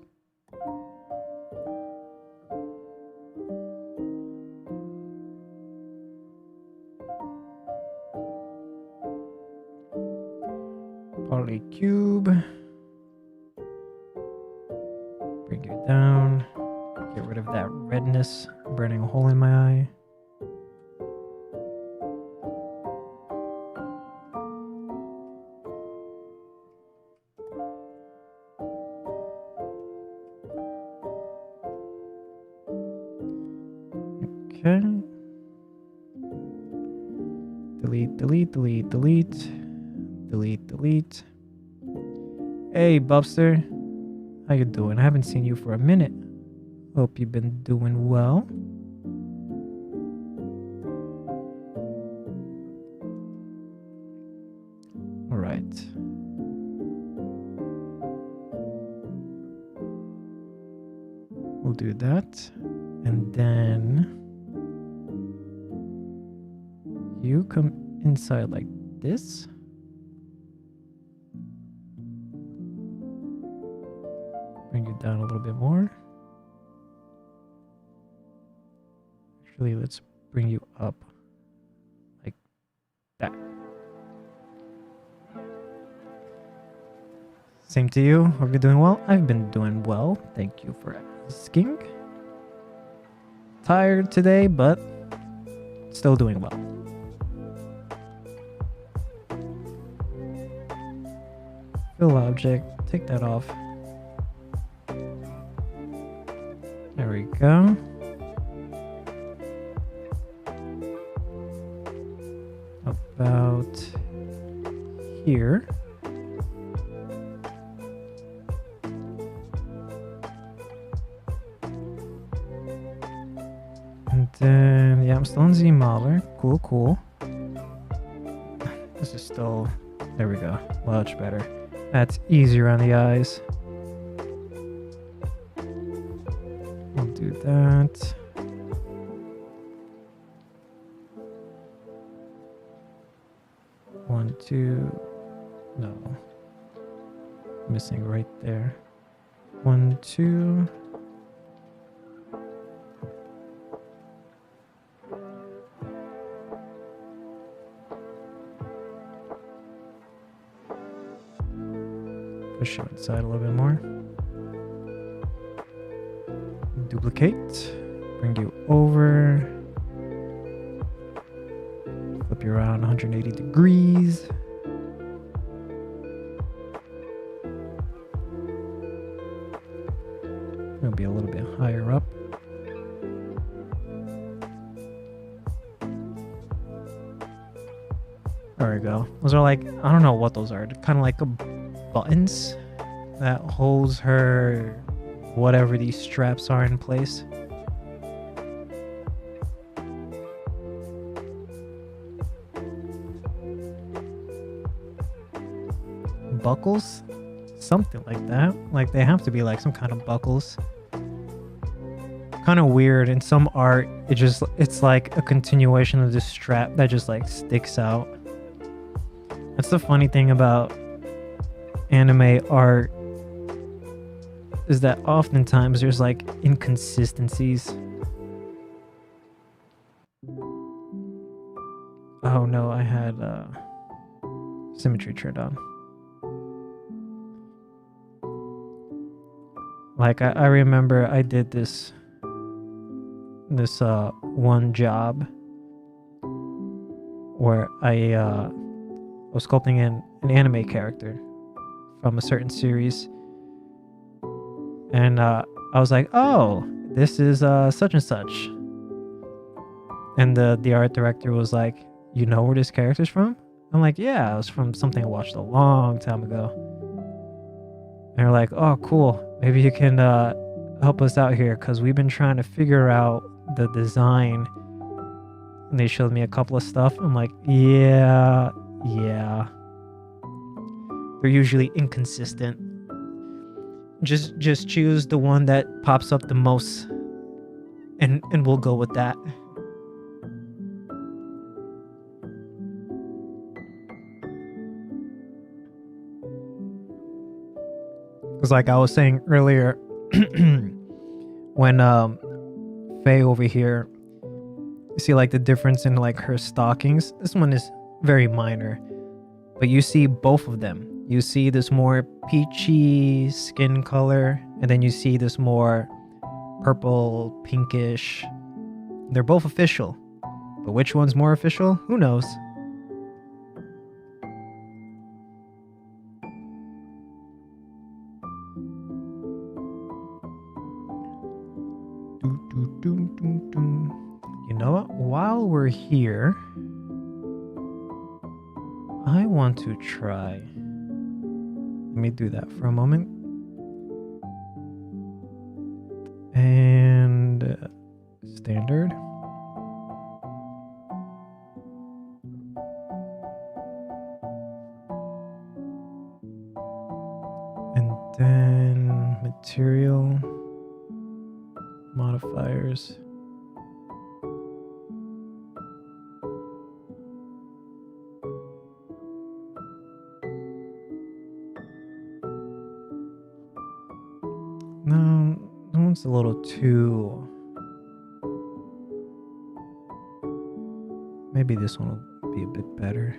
Polycube. Bring it down. Get rid of that redness burning a hole in my eye. Okay. Delete, delete, delete, delete. Delete, delete. Hey, Bubster. How you doing? I haven't seen you for a minute. Hope you've been doing well. All right. We'll do that. And then you come inside like this. Bring it down a little bit more. Actually, let's bring you up like that. Same to you. Hope you're doing well. I've been doing well. Thank you for asking. Tired today, but still doing well. Fill object. Take that off. There we go. About here. And then, yeah, I'm still on Z Mahler. Cool, cool. This is still, there we go. Much better. That's easier on the eyes. We'll do that. One, two, no. Missing right there. 1, 2. Push you inside a little bit more. Duplicate. Bring you over. Flip you around 180 degrees. It'll be a little bit higher up. There we go. Those are like, I don't know what those are. They're kind of like buttons that holds her whatever these straps are in place. Buckles? Something like that. Like they have to be like some kind of buckles. Kind of weird. In some art, it's like a continuation of this strap that just like sticks out. That's the funny thing about anime art, is that oftentimes there's like inconsistencies. Oh no, I had symmetry turned on. Like I remember I did this one job where I was sculpting an anime character from a certain series, and I was like, oh, this is such and such, and the art director was like, you know where this character's from? I'm like, yeah, it was from something I watched a long time ago. And they're like, oh, cool. Maybe you can help us out here because we've been trying to figure out the design. And they showed me a couple of stuff. I'm like, yeah. They're usually inconsistent. Just choose the one that pops up the most, and we'll go with that. Because like I was saying earlier, when Faye over here, you see like the difference in like her stockings. This one is very minor, but you see both of them. You see this more peachy skin color, and then you see this more purple, pinkish. They're both official, but which one's more official? Who knows? You know what? While we're here, I want to try. Let me do that for a moment. And standard. And then material modifiers. No, that one's a little too... Maybe this one will be a bit better.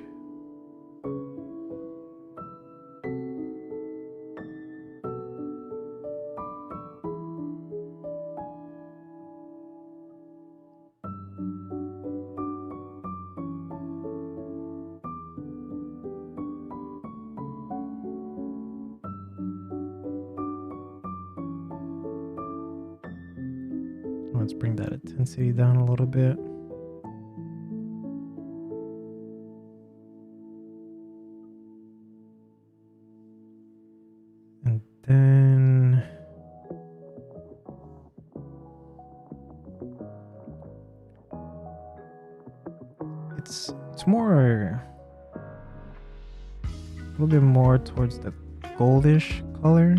Let's bring that intensity down a little bit. And then it's more, a little bit more towards the goldish color.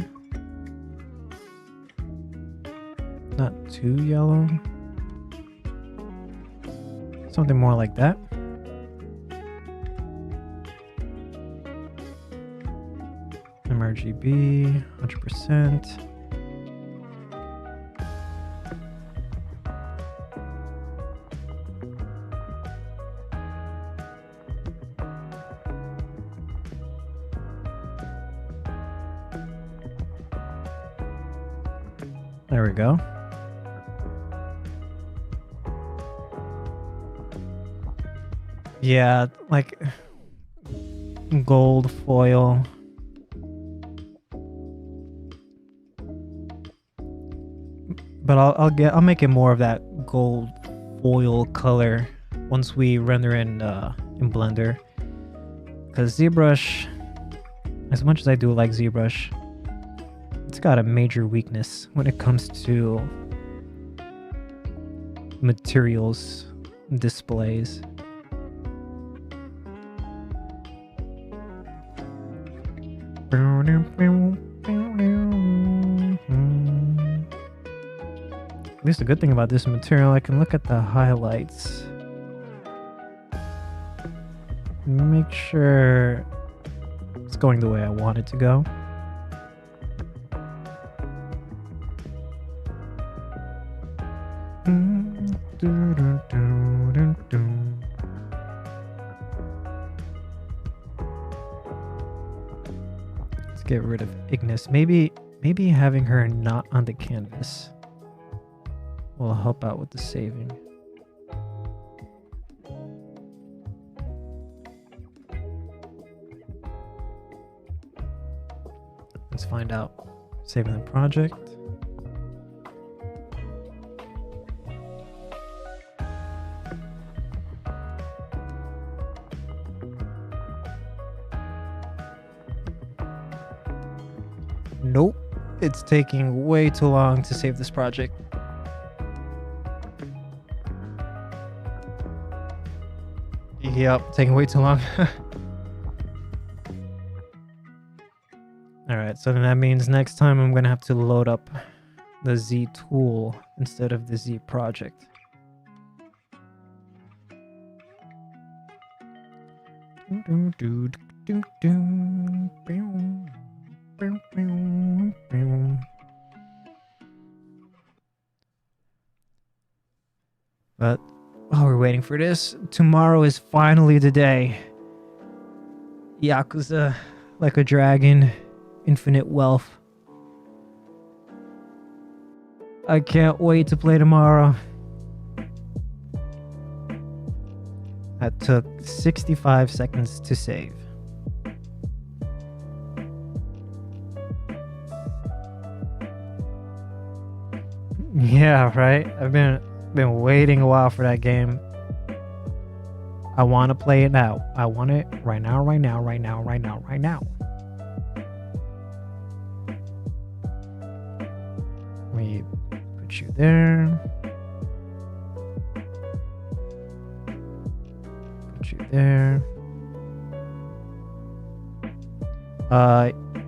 Not too yellow. Something more like that. RGB, 100%. There we go. Yeah, like gold foil. But I'll make it more of that gold foil color once we render in Blender. Because ZBrush, as much as I do like ZBrush, it's got a major weakness when it comes to materials displays. At least the good thing about this material, I can look at the highlights. Make sure it's going the way I want it to go. Let's get rid of Ignis. Maybe having her not on the canvas will help out with the saving. Let's find out. Saving the project. Nope. It's taking way too long to save this project. Yep, taking way too long. Alright, so then that means next time I'm gonna have to load up the Z tool instead of the Z project. But while we're waiting for this, tomorrow is finally the day. Yakuza, Like a Dragon, Infinite Wealth. I can't wait to play tomorrow. That took 65 seconds to save. Yeah, right? I've been waiting a while for that game. I want to play it now. I want it right now, right now, right now, right now, right now. Let me put you there. Put you there.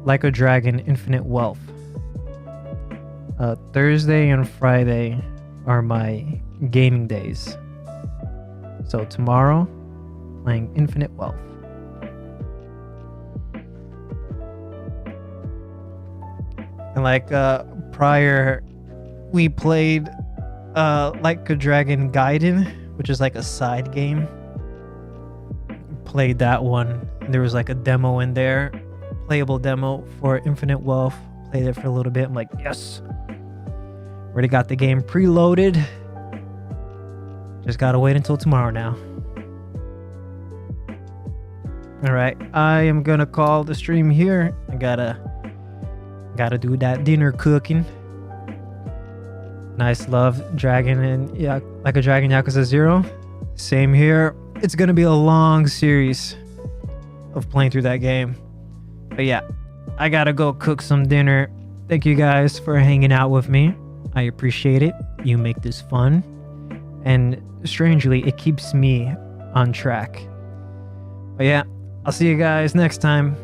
Like a Dragon, Infinite Wealth. Thursday and Friday are my gaming days. So tomorrow, playing Infinite Wealth. And like prior, we played Like a Dragon Gaiden, which is like a side game. Played that one. There was like a demo in there, playable demo for Infinite Wealth. Played it for a little bit. I'm like, yes. Already got the game preloaded. Just gotta wait until tomorrow now. Alright, I am gonna call the stream here. I gotta do that dinner cooking. Nice love, Dragon and Like a Dragon Yakuza 0. Same here. It's gonna be a long series of playing through that game. But yeah, I gotta go cook some dinner. Thank you guys for hanging out with me. I appreciate it. You make this fun. And strangely, it keeps me on track. But yeah, I'll see you guys next time.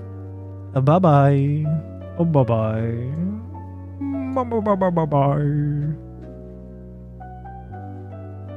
Bye-bye. Bye-bye. Bye-bye. Bye-bye.